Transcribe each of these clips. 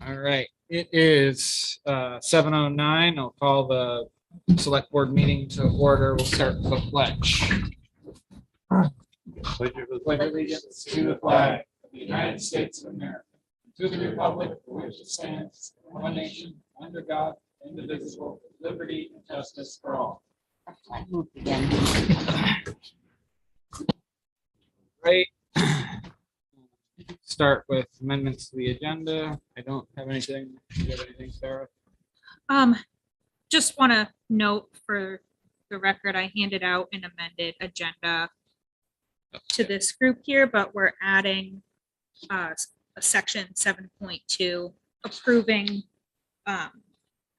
All right, it is 7:09. I'll call the select board meeting to order. We'll start with the pledge. Pledge allegiance to the flag of the United States of America, to the republic for which it stands, one nation, under God, indivisible, with liberty and justice for all. Right. Start with amendments to the agenda. I don't have anything. Do you have anything, Sarah? Just want to note for the record, I handed out an amended agenda to this group here, but we're adding a section 7.2 approving a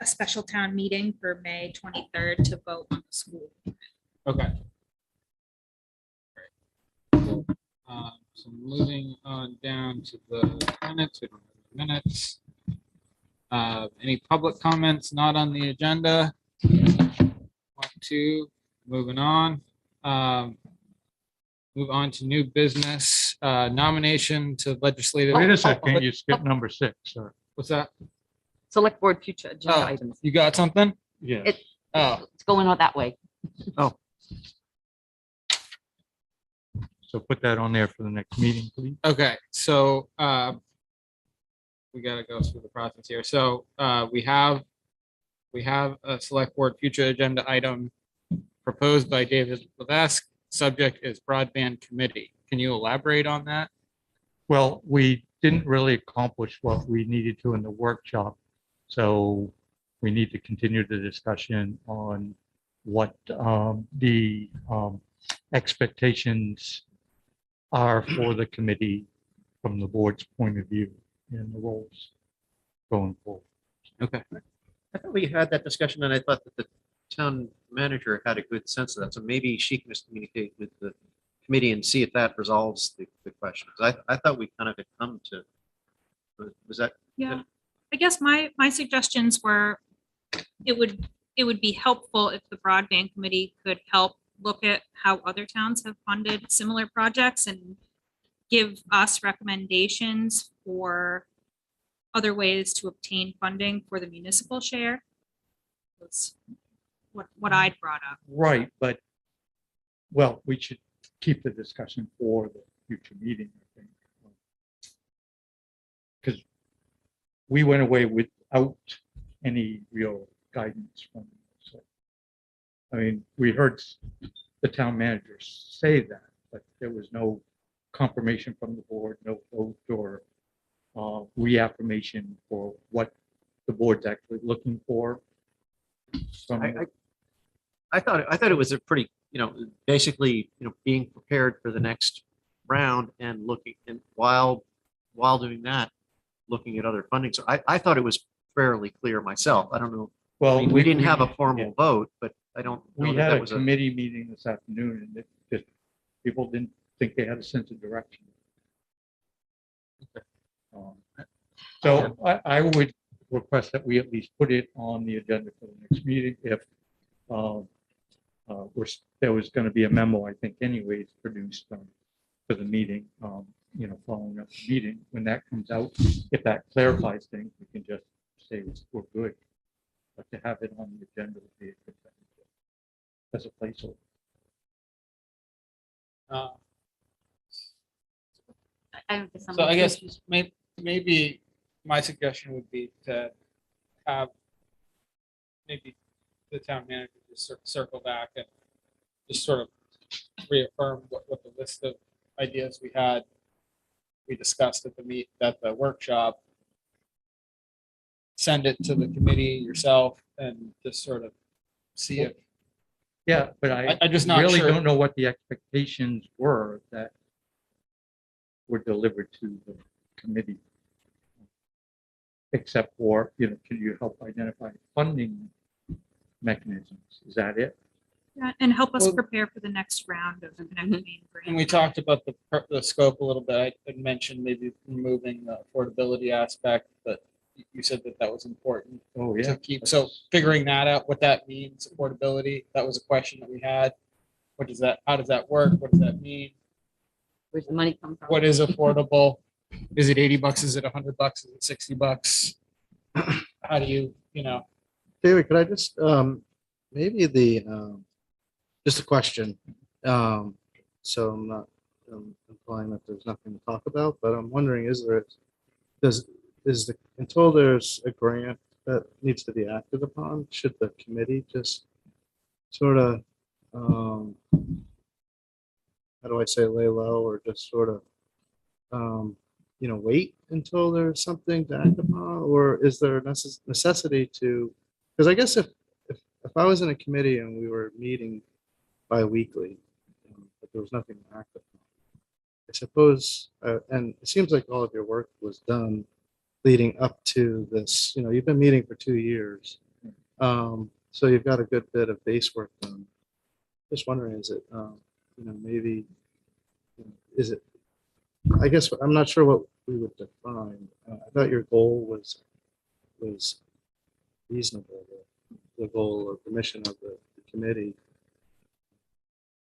special town meeting for May 23rd to vote on the school. Okay. So moving on down to the minutes. We don't have the minutes. Any public comments not on the agenda? 1, 2. Moving on. Move on to new business. Nomination to legislative. Wait a second, you skipped number 6, sir. What's that? Select board future agenda Oh, items. you got something? Yeah. It's going on that way. So put that on there for the next meeting, please. Okay, so we got to go through the process here. So we have a select board future agenda item proposed by David Levesque. Subject is broadband committee. Can you elaborate on that? Well, we didn't really accomplish what we needed to in the workshop. So we need to continue the discussion on what the expectations are for the committee from the board's point of view and the roles going forward. Okay. I thought we had that discussion and I thought that the town manager had a good sense of that. So maybe she can just communicate with the committee and see if that resolves the question. 'Cause I thought we kind of had come to, was that? Yeah, I guess my suggestions were, it would be helpful if the broadband committee could help look at how other towns have funded similar projects and give us recommendations for other ways to obtain funding for the municipal share. That's what I'd brought up. Right, but, well, we should keep the discussion for the future meeting, I think. Because we went away without any real guidance from them. So, I mean, we heard the town manager say that, but there was no confirmation from the board, no vote or reaffirmation for what the board's actually looking for. I thought it was a pretty, basically, being prepared for the next round and looking and while doing that, looking at other funding. So I thought it was fairly clear myself. I don't know. Well, I mean, we didn't have a formal vote, but I don't know We that had that a was committee meeting this afternoon and it just, people didn't think they had a sense of direction. So I would request that we at least put it on the agenda for the next meeting if there was going to be a memo, I think anyways, produced for the meeting, following up the meeting. When that comes out, if that clarifies things, we can just say we're good. But to have it on the agenda would be a good thing as a placeholder. So I guess maybe my suggestion would be to have maybe the town manager just circle back and just sort of reaffirm what the list of ideas we discussed at the workshop. Send it to the committee yourself and just sort of see if. Yeah, but I just not really sure. don't know what the expectations were that were delivered to the committee. Except for, can you help identify funding mechanisms? Is that it? Yeah, and help us Well- prepare for the next round of the Connect Maine grant. And we talked about the scope a little bit. I had mentioned maybe removing the affordability aspect, but you said that was important Oh, to yeah. keep. So figuring that out, what that means, affordability, that was a question that we had. How does that work? What does that mean? Where's the money come from? What is affordable? Is it $80? Is it $100? Is it $60? How do you, David, could I just, maybe just a question. So I'm not implying that there's nothing to talk about, but I'm wondering, until there's a grant that needs to be acted upon, should the committee just sort of, how do I say, lay low, or just sort of, wait until there's something to act upon? Or is there a necessity to, because I guess if I was in a committee and we were meeting bi-weekly, but there was nothing to act upon, I suppose, and it seems like all of your work was done leading up to this, you've been meeting for 2 years. So you've got a good bit of base work done. Just wondering, is it, maybe, is it, I guess, I'm not sure what we would define. I thought your goal was reasonable, the goal or the mission of the committee.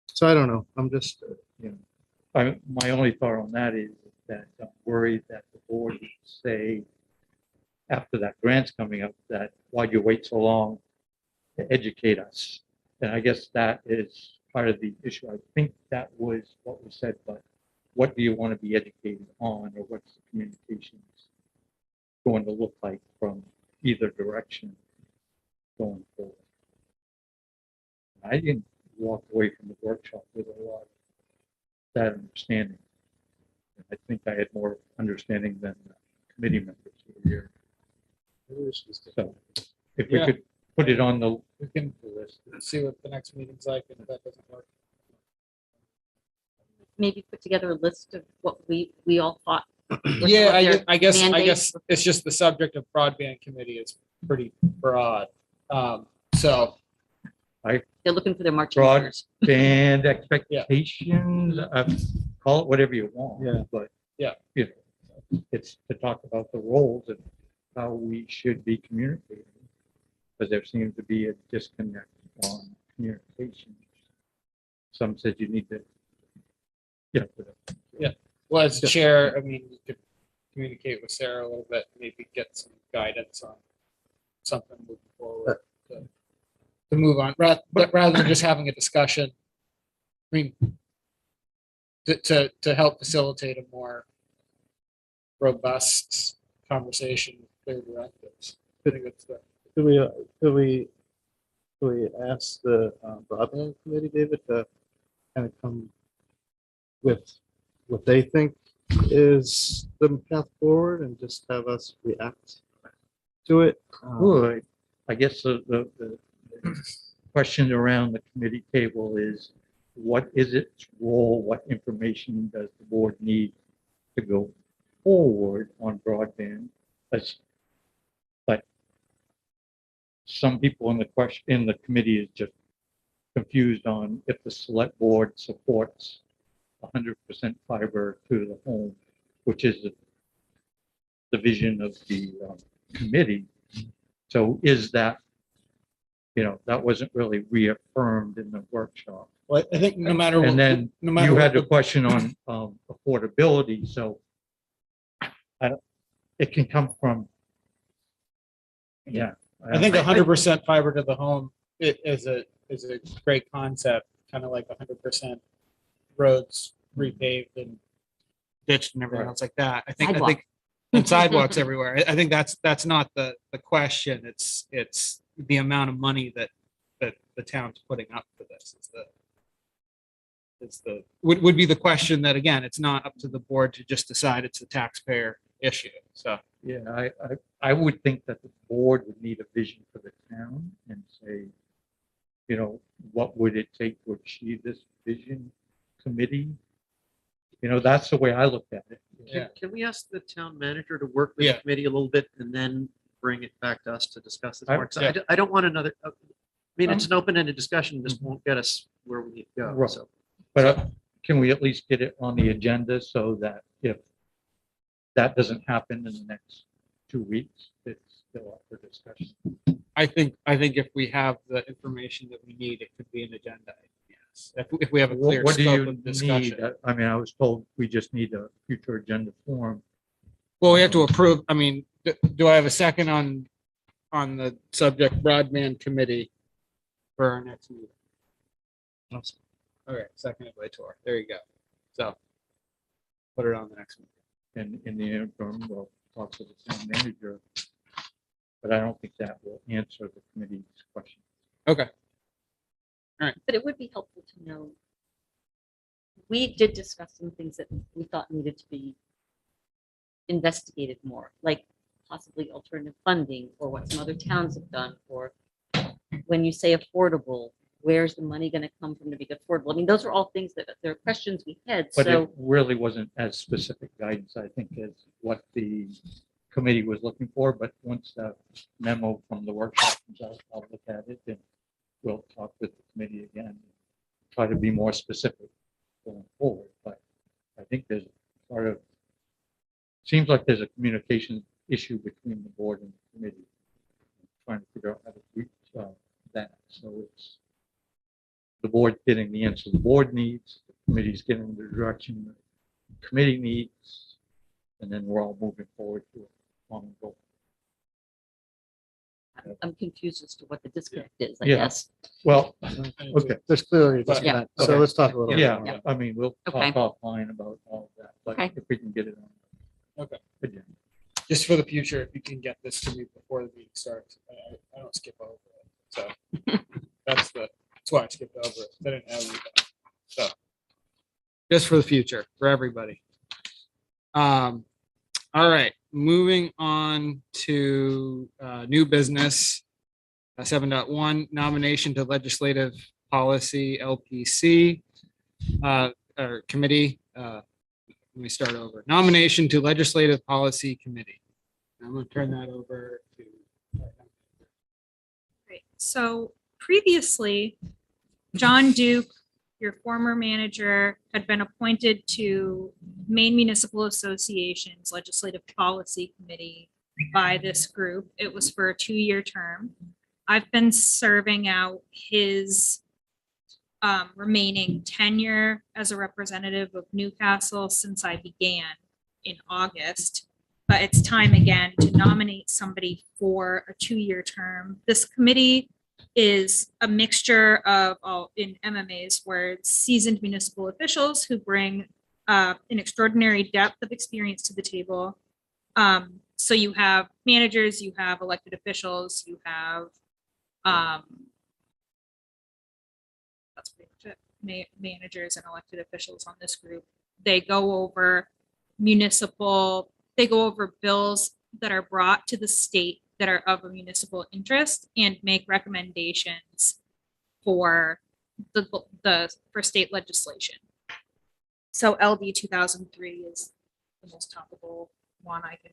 So I don't know. I'm just, My only thought on that is that I'm worried that the board would say, after that grant's coming up, that why'd you wait so long to educate us? And I guess that is part of the issue. I think that was what was said, but what do you want to be educated on, or what's the communications going to look like from either direction going forward? I didn't walk away from the workshop with a lot of that understanding. I think I had more understanding than the committee members who were here. So if we could put it on the list. see what the next meeting's like, and if that doesn't work. Maybe put together a list of what we all thought. Yeah, their I guess mandates- it's just the subject of broadband committee is pretty broad. So They're looking for their marching Broad- orders. And expectations, call it whatever you want. Yeah. But Yeah. It's to talk about the roles and how we should be communicating. Because there seems to be a disconnect on communication. Some said you need to. well, as chair, I mean, you could communicate with Sarah a little bit, maybe get some guidance on something moving forward to move on, rather than just having a discussion. I mean, to help facilitate a more robust conversation with clear directives. I think that's the. Could we ask the broadband committee, David, to kind of come with what they think is the path forward and just have us react to it? Good. I guess the question around the committee table is, what is its role? What information does the board need to go forward on broadband? But some people in the committee is just confused on if the select board supports 100% fiber to the home, which is the vision of the committee. So is that, that wasn't really reaffirmed in the workshop. Well, I think no matter what. And then no matter you what had the the- question on affordability, so it can come from, I think 100% fiber to the home is a great concept, kind of like 100% roads repaved and ditched and everything Right. else like that. I think Sidewalks. and sidewalks everywhere. I think that's not the question. It's the amount of money that the town's putting up for this. Would be the question that, again, it's not up to the board to just decide, it's a taxpayer issue. So yeah, I would think that the board would need a vision for the town and say, what would it take to achieve this vision committee? That's the way I looked at it. Yeah. Can we ask the town manager to work with Yeah. the committee a little bit and then bring it back to us to discuss this I- more? 'Cause I don't want another, it's an open-ended discussion. This won't get us where we need to go. Right. So But can we at least get it on the agenda so that if that doesn't happen in the next 2 weeks, it's still up for discussion? I think if we have the information that we need, it could be an agenda. this. If we have a clear What do scope you of need? discussion. I mean, I was told we just need a future agenda form. Well, we have to approve, I mean, do I have a second on the subject broadband committee for our next meeting? Okay, seconded by Tor. There you go. So put it on the next meeting. And in the interim, we'll talk to the town manager. But I don't think that will answer the committee's question. Okay. But it would be helpful to know. We did discuss some things that we thought needed to be investigated more, like possibly alternative funding or what some other towns have done, or when you say affordable, where's the money going to come from to be affordable? I mean, those are all things that there are questions we had. But So it really wasn't as specific guidance, I think, as what the committee was looking for. But once the memo from the workshop comes out, I'll look at it and we'll talk with the committee again. Try to be more specific going forward. But I think there's sort of, seems like there's a communication issue between the board and the committee. Trying to figure out how to reach that. So it's the board getting the answer the board needs, the committee's getting the direction the committee needs, and then we're all moving forward to a common goal. I'm confused as to what the disconnect is, I Yeah. guess. Well, Okay, there's clearly a But- disconnect. Yeah. So let's talk a little bit. yeah, more. I mean, we'll Okay. talk offline about all of that, but Okay. if we can get it on. Okay. Agenda. Just for the future, if you can get this to me before the meeting starts, I don't skip over it. So that's why I skipped over it. I didn't have anything. So just for the future, for everybody. All right, moving on to new business. 7.1 nomination to legislative policy LPC or committee. Let me start over. Nomination to Legislative Policy Committee. I'm going to turn that over to. Great. So previously, John Duke, your former manager, had been appointed to Maine Municipal Association's Legislative Policy Committee by this group. It was for a 2-year term. I've been serving out his remaining tenure as a representative of Newcastle since I began in August. But it's time again to nominate somebody for a 2-year term. This committee is a mixture of, in MMA's words, seasoned municipal officials who bring an extraordinary depth of experience to the table. So you have managers, you have elected officials, you have that's pretty much it. Managers and elected officials on this group. They go over bills that are brought to the state that are of a municipal interest and make recommendations for for state legislation. So LD 2003 is the most topical one I can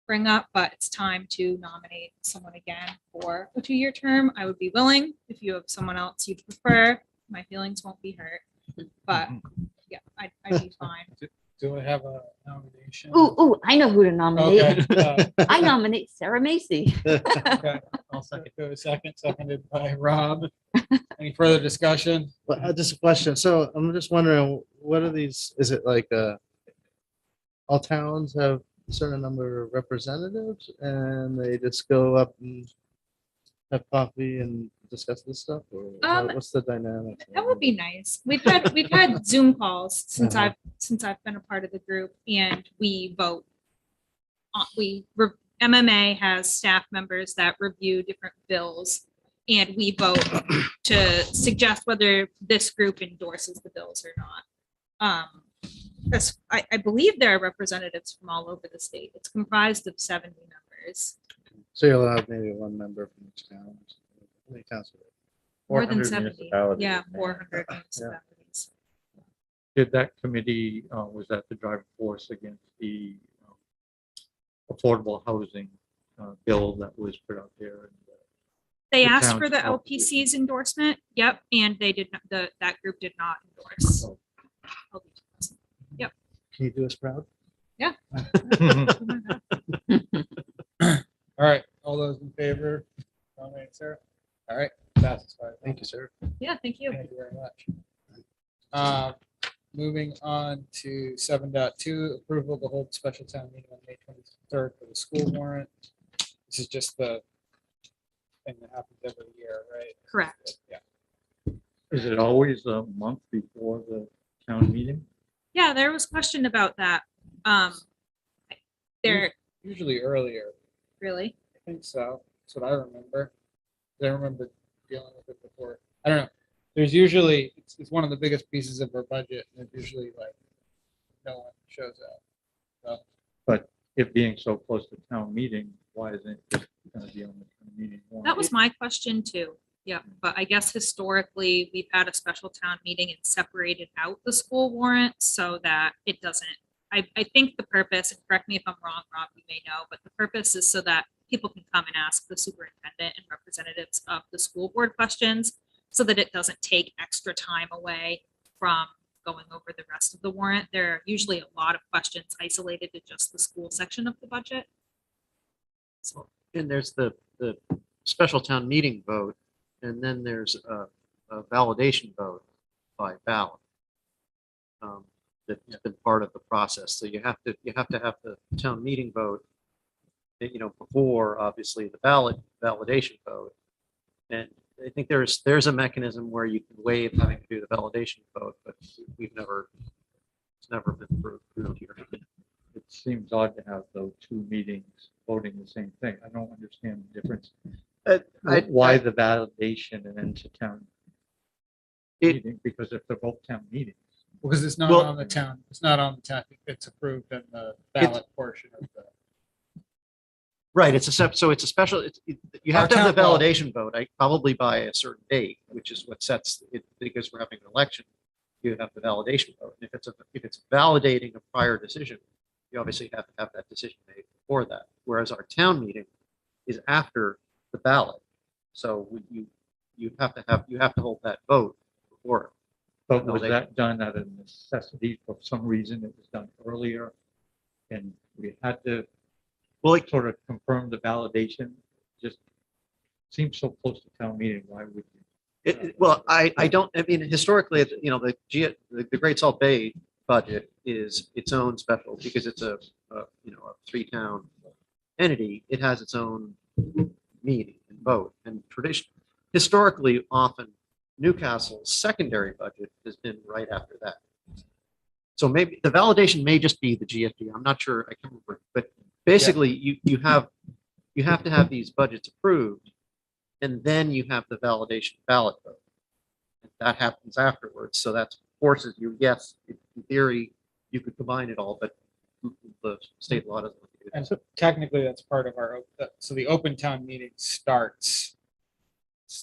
bring up, but it's time to nominate someone again for a 2-year term. I would be willing if you have someone else you prefer. My feelings won't be hurt, but yeah, I'd be fine. Do I have a nomination? Ooh, I know who to nominate. Okay. I nominate Sarah Macy. Okay. I'll seconded by Rob. Any further discussion? But just a question. So I'm just wondering, what are these? Is it like all towns have a certain number of representatives and they just go up and have coffee and discuss this stuff? Or what's the dynamic? That would be nice. We've had Zoom calls since Uh-huh. I've been a part of the group, and we vote. MMA has staff members that review different bills, and we vote to suggest whether this group endorses the bills or not. I believe there are representatives from all over the state. It's comprised of 70 members. So you'll have maybe one member from each town. How many towns are there? More than 400 70. municipalities, Yeah, man. 400 municipalities. Did that committee, was that the driving force against the affordable housing bill that was put out there? They The asked town's for the policy. LPC's endorsement. Yep, and they did not. That group did not endorse. Can you do us proud? All right, all those in favor? Nominate Sarah. All right, passes 5. Thank you, sir. Yeah, thank you. Thank you very much. Moving on to 7.2, approval to hold special town meeting on May 23rd for the school warrant. This is just the thing that happens every year, right? Correct. Yeah. Is it always a month before the town meeting? Yeah, there was a question about that. There, Usually earlier. really? I think so. That's what I remember. I remember dealing with it before. I don't know. There's usually, it's one of the biggest pieces of our budget, and it's usually like no one shows up. So, But it being so close to town meeting, why isn't it just going to be on the town meeting warrant? That was my question too. Yeah, but I guess historically, we've had a special town meeting and separated out the school warrant so that it doesn't. I think the purpose, and correct me if I'm wrong, Rob, you may know, but the purpose is so that people can come and ask the superintendent and representatives of the school board questions so that it doesn't take extra time away from going over the rest of the warrant. There are usually a lot of questions isolated to just the school section of the budget. So, and there's the special town meeting vote, and then there's a validation vote by ballot. That's been part of the process. So you have to have the town meeting vote, before obviously the ballot validation vote. And I think there's a mechanism where you can waive having to do the validation vote, but it's never been approved here. It seems odd to have those two meetings voting the same thing. I don't understand the difference. Why the validation and then to town meeting? Because if they're both town meetings. because it's not Well- on the town, it's not on the town, it's approved in the ballot portion of the. Right, so it's a special, you have Our to have the town hall. validation vote, probably by a certain date, which is what sets it, because we're having an election. You have the validation vote. And if it's validating a prior decision, you obviously have to have that decision made before that. Whereas our town meeting is after the ballot. So you have to hold that vote before. But was Validation. that done out of necessity? For some reason, it was done earlier. And we had to sort of confirm the validation. Just seems so close to town meeting. Why would you? Well, I don't, I mean, historically, the Great Salt Bay budget is its own special because it's a 3-town entity. It has its own meeting and vote, and historically, often Newcastle's secondary budget has been right after that. So maybe the validation may just be the GFD. I'm not sure. I can't remember, but basically, you have to have these budgets approved, and then you have the validation ballot vote. That happens afterwards. So that forces you, yes, in theory, you could combine it all, but the state law doesn't. let you do that. And so technically, that's part of our, so the open town meeting starts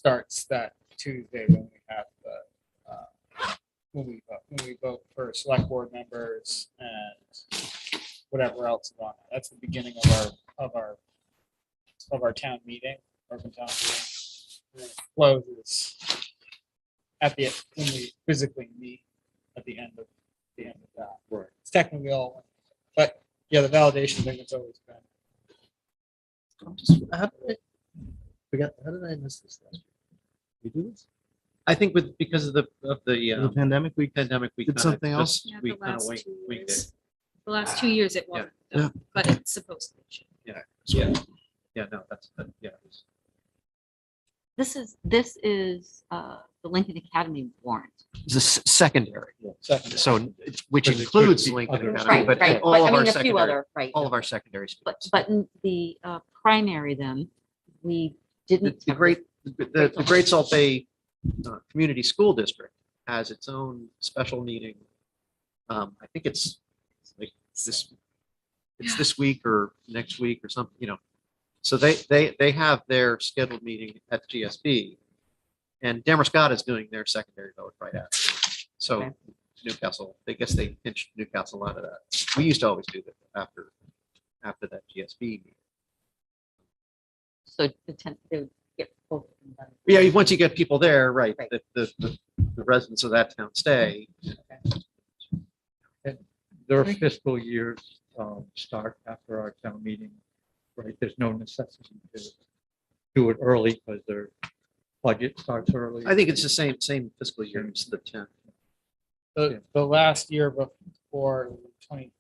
that Tuesday when we have the, when we vote for select board members and whatever else is on it. That's the beginning of our town meeting, open town meeting. And it closes when we physically meet at the end of that. Right. It's technically all, but yeah, the validation thing has always been. How did I miss this last year? We do this? I think because of the The pandemic, we pandemic, we did kinda something just- else? Yeah, We the kind of last 2 winged it. years. The last 2 years it wasn't, Yeah. but it's supposed to be. Yeah, no, yeah. This is the Lincoln Academy warrant. It's a secondary, Second. so which Because it includes could be Lincoln other- Academy, but Right, all but of I our mean, a few secondary, other, right. all of our secondary But, students. but in the primary then, we didn't. The have Great Salt Bay Community School District has its own special meeting. I think it's like this week or next week or something, So they have their scheduled meeting at GSB, and Scott is doing their secondary vote right after. So Okay. Newcastle, I guess they pinched Newcastle out of that. We used to always do that after that GSB meeting. So they would get both of them done. Yeah, once you get people there, right, Right. the residents of that town stay. Their fiscal years start after our town meeting, right? There's no necessity to do it early because they're budget starts early. I think it's the same fiscal year. It's the 10th. The last year before 2019,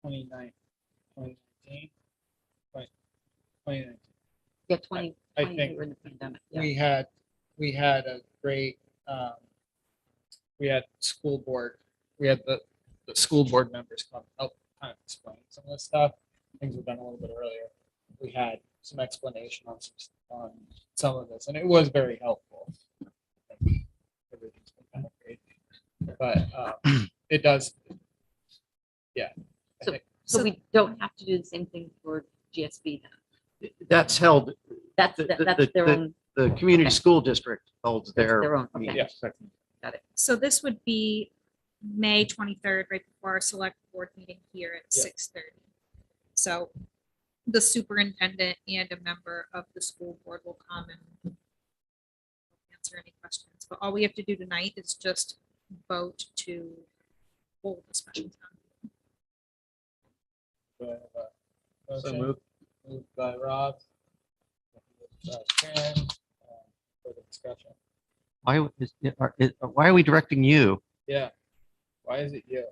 2019. Yeah, 20, I 20 think we were in the pandemic. Yeah. we had a great, we had school board, we had the school board members come help kind of explain some of this stuff. Things were done a little bit earlier. We had some explanation on some of this, and it was very helpful. Everything's been kind of great, but it does, yeah. I So- think- So we don't have to do the same thing for GSB then. That's held, That's, The- that's their own, the community Okay. school district holds that's their their own, okay. meeting. Yeah. Got it. So this would be May 23rd, right before our select board meeting here at Yeah. 6:30. So the superintendent and a member of the school board will come and answer any questions. But all we have to do tonight is just vote to hold a special town meeting. Do I have a So motion? moved. Moved by Rob. Karen, for the discussion. Why are we directing you? Yeah. Why is it you?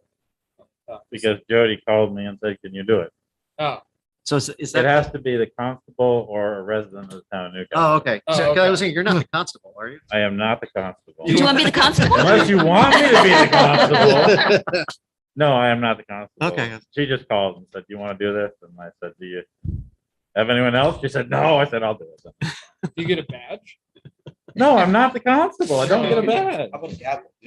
Because Jody called me and said, can you do it? Oh, So is It that? has to be the constable or a resident of the town of Newcastle. Oh, okay. Oh, So, 'cause okay. I was saying, you're not the constable, are you? I am not the constable. Do you want to be the constable? Unless you want me to be the constable. No, I am not the constable. Okay. She just called and said, do you want to do this? And I said, do you have anyone else? She said, no. I said, I'll do it. do you get a badge? No, I'm not the constable. I don't get a badge.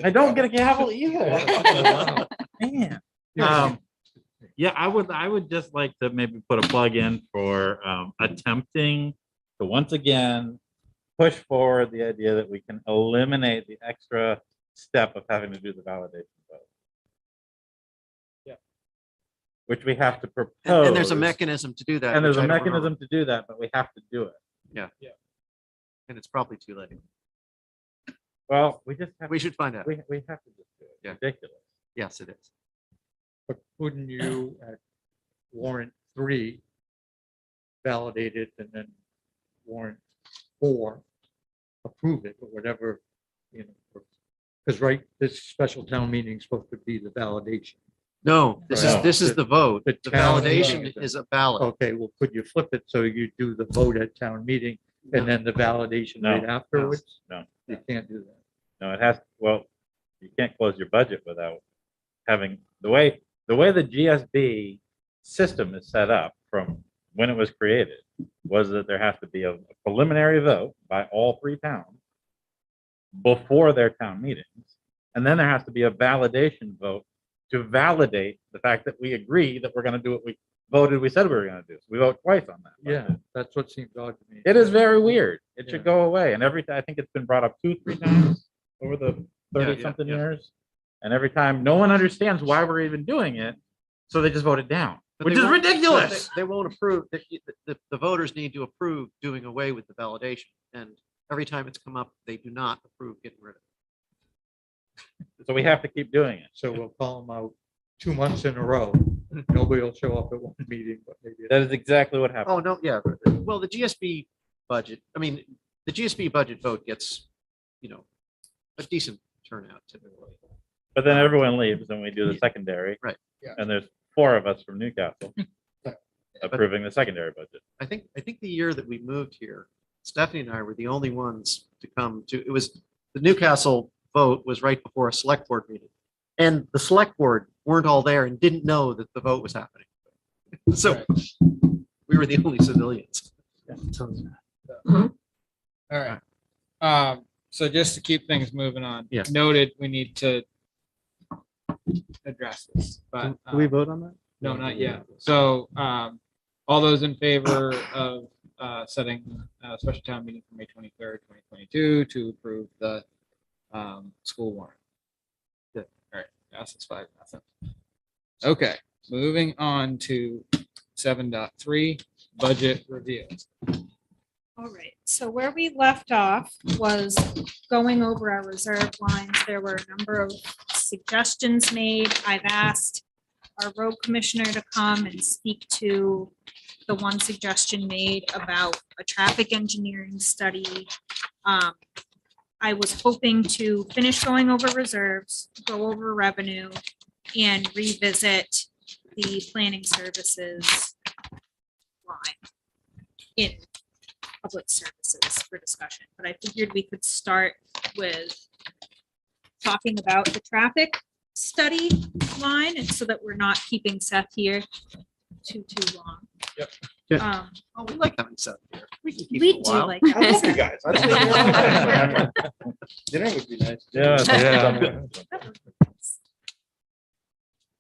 I don't get a gavel either. Man. Yeah, I would just like to maybe put a plug in for attempting to once again push forward the idea that we can eliminate the extra step of having to do the validation vote. Yeah. Which we have to propose. And there's a mechanism to do that. And there's which a I don't remember. mechanism to do that, but we have to do it. And it's probably too late. Well, we just have, We should find out. we have to just do it. Yeah. Ridiculous. Yes, it is. But couldn't you at warrant 3 validate it and then warrant 4 approve it or whatever, because right, this special town meeting is supposed to be the validation. No, this is, No. this is the vote. The The town validation meeting. is a ballot. Okay, well, could you flip it so you do the vote at town meeting and then the validation No. right afterwards? No. You can't do that. No, it has, well, you can't close your budget without having, the way the GSB system is set up from when it was created was that there has to be a preliminary vote by all 3 towns before their town meetings. And then there has to be a validation vote to validate the fact that we agree that we're going to do what we voted, we said we were going to do. So we vote twice on that. Yeah, that's what seems odd to me. It is very weird. It Yeah. should go away. And I think it's been brought up 2-3 times over the 30 Yeah, something yeah. years. And every time, no one understands why we're even doing it. So they just vote it down, But which they is won't- ridiculous. They won't approve, the voters need to approve doing away with the validation. And every time it's come up, they do not approve getting rid of it. So we have to keep doing it. So we'll call them out 2 months in a row. Nobody will show up at one meeting, but maybe. That is exactly what happened. Oh, no, yeah. Well, the GSB budget, I mean, the GSB budget vote gets, a decent turnout typically. But then everyone leaves and we do the secondary. Right. Yeah. And there's 4 of us from Newcastle approving the secondary budget. I think the year that we moved here, Stephanie and I were the only ones to come to, it was, the Newcastle vote was right before a select board meeting. And the select board weren't all there and didn't know that the vote was happening. So Right. we were the only civilians. All right. So just to keep things moving on. Yeah. Noted, we need to address this, but. Do we vote on that? No, not yet. So, all those in favor of, setting a special town meeting for May 23rd, 2022 to approve the, school warrant? Yeah. All right, passes 5-0. Okay, moving on to 7.3, budget reviews. All right, so where we left off was going over our reserve lines. There were a number of suggestions made. I've asked our road commissioner to come and speak to the one suggestion made about a traffic engineering study. I was hoping to finish going over reserves, go over revenue, and revisit the planning services line in public services for discussion. But I figured we could start with talking about the traffic study line, and so that we're not keeping Seth here too long. Yep. Yeah. Um, Oh, we like having Seth here. We can keep we him a do while. like I love that. you guys. I'd stay here all day. Dinner would be nice. too. Yeah.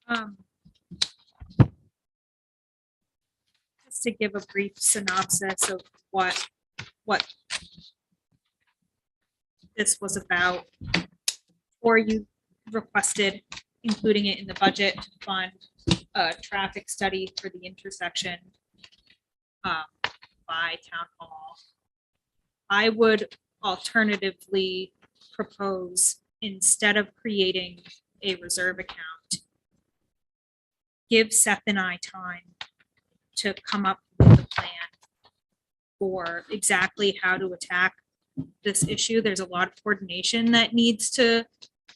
Um, just to give a brief synopsis of what this was about, or you requested including it in the budget to fund a traffic study for the intersection by town hall. I would alternatively propose, instead of creating a reserve account, give Seth and I time to come up with a plan for exactly how to attack this issue. There's a lot of coordination that needs to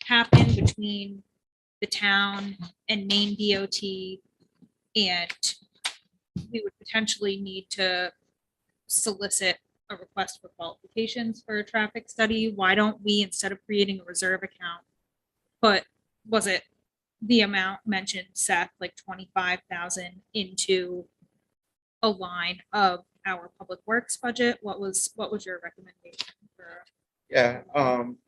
happen between the town and Maine DOT, and we would potentially need to solicit a request for qualifications for a traffic study. Why don't we, instead of creating a reserve account, put, was it the amount mentioned, Seth, like 25,000 into a line of our public works budget? What was your recommendation for? Yeah,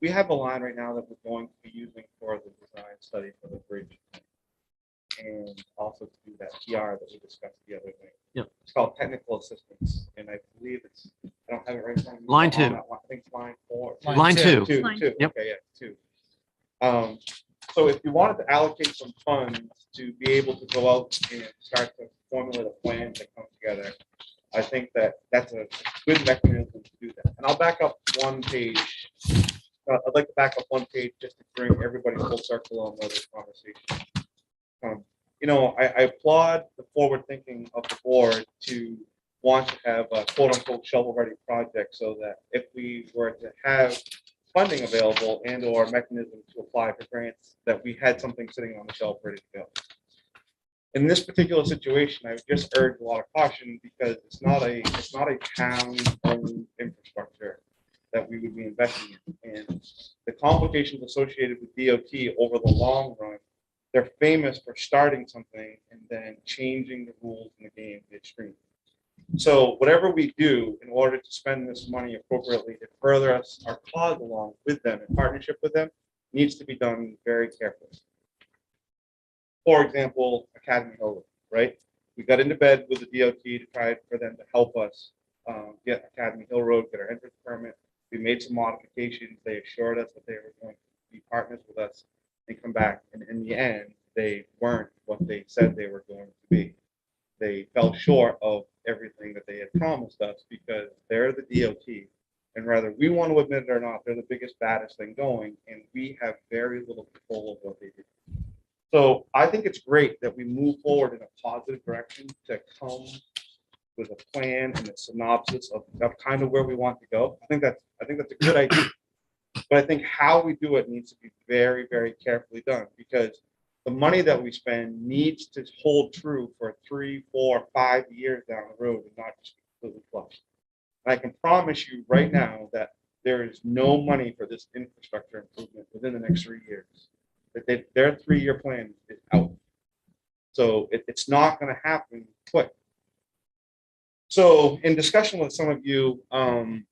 we have a line right now that we're going to be using for the design study for the bridge. And also to do that PR that we discussed the other day. Yep. It's called technical assistance, and I believe it's, I don't have it right in front of me. Line On two. that one, I think it's line 4. Line two. Two, Line two, Yep. okay, yeah, 2. So if you wanted to allocate some funds to be able to go out and start to formulate a plan to come together, I think that that's a good mechanism to do that. And I'll back up one page. I'd like to back up one page just to bring everybody full circle on this conversation. You know, I applaud the forward thinking of the board to want to have a quote unquote shovel ready project, so that if we were to have funding available and or mechanism to apply for grants, that we had something sitting on the shelf ready to go. In this particular situation, I would just urge a lot of caution, because it's not a town-owned infrastructure that we would be investing in. And the complications associated with DOT over the long run, they're famous for starting something and then changing the rules in the game to the extreme. So whatever we do in order to spend this money appropriately to further us our cause along with them, in partnership with them, needs to be done very carefully. For example, Academy Hill, right? We got into bed with the DOT to try for them to help us get Academy Hill Road, get our entrance permit. We made some modifications. They assured us that they were going to be partners with us and come back. And in the end, they weren't what they said they were going to be. They fell short of everything that they had promised us, because they're the DOT. And whether we want to admit it or not, they're the biggest, baddest thing going. And we have very little control of what they do. So I think it's great that we move forward in a positive direction to come with a plan and a synopsis of kind of where we want to go. I think that's a good idea. But I think how we do it needs to be very, very carefully done, because the money that we spend needs to hold true for 3, 4, 5 years down the road and not just be completely flushed. And I can promise you right now that there is no money for this infrastructure improvement within the next 3 years. That their 3-year plan is out. So it's not going to happen quick. So in discussion with some of you, I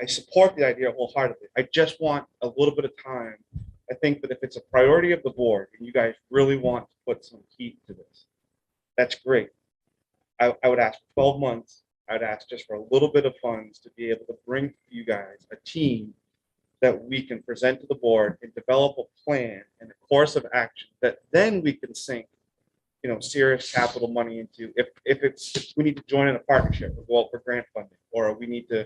support the idea wholeheartedly. I just want a little bit of time. I think that if it's a priority of the board and you guys really want to put some heat to this, that's great. I would ask for 12 months. I'd ask just for a little bit of funds to be able to bring to you guys a team that we can present to the board and develop a plan and a course of action that then we can sink, serious capital money into. If we need to join in a partnership or go out for grant funding, or we need to,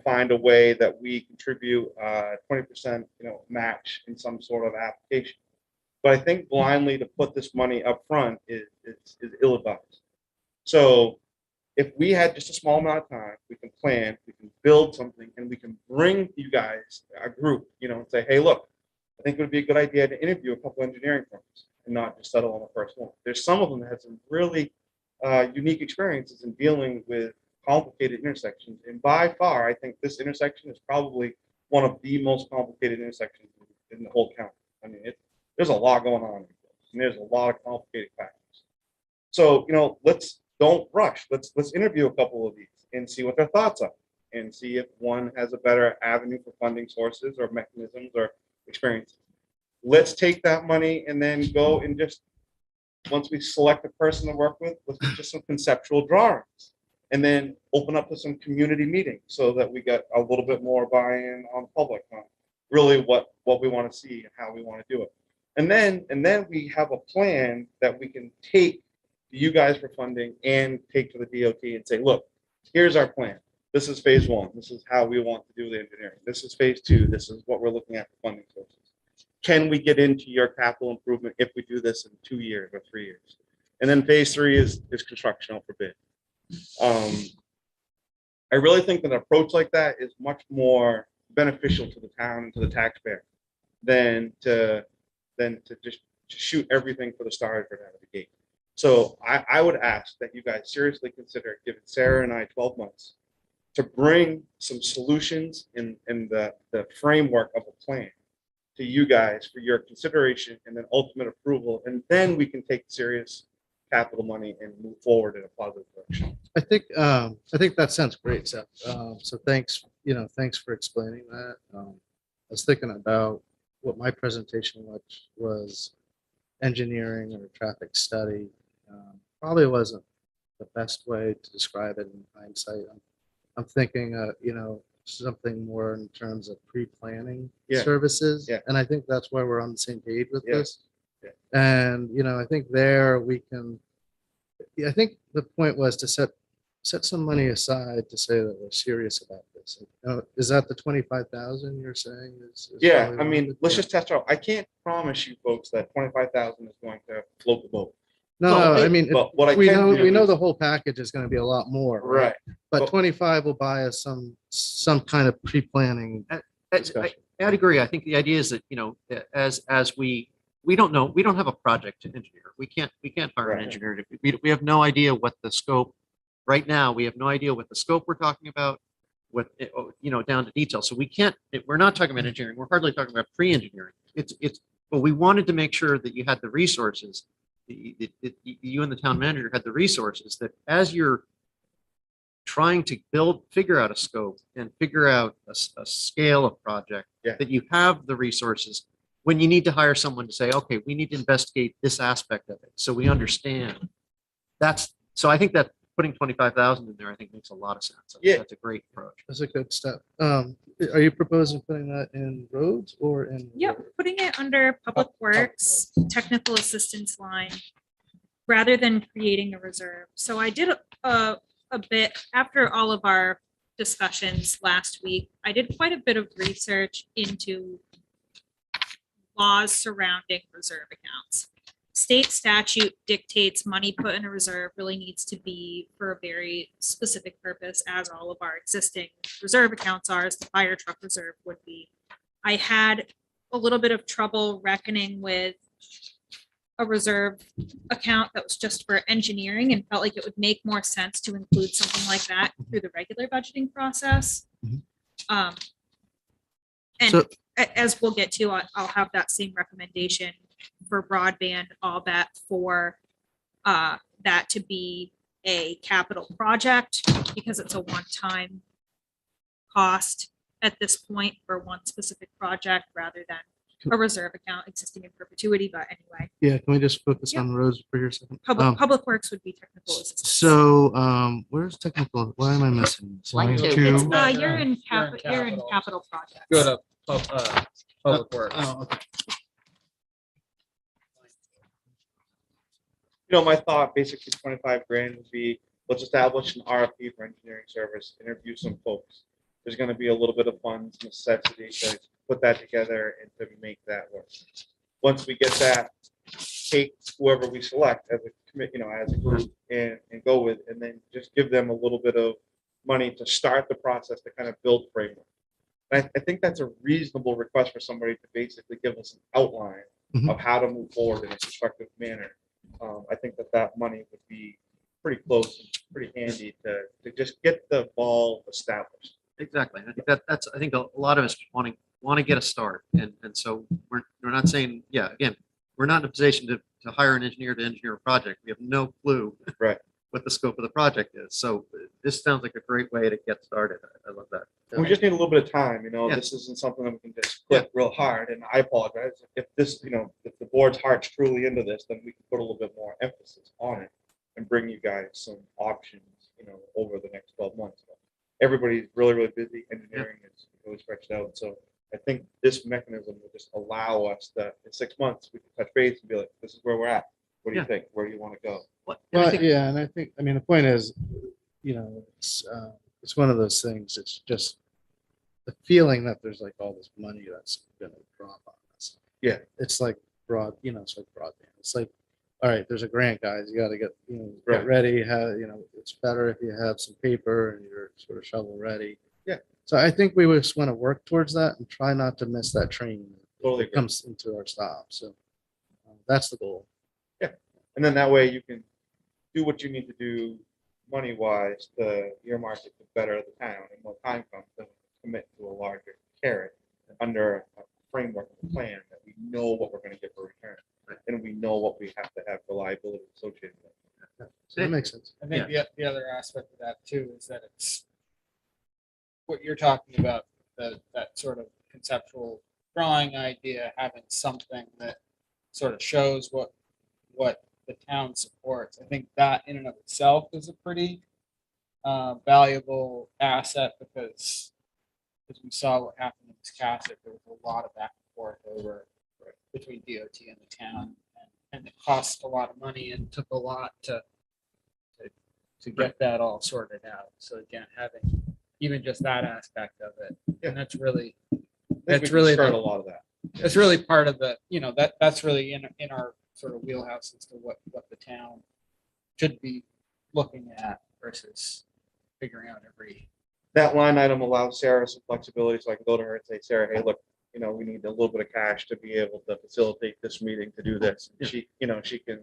find a way that we contribute 20%, match in some sort of application. But I think blindly to put this money up front is ill-advised. So if we had just a small amount of time, we can plan, we can build something, and we can bring you guys, a group, and say, hey, look, I think it would be a good idea to interview a couple engineering firms and not just settle on the first one. There's some of them that had some really unique experiences in dealing with complicated intersections. And by far, I think this intersection is probably one of the most complicated intersections in the whole county. I mean, there's a lot going on, and there's a lot of complicated factors. So, let's don't rush. Let's interview a couple of these and see what their thoughts are, and see if one has a better avenue for funding sources or mechanisms or experiences. Let's take that money and then go and just, once we select a person to work with, let's do just some conceptual drawings, and then open up to some community meetings so that we get a little bit more buy-in on public on really what we want to see and how we want to do it. And then we have a plan that we can take to you guys for funding and take to the DOT and say, look, here's our plan. This is phase 1. This is how we want to do the engineering. This is phase 2. This is what we're looking at for funding sources. Can we get into your capital improvement if we do this in 2 years or 3 years? And then phase 3 is construction out for bid. I really think that an approach like that is much more beneficial to the town and to the taxpayer than to just shoot everything for the stars right out of the gate. So I would ask that you guys seriously consider giving Sarah and I 12 months to bring some solutions in the framework of a plan to you guys for your consideration and then ultimate approval. And then we can take serious capital money and move forward in a positive direction. I think that sounds great, Seth. So thanks for explaining that. I was thinking about what my presentation was engineering or traffic study. Probably wasn't the best way to describe it in hindsight. I'm thinking, something more in terms of pre-planning services. Yeah. And I think that's why we're on the same page with this. Yeah. And, I think I think the point was to set some money aside to say that we're serious about this. Is that the 25,000 you're saying? Yeah. I mean, let's just test out. I can't promise you folks that 25,000 is going to float the boat. No, I mean, but what we know the whole package is going to be a lot more, right? But 25 will buy us some kind of pre-planning. I'd agree. I think the idea is that, as we don't know, we don't have a project to engineer. We can't hire an engineer. We have no idea what the scope right now. We have no idea what the scope we're talking about, down to detail. So we're not talking about engineering. We're hardly talking about pre-engineering. But we wanted to make sure that you had the resources. You and the town manager had the resources that as you're trying to figure out a scope and figure out a scale of project, that you have the resources when you need to hire someone to say, okay, we need to investigate this aspect of it so we understand. So I think that putting 25,000 in there, I think makes a lot of sense. That's a great approach. That's a good step. Are you proposing putting that in roads or in? Yep, putting it under Public Works, technical assistance line, rather than creating a reserve. So I did a bit, after all of our discussions last week, I did quite a bit of research into laws surrounding reserve accounts. State statute dictates money put in a reserve really needs to be for a very specific purpose, as all of our existing reserve accounts are, as the fire truck reserve would be. I had a little bit of trouble reckoning with a reserve account that was just for engineering and felt like it would make more sense to include something like that through the regular budgeting process. And so, as we'll get to, I'll have that same recommendation for broadband, all that for that to be a capital project, because it's a one-time cost at this point for one specific project rather than a reserve account existing in perpetuity. But anyway. Yeah, can we just focus on roads for your second? Public Works would be technical assistance. So where's technical? Why am I missing? Line two. It's, you're in capital projects. Go to Public Works. Oh, okay. My thought basically 25 grand would be, let's establish an RFP for engineering service, interview some folks. There's going to be a little bit of funds necessity to put that together and to make that work. Once we get that, take whoever we select as a commit, as a group and go with, and then just give them a little bit of money to start the process to kind of build framework. And I think that's a reasonable request for somebody to basically give us an outline Mhm. of how to move forward in a constructive manner. I think that money would be pretty close and pretty handy to just get the ball established. Exactly. I think that's, I think a lot of us want to get a start. And so we're not saying, yeah, again, we're not in a position to hire an engineer to engineer a project. We have no clue Right. what the scope of the project is. So this sounds like a great way to get started. I love that. We just need a little bit of time, Yeah. this isn't something that we can just click real hard, and I apologize. If this, if the board's heart's truly into this, then we can put a little bit more emphasis on it and bring you guys some options, over the next 12 months. Everybody's really, really busy. Engineering is really stretched out, so I think this mechanism will just allow us that in 6 months, we can touch base and be like, this is where we're at. What do you think? Where do you want to go? And I Well, think- yeah, and I think, the point is, it's one of those things, it's just the feeling that there's like all this money that's gonna drop on us. Yeah. It's like it's like broadband. It's like, all right, there's a grant, guys, you gotta get, get ready, it's better if you have some paper and you're sort of shovel ready. Yeah. So I think we just want to work towards that and try not to miss that train. Totally. It comes into our stop, so that's the goal. Yeah, and then that way you can do what you need to do money-wise to earmark it to better the town, and when time comes, then commit to a larger carrot under a framework of a plan that we know what we're going to get for return, and we know what we have to have for liability associated with it. So that makes sense. I think the other aspect of that too is that it's what you're talking about, that sort of conceptual drawing idea, having something that sort of shows what the town supports. I think that in and of itself is a pretty valuable asset, because as we saw what happened in Wiscasset, there was a lot of back and forth over between DOT and the town, and it cost a lot of money and took a lot to get that all sorted out. So again, having even just that aspect of it, and that's really start a lot of that. That's really part of the, that's really in our sort of wheelhouse as to what the town should be looking at versus figuring out every. That line item allows Sarah some flexibility, so I can go to her and say, Sarah, hey, look, we need a little bit of cash to be able to facilitate this meeting to do this. And she can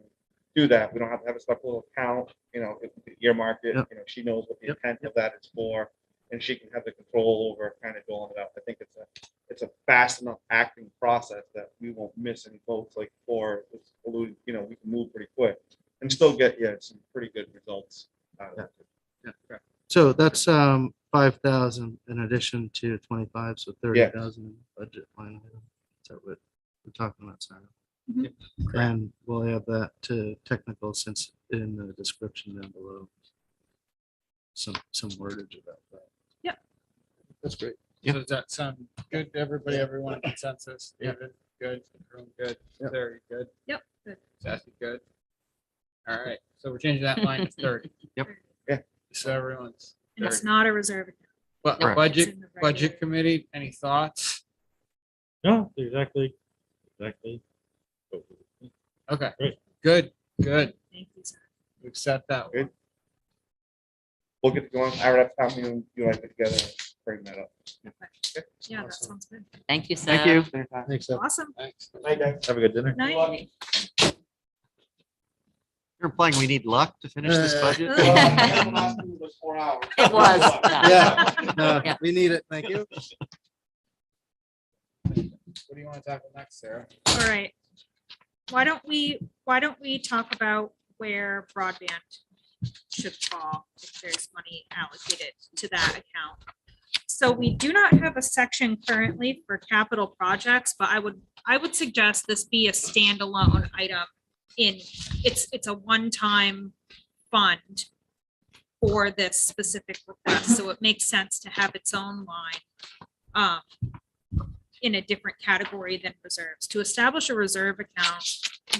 do that. We don't have to have a special little account, earmark it. She knows what the intent of that is for, and she can have the control over kind of doling it out. I think it's a fast enough acting process that we won't miss any votes, like for it's alluded, we can move pretty quick and still get some pretty good results out of it. So that's 5,000 in addition to 25, so 30,000 budget line item. Is that what we're talking about, Sarah? Mhm. And we'll add that to technical, since in the description down below, some wordage about that. Yep. That's great. So does that sound good to everybody? Everyone consensus? David, good. Everyone good. Very good. Yep. Good. Sassy, good. All right. So we're changing that line to 30. Yep. Yeah. So everyone's. And it's not a reserve account. But Correct. budget, It's in the budget regular- committee, any thoughts? No, exactly. Okay. Great. Good. Thank you, sir. We've set that one. Good. We'll get going. I would have time you and I get together and bring that up. Yeah, that sounds good. Thank you, Sarah. Thank you. Thanks, Seth. Awesome. Thanks. Night, guys. Have a good dinner. Night. You're implying we need luck to finish this budget? It was. Yeah, no, Yeah. we need it. Thank you. What do you want to tackle next, Sarah? All right. Why don't we talk about where broadband should fall if there's money allocated to that account? So we do not have a section currently for capital projects, but I would suggest this be a standalone item it's a one-time fund for this specific request. So it makes sense to have its own line in a different category than reserves. To establish a reserve account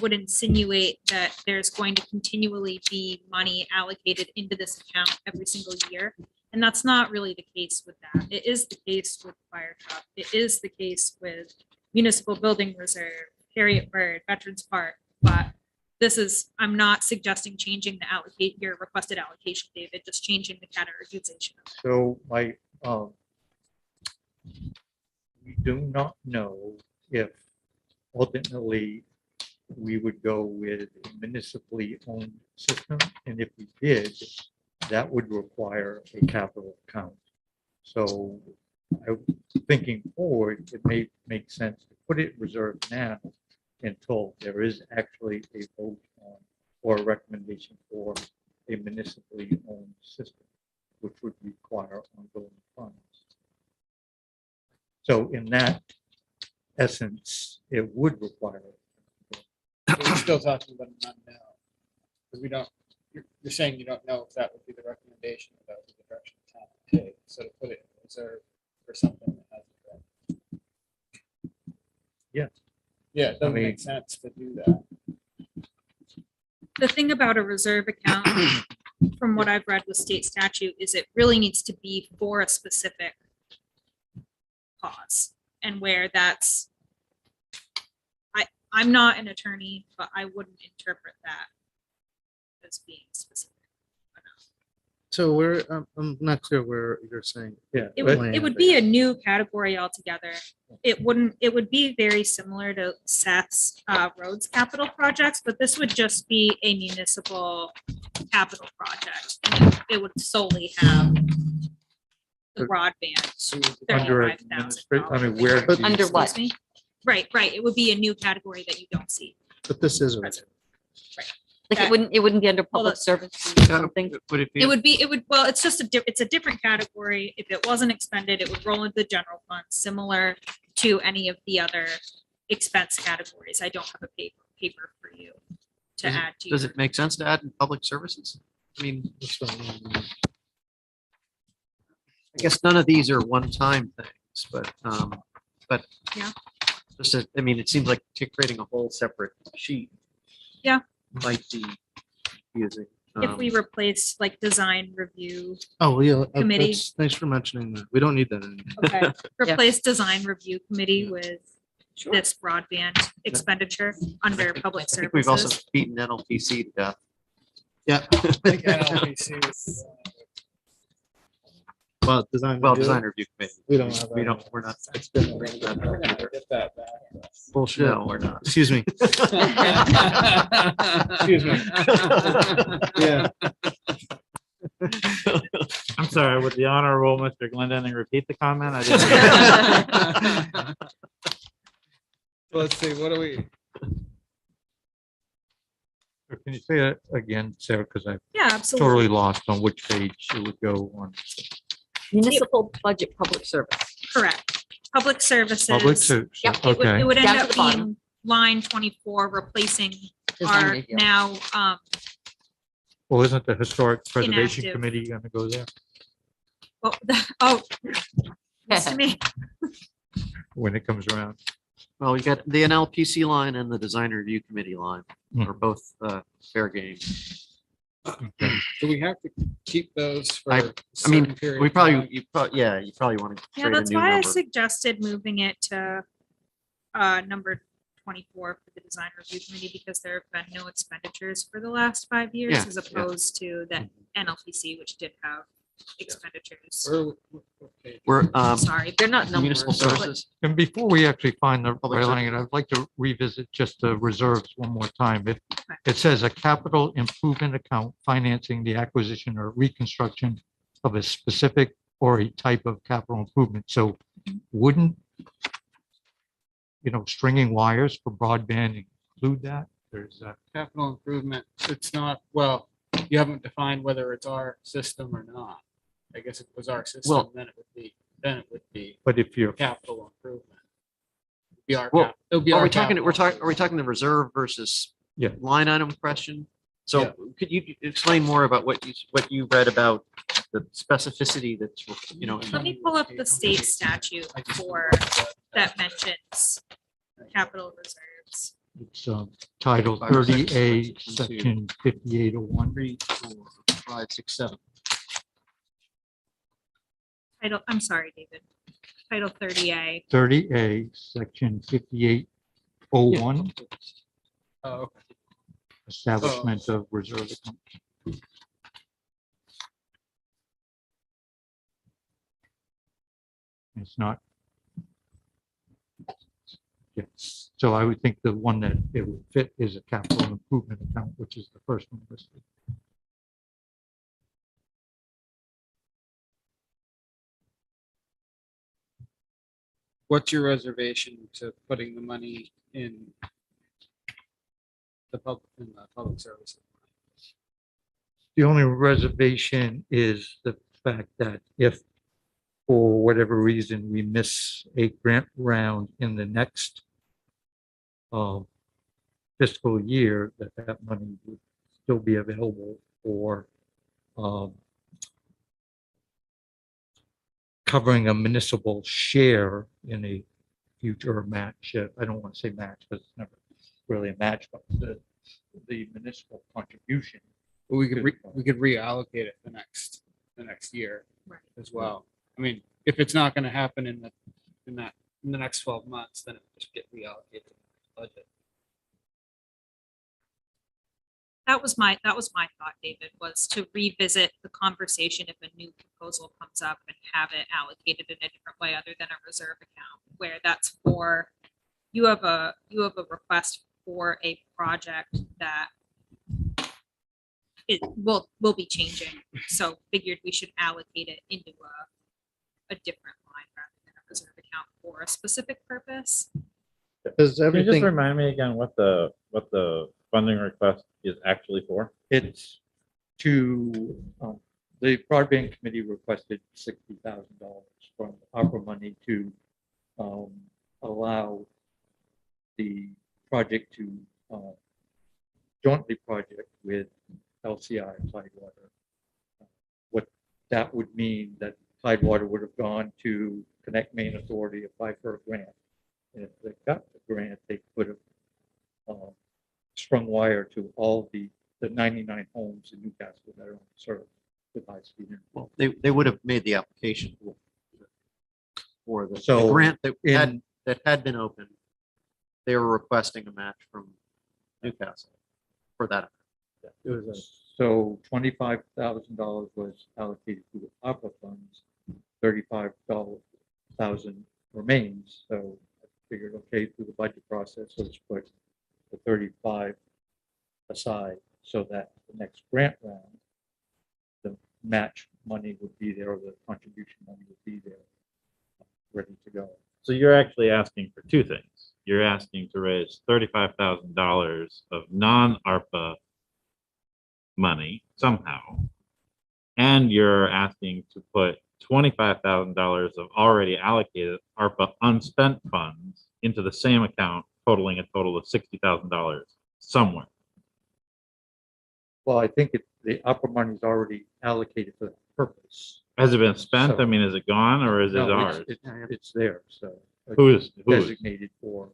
would insinuate that there's going to continually be money allocated into this account every single year. And that's not really the case with that. It is the case with fire truck. It is the case with municipal building reserve, Harriet Bird, Veterans Park. But this is, I'm not suggesting changing the allocate, your requested allocation, David, just changing the categorization. So we do not know if ultimately we would go with a municipally owned system. And if we did, that would require a capital account. So thinking forward, it may make sense to put it reserved now until there is actually a vote on or a recommendation for a municipally owned system, which would require ongoing funds. So in that essence, it would require. We're still talking about an unknown. Because we don't, you're saying you don't know if that would be the recommendation, or that would be the direction the town would take. So to put it in reserve for something that hasn't been. Yeah. Yeah, it doesn't mean- make sense to do that. The thing about a reserve account, from what I've read with state statute, is it really needs to be for a specific cause. And where that's, I'm not an attorney, but I wouldn't interpret that as being specific. So where, I'm not clear where you're saying. Yeah. It would be a new category altogether. It would be very similar to Seth's roads capital projects, but this would just be a municipal capital project. And it would solely have the broadband. Under $35,000. I mean, where? But do you- Under what? Excuse me? Right. It would be a new category that you don't see. But this is. Like That- it wouldn't be under Well, public that's- service or something? Would it be? Well, it's just it's a different category. If it wasn't expended, it would roll into the general fund, similar to any of the other expense categories. I don't have a paper for you to add to. Does your- it make sense to add in public services? I mean, I guess none of these are one-time things, but Yeah. I mean, it seems like creating a whole separate sheet. Yeah. Might be confusing. If we replace like design review, Oh, yeah. Committee. Thanks for mentioning that. We don't need that anymore. okay, replace design review committee Yeah. with this broadband expenditure under public I think we've also services. beaten NLPC to death. Yeah. I think NLPC was, Well, design. Well, review, design review committee. We don't have that. We're not. we're gonna get that back. Bullshit. No, we're not. Excuse me. Excuse me. Yeah. I'm sorry, would the honorable Mr. Glendinning repeat the comment? I didn't. Let's see, what do we? Can you say that again, Sarah? Because I'm Yeah, totally absolutely. lost on which page it would go on. Municipal budget, public service. Correct. Public services. Public service. Yep, Okay. It would end Down to up the bottom. being line 24, replacing Design our review. now, Well, isn't the Historic Preservation Inactive. Committee going to go there oh, listen to me. when it comes around? Well, we got the NLPC line and the design review committee line Hmm. are both fair game. Do we have to keep those for? I a mean, certain period we of time? you probably want to Yeah, create a that's new why I number. suggested moving it to number 24 for the design review committee, because there have been no expenditures for the last 5 years, Yeah, as yeah. opposed to the NLPC, which did have expenditures. What page? We're Sorry, They're not numbered. municipal services. And before we actually find the Public right line, I'd like to revisit just the reserves one more time. It says a capital improvement account financing the acquisition or reconstruction of a specific or a type of capital improvement. So wouldn't, stringing wires for broadband include that? There's a Capital improvement, it's not, well, you haven't defined whether it's our system or not. I guess if it was our system, Well- then it would be but if you're, capital improvement. Be our Well, cap- it'll be Are our we talking, capital are we talking the reserve versus Yeah. line item question? So Yeah. could you explain more about what you read about the specificity that's, Let me pull up the state statute for that mentions capital reserves. it's Title 30A, Section 5801. 3, 4, 5, 6, 7. I'm sorry, David. Title 30A. 30A, Section 5801. Oh, okay. establishment of reserve account. It's not. Yes, so I would think the one that it would fit is a capital improvement account, which is the first one listed. What's your reservation to putting the money in the public service? The only reservation is the fact that if for whatever reason we miss a grant round in the next fiscal year, that money would still be available for covering a municipal share in a future match. I don't want to say match because it's never really a match, but the municipal contribution. But we could reallocate it the next year Right. as well. I mean, if it's not going to happen in the next 12 months, then it will just get reallocated to the budget. That was my thought, David, was to revisit the conversation if a new proposal comes up and have it allocated in a different way other than a reserve account, where that's for, you have a request for a project that it will be changing. So figured we should allocate it into a different line rather than a reserve account for a specific purpose. Because Can you just everything, remind me again what the funding request is actually for? It's to, the broadband committee requested $60,000 from ARPA money to allow the project to jointly project with LCI, Tidewater. What that would mean that Tidewater would have gone to Connect Maine Authority, apply for a grant. And if they got the grant, they could have strung wire to all the 99 homes in Newcastle that are served with high speed internet. Well, they would have made the application for the So grant that in- had been open. They were requesting a match from Newcastle for that. It was so $25,000 was allocated to the ARPA funds, $35,000 remains. So I figured, okay, through the budget process, let's put the 35 aside so that the next grant round, the match money would be there, or the contribution money would be there, ready to go. So you're actually asking for two things. You're asking to raise $35,000 of non-ARPA money somehow, and you're asking to put $25,000 of already allocated ARPA unspent funds into the same account, totaling a total of $60,000 somewhere. Well, I think the ARPA money is already allocated for that purpose. Has it been spent? So- I mean, is it gone or is it No, ours? it's there, so. Who's Designated for.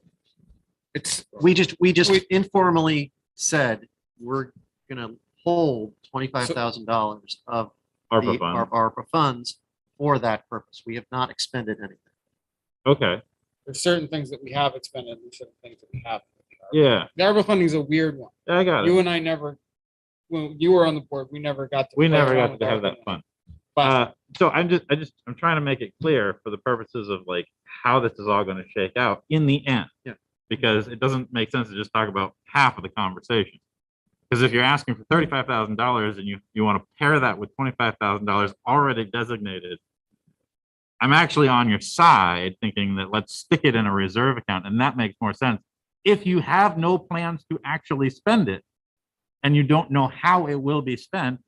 It's We just We- informally said, we're gonna hold $25,000 of ARPA the fund? ARPA funds for that purpose. We have not expended anything. Okay, there's certain things that we have expended and certain things that we haven't. yeah, The ARPA funding is a weird one. I got You it. and I never, when you were on the board, we never got to. We play never around got with to have ARPA that money. fun. But So I'm trying to make it clear for the purposes of like how this is all going to shake out in the end. Yeah. Because it doesn't make sense to just talk about half of the conversation. Because if you're asking for $35,000 and you want to pair that with $25,000 already designated, I'm actually on your side thinking that let's stick it in a reserve account, and that makes more sense. If you have no plans to actually spend it, and you don't know how it will be spent,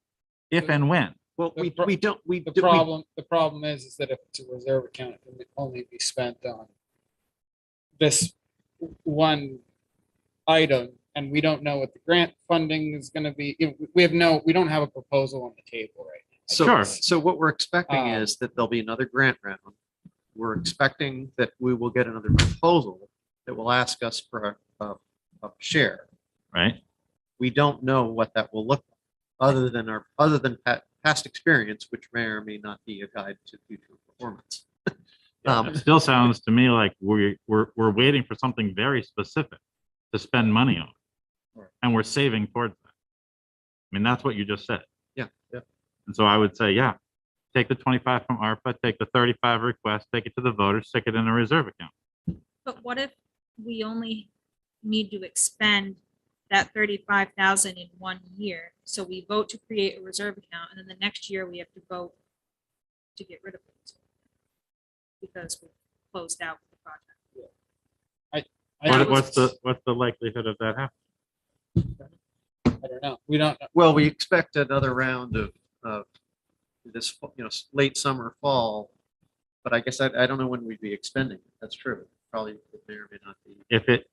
if and when. Well, The we pro- don't, we, the do- problem is that if it's a reserve account, it can only be spent on this one item, and we don't know what the grant funding is gonna be. We don't have a proposal on the table right now. So, Sure. so what we're expecting Um, is that there'll be another grant round. We're expecting that we will get another proposal that will ask us for a share. Right? We don't know what that will look like, other than past experience, which may or may not be a guide to future performance. It still sounds to me like we're waiting for something very specific to spend money on. and we're saving towards that. I mean, that's what you just said. Yeah, yeah. And so I would say, yeah, take the 25 from ARPA, take the 35 request, take it to the voters, stick it in a reserve account. But what if we only need to expend that 35,000 in 1 year? So we vote to create a reserve account, and then the next year we have to vote to get rid of it because we closed out the project. What's the likelihood of that happening? I don't know. We don't know. Well, we expect another round of this, late summer, fall. But I guess I don't know when we'd be expending it. That's true. Probably it may or may not be.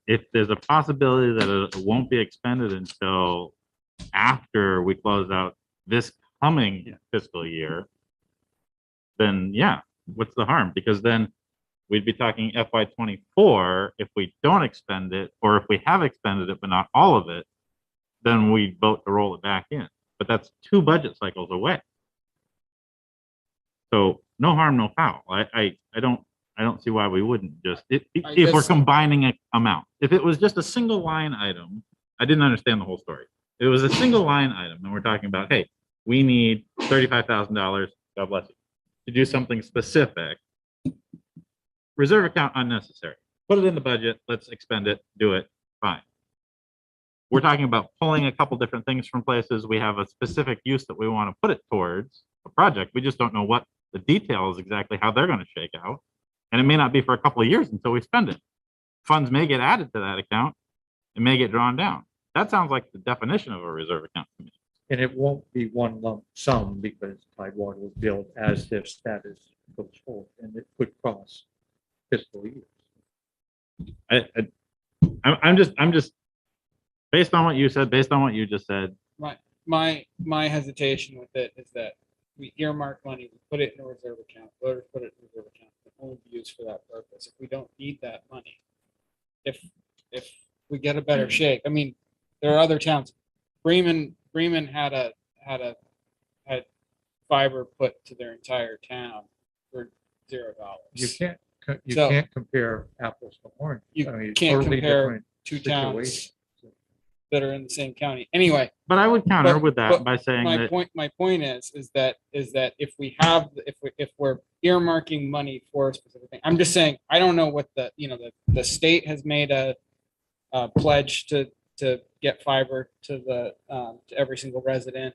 If there's a possibility that it won't be expended until after we close out this coming fiscal year, then yeah, what's the harm? Because then we'd be talking FY24. If we don't expend it, or if we have expended it, but not all of it, then we vote to roll it back in. But that's 2 budget cycles away. So no harm, no foul. I don't see why we wouldn't just, if we're combining amount. If it was just a single line item, I didn't understand the whole story. It was a single line item, and we're talking about, hey, we need $35,000, God bless you, to do something specific. Reserve account unnecessary. Put it in the budget. Let's expend it. Do it. Fine. We're talking about pulling a couple different things from places. We have a specific use that we want to put it towards a project. We just don't know what the details exactly how they're going to shake out. And it may not be for a couple of years until we spend it. Funds may get added to that account. It may get drawn down. That sounds like the definition of a reserve account to me. And it won't be one lump sum because Tidewater was billed as if status goes forward, and it could cross fiscal years. I'm just based on what you said, based on what you just said. My hesitation with it is that we earmark money, we put it in a reserve account, voters put it in a reserve account, it only be used for that purpose. If we don't need that money, if we get a better shake, I mean, there are other towns. Bremen had fiber put to their entire town for $0. You can't compare apples to oranges. You I mean, can't totally compare different 2 towns situations. that are in the same county. Anyway, But I would counter But- with that but by saying my that point is that if we're earmarking money for a specific thing, I'm just saying, I don't know what the state has made a pledge to get fiber to every single resident.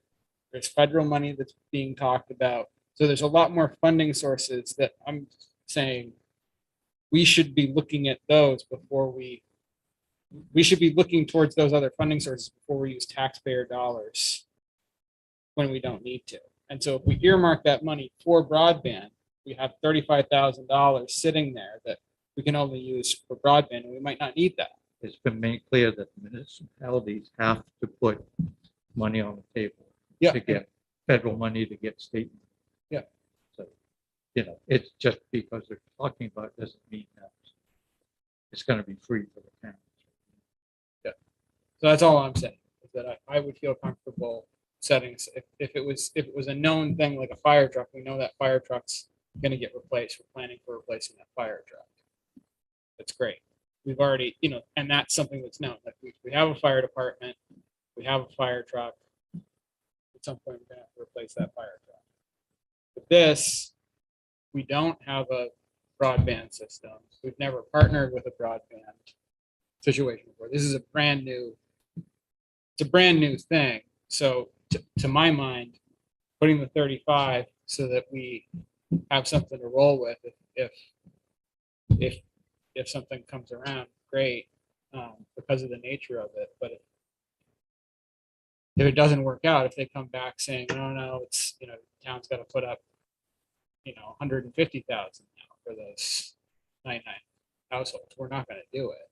There's federal money that's being talked about. So there's a lot more funding sources that I'm saying we should be looking at those before we should be looking towards those other funding sources before we use taxpayer dollars when we don't need to. And so if we earmark that money for broadband, we have $35,000 sitting there that we can only use for broadband, and we might not need that. It's been made clear that municipalities have to put money on the table to get federal money, to get state money. Yeah. So, it's just because they're talking about it doesn't mean that it's going to be free for the town. So that's all I'm saying, is that I would feel comfortable setting, if it was a known thing like a fire truck, we know that fire truck's going to get replaced. We're planning for replacing that fire truck. That's great. We've already, and that's something that's known. Like we have a fire department, we have a fire truck. At some point, we're going to have to replace that fire truck. With this, we don't have a broadband system. We've never partnered with a broadband situation before. This is a brand new thing. So to my mind, putting the 35 so that we have something to roll with if something comes around, great, because of the nature of it. But if it doesn't work out, if they come back saying, no, it's, town's got to put up, 150,000 now for those 99 households, we're not going to do it.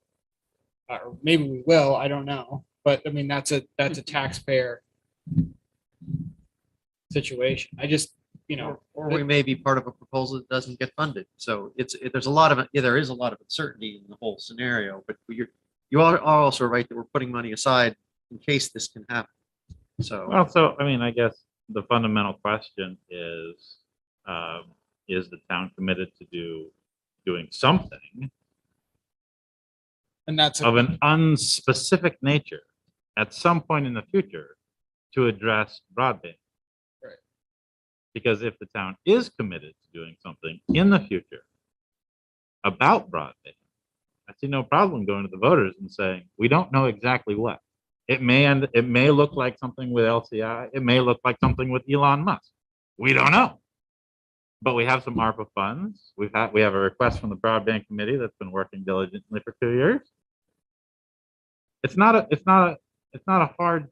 Or maybe we will, I don't know. But I mean, that's a taxpayer situation. I just, Or we may be part of a proposal that doesn't get funded. So there's a lot of, there is a lot of uncertainty in the whole scenario, but you are also right that we're putting money aside in case this can happen. So. Well, I guess the fundamental question is the town committed to doing something and that's of an unspecific nature? at some point in the future to address broadband. Right. Because if the town is committed to doing something in the future about broadband, I see no problem going to the voters and saying, we don't know exactly what. It may look like something with LCI. It may look like something with Elon Musk. We don't know. But we have some ARPA funds. We have a request from the broadband committee that's been working diligently for 2 years. It's not a hard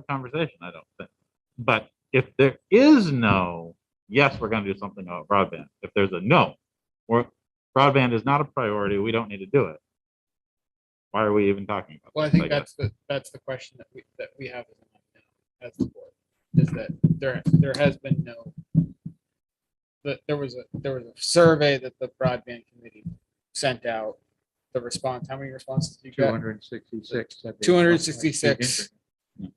conversation, I don't think. But if there is no, yes, we're going to do something about broadband. If there's a no, or broadband is not a priority, we don't need to do it. Why are we even talking about? Well, I think that's the question that we have as the board, is that there has been no, that there was a survey that the broadband committee sent out. The response, how many responses did you get? 266. 266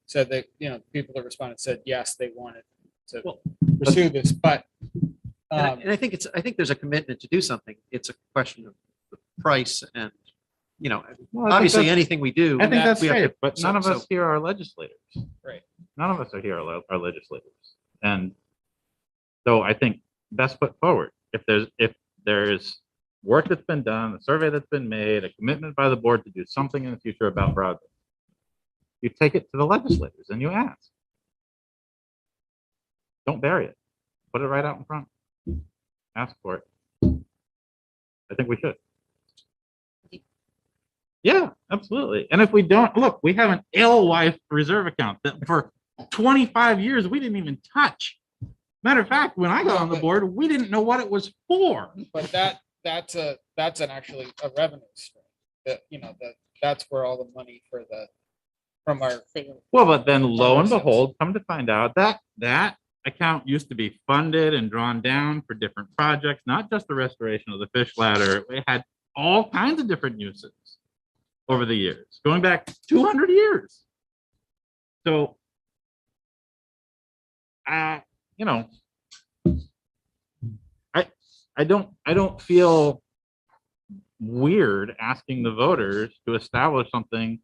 said that, people that responded said yes, they wanted to pursue this, but And I think there's a commitment to do something. It's a question of the price and, obviously anything we do. I think that's we have great, to- but none of us here are legislators. Right. None of us are here are legislators. And so I think best foot forward. If there's work that's been done, a survey that's been made, a commitment by the board to do something in the future about broadband, you take it to the legislators and you ask. Don't bury it. Put it right out in front. Ask for it. I think we should. Yeah, absolutely. And if we don't, look, we have an alewife reserve account that for 25 years we didn't even touch. Matter of fact, when I got on the board, we didn't know what it was for. but that's actually a revenue stream. That's where all the money from our Well, but then lo and behold, come to find out that account used to be funded and drawn down for different projects, not just the restoration of the fish ladder. It had all kinds of different uses over the years, going back 200 years. So, I don't feel weird asking the voters to establish something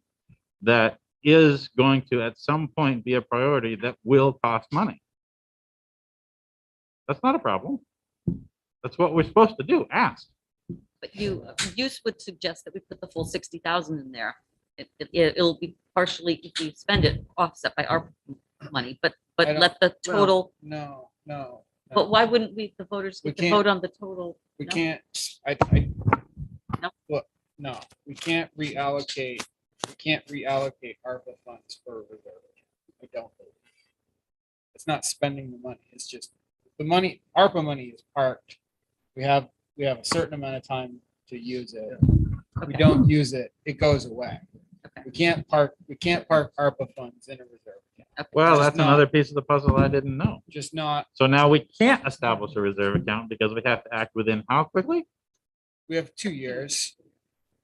that is going to at some point be a priority that will cost money. That's not a problem. That's what we're supposed to do, ask. But you would suggest that we put the full 60,000 in there. It'll be partially, if we spend it, offset by our money, but I don't- let the total, no. but why wouldn't we, the voters We get to can't- vote on the total? We No? can't, No? look, no, we can't reallocate ARPA funds for a reserve. I don't believe. It's not spending the money, it's just, the money, ARPA money is parked. We have a certain amount of time to use it. If we Okay. don't use it, it goes away. Okay. We can't park ARPA funds in a reserve account. Well, Just that's not- another piece of the puzzle I didn't know. Just not, So now we can't establish a reserve account because we have to act within how quickly? we have 2 years,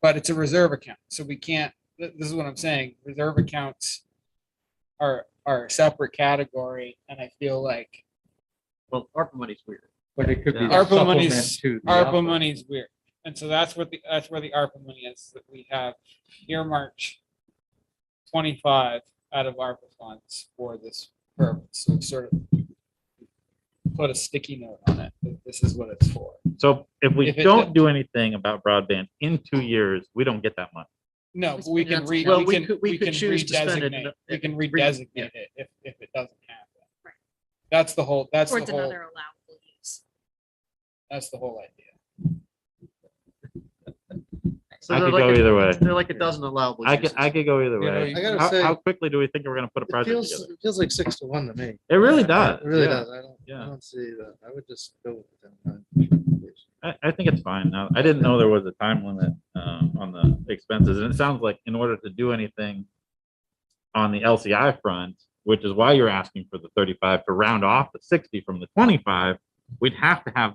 but it's a reserve account, so we can't, this is what I'm saying, reserve accounts are a separate category, and I feel like Well, ARPA money's weird. But it could be. Yeah. a ARPA supplement money's, to the ARPA output. money's weird. And so that's where the ARPA money is, that we have earmarked 25 out of ARPA funds for this purpose. So we sort of put a sticky note on it, that this is what it's for. So if we If it- don't do anything about broadband in 2 years, we don't get that money. No, Just but we put it can on re, something else. Well, we could choose to spend it in redesignate, a- we can re- redesignate it if it doesn't happen. Right. That's the whole Towards another allowable use. That's the whole idea. So I they're could like go a- either way. They're like a dozen allowable I uses. could go either You know, way. I gotta How, say, how quickly do we think we're gonna put a it project feels, together? it feels like 6-1 to me. It really does. It really yeah. does. I Yeah. don't see that. I would just go with the 10. I think it's fine now. I didn't know there was a time limit on the expenses, and it sounds like in order to do anything on the LCI front, which is why you're asking for the 35 to round off the 60 from the 25, we'd have to have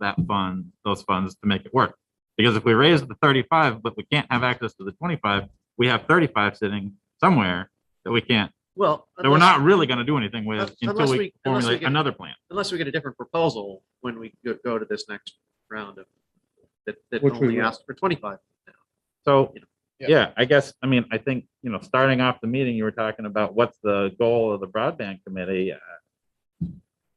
those funds to make it work. Because if we raise the 35, but we can't have access to the 25, we have 35 sitting somewhere that we can't, Well, that we're not really going to do anything with Unless until we we formulate get- another plan. unless we get a different proposal when we go to this next round of that Which we only will. asked for 25. So Yeah, I guess, I mean, I think, starting off the meeting, you were talking about what's the goal of the broadband committee.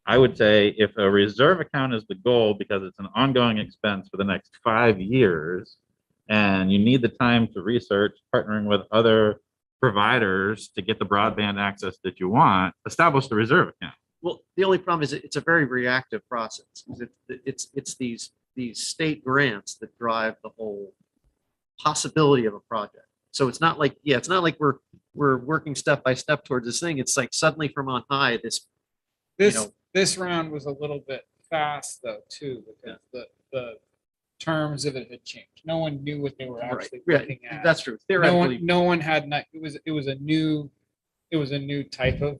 I would say if a reserve account is the goal because it's an ongoing expense for the next 5 years, and you need the time to research partnering with other providers to get the broadband access that you want, establish the reserve account. Well, the only problem is it's a very reactive process. It's these state grants that drive the whole possibility of a project. So it's not like, it's not like we're working step by step towards this thing. It's like suddenly from on high, This round was a little bit fast though, too, because the terms of it had changed. No one knew what they were actually looking at. That's true. No one had, it was a new type of.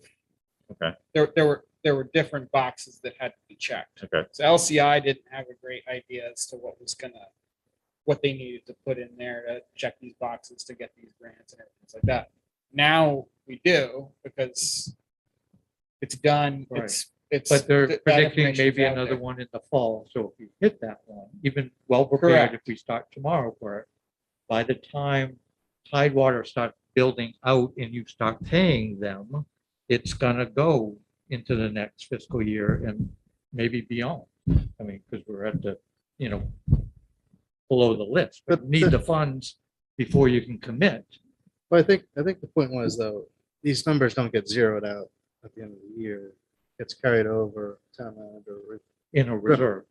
Okay. There were different boxes that had to be checked. Okay. So LCI didn't have a great idea as to what they needed to put in there to check these boxes to get these grants and everything like that. Now we do, because it's done. Right. It's But they're that predicting information's maybe out another there. one in the fall. So if we hit that one, even well prepared, Correct. if we start tomorrow for it, by the time Tidewater starts building out and you start paying them, it's gonna go into the next fiscal year and maybe beyond. I mean, because we're at the, below the list, but But need the funds before you can commit. But I think the point was though, these numbers don't get zeroed out at the end of the year. It's carried over town manager. In a reserve.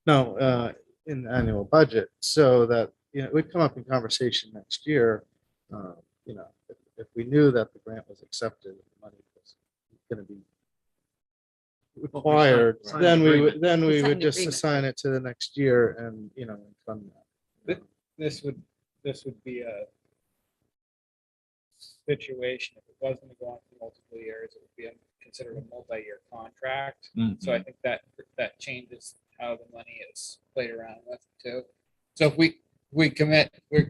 No, in the annual budget, so that, we'd come up in conversation next year. If we knew that the grant was accepted, the money was gonna be required, sign then the we agreement. would, then we Sign would the just agreement. assign it to the next year and, fund that. This would be a situation, if it was going to go on for multiple years, it would be considered a multi-year contract. So I think that changes how the money is played around with too. So if we commit to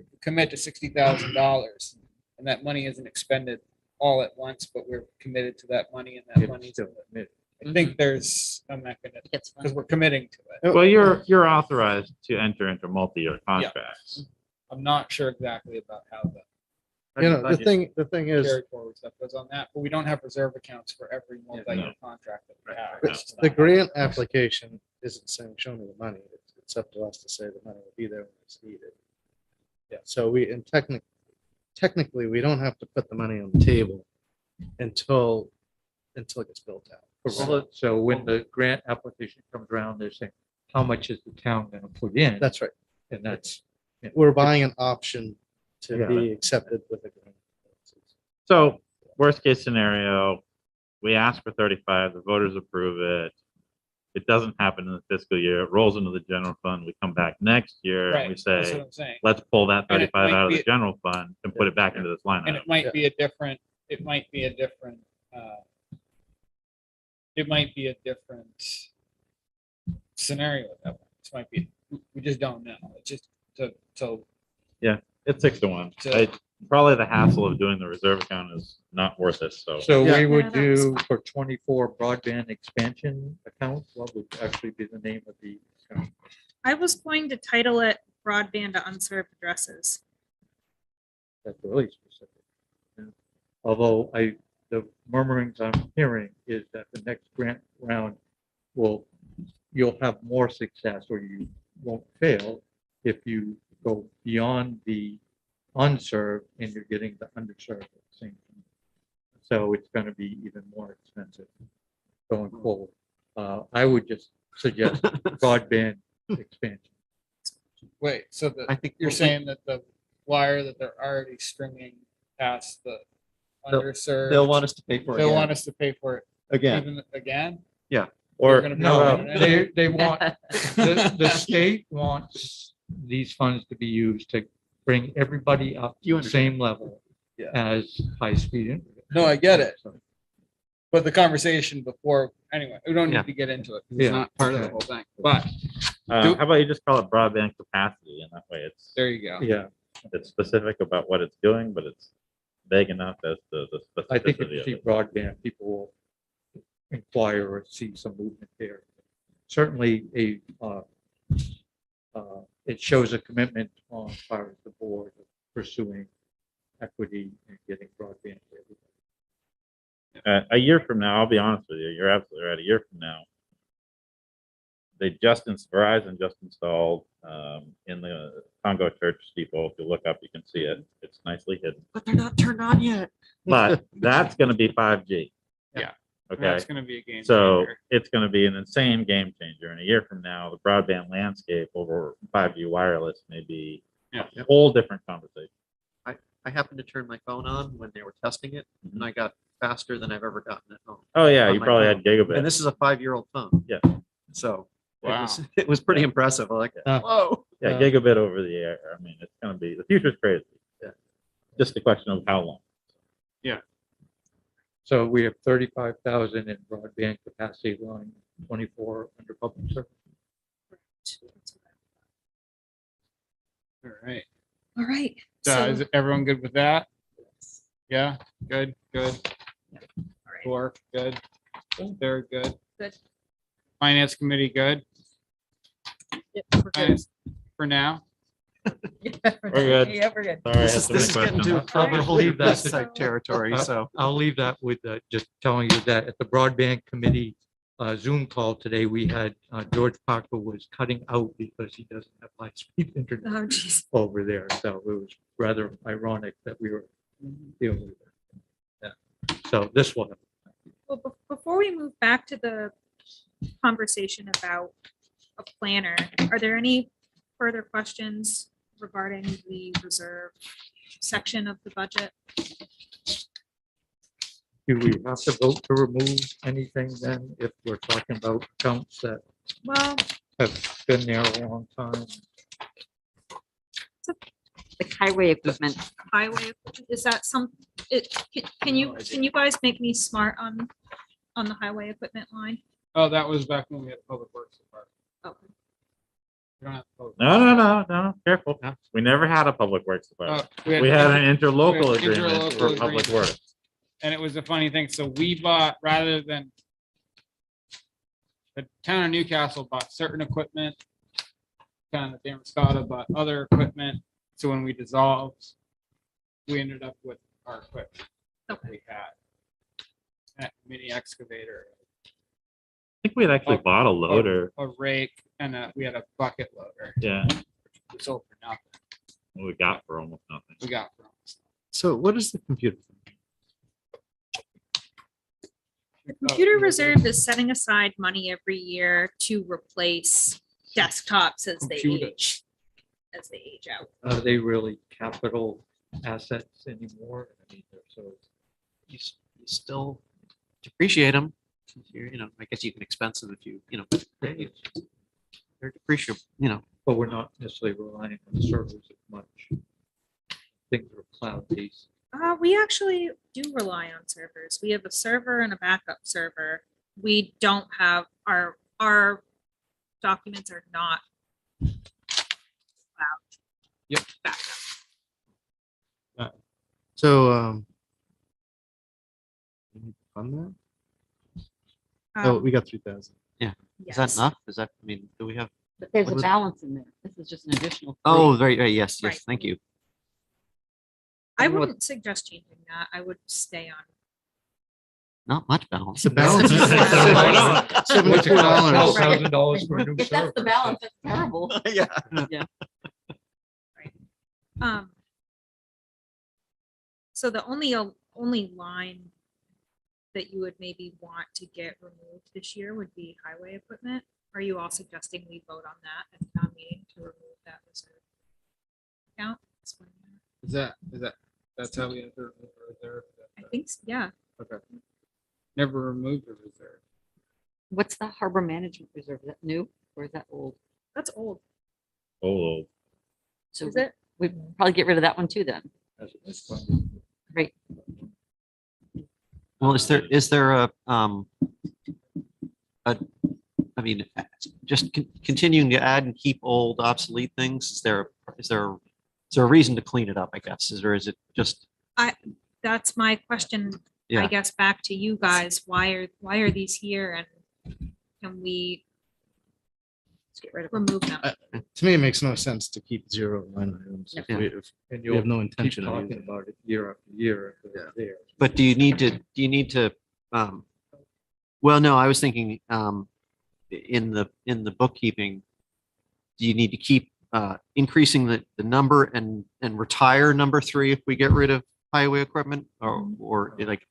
$60,000 and that money isn't expended all at once, but we're committed to that money and that It's money's, still committed. I think there's a mechanism It's because we're committing to it. Well, you're authorized to enter into multi-year contracts. I'm not sure exactly about how the The thing is, carry forward stuff goes on that, but we don't have reserve accounts for every multi-year contract that we have. Right. It's just the not- grant application isn't saying, show me the money. It's up to us to say the money will be there when it's needed. Yeah, so technically, we don't have to put the money on the table until it gets built out. So when the grant application comes around, they're saying, how much is the town gonna put in? That's right. And that's, We're buying an option to Yeah. be accepted with a grant. So worst case scenario, we ask for 35, the voters approve it. It doesn't happen in the fiscal year, it rolls into the general fund. We come back next year and we Right, that's what say, I'm saying. let's pull that And it 35 might out of be- the general fund and put it back into this line And item. it might be a different, it might be a different scenario at that point. This might be, we just don't know. It's just to It's 6-1. So- Probably the hassle of doing the reserve account is not worth it, so. so Yeah. we would Yeah, that was do for 24 broadband expansion account, what would actually be the name of the account? I was going to title it broadband to unserved addresses. That's really specific. Yeah. Although the murmurings I'm hearing is that the next grant round you'll have more success or you won't fail if you go beyond the unserved and you're getting the underserved at the same time. So it's going to be even more expensive going forward. I would just suggest broadband expansion. wait, so I think you're saying that the wire that they're already stringing past the They'll- underserved. they'll want us to pay for it. They'll want us to pay for it Again, even again? Or, They're gonna be No, running it. they want, the state wants these funds to be used to bring everybody up You to the same level Yeah. as high-speed internet. No, I get it. So, But the conversation before, anyway, we don't Yeah. need to get into it. It's Yeah. not part of the whole thing, but how about you just call it broadband capacity, and that way it's there you go. Yeah, specific about what it's doing, but it's vague enough as to the I think if specificity you of see it. broadband, people will inquire or see some movement there. Certainly it shows a commitment on part of the board of pursuing equity and getting broadband for everybody. A year from now, I'll be honest with you, you're absolutely right. A year from now, Verizon just installed in the Congo Church steeple. If you look up, you can see it. It's nicely hidden. But they're not turned on yet. But that's going to be 5G. Yeah. Okay. That's gonna be a game So changer. it's going to be an insane game changer. And a year from now, the broadband landscape over 5G wireless may be Yeah. a whole different conversation. I happened to turn my phone on when they were testing it, and I got faster than I've ever gotten at home. Oh yeah, On you my probably phone. had gigabit. And this is a 5-year-old phone. Yeah. So Wow. it was pretty impressive. I like it. Whoa. Yeah, gigabit over the air. I mean, it's going to be, the future's crazy. Yeah. Just a question of how long. So we have 35,000 in broadband capacity line, 24 under public service. All right. All right. So So, is everyone good with that? Yeah, good. all right. 4, good. They're good. Good. Finance committee, good. Yep, we're good. Finance For now. We're good. Yeah, we're good. Sorry, I This had is so many this is getting questions. to probably leave that to- type territory. So I'll leave that with just telling you that at the broadband committee Zoom call today, we had George Parker was cutting out because he doesn't have high-speed internet Oh, geez. over there. So it was rather ironic that we were dealing with it. Yeah. So this one, Well, before we move back to the conversation about a planner, are there any further questions regarding the reserve section of the budget? do we have to vote to remove anything then if we're talking about accounts that Well, have been there a long time? Like highway equipment. highway, is that can you guys make me smart on the highway equipment line? Oh, that was back when we had public works department. Okay. We don't have public- No, careful. We never had a public works department. Oh, We had an inter- interlocal we had agreement interlocal for public agreement. works. And it was a funny thing. So we bought, rather than the town of Newcastle bought certain equipment. Town of Damascotta bought other equipment. So when we dissolved, we ended up with our equipment that we had. That mini excavator, I think we had actually bought a loader. a rake, and we had a bucket loader. Yeah, We sold for nothing. what we got for almost nothing. We got from. So what is the computer? The computer reserve is setting aside money every year to replace desktops as they Computers. age out. Are they really capital assets anymore? I mean, they're so you still depreciate them. I guess you can expense them if but they're depreciable, but we're not necessarily relying on the servers as much. Things are cloud-based. We actually do rely on servers. We have a server and a backup server. We don't have our documents are not cloud. Yep. Backup. So, on that? Oh, Um, we got 3,000. is that yes. enough? Do we have? But there's What a is- balance in there. This is just an additional. Oh, three. right, yes, Right. thank you. I don't know what- wouldn't suggest changing that. I would stay on. Not much balance. The balance is $74. $12,000 for a new If that's server. the balance, that's terrible. Yeah. So the only line that you would maybe want to get removed this year would be highway equipment. Are you all suggesting we vote on that at town meeting to remove that reserve account? That's how we have to remove the reserve. I think, yeah. Okay. Never removed the reserve. What's the harbor management reserve? Is that new or is that old? That's old. Oh, So Is it? we probably get rid of that one too then. That's funded. Great. Well, is there just continuing to add and keep old obsolete things? Is there a reason to clean it up, I guess? Is it just? That's my question, I Yeah. guess, back to you guys. Why are these here and can we Let's get rid of them. remove them. To me, it makes no sense to keep 0 line items. If Yeah. if And we have no keep intention of talking using it. about it year after year. if they're there. But do you need to, well, no, I was thinking, in the bookkeeping, do you need to keep, increasing the number and retire number 3 if we get rid of highway equipment or like,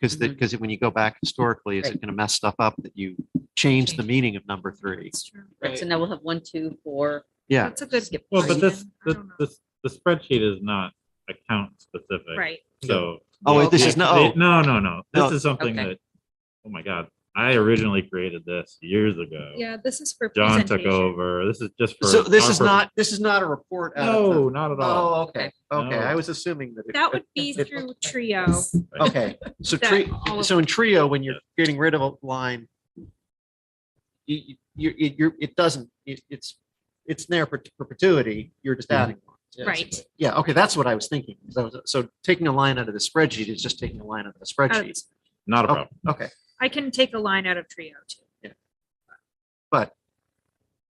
because when you go back historically, is it Right. going to mess stuff up that you change the meaning of number 3? That's true. Right, so now we'll have 1, 2, 4. Yeah. That's a good. Skip Well, but question. I the, don't know. the spreadsheet is not account specific. Right. So. Oh, wait, this is no, No, No. This is something Okay. that, oh my God, I originally created this years ago. Yeah, this is for John took presentation. over. This is just for. so this our is not a report. out of the- No, not at all. Oh, okay. Okay. I No. was assuming that. That would be it- through Trio. Okay, so That all of- so in Trio, when you're getting rid of a line, it doesn't, it's there for perpetuity, you're just adding one. Right. Yeah, okay, that's what I was thinking. So taking a line out of the spreadsheet is just taking a line out of the Out of spreadsheet. this- Not a Oh, problem. Okay, I can take a line out of Trio too. but,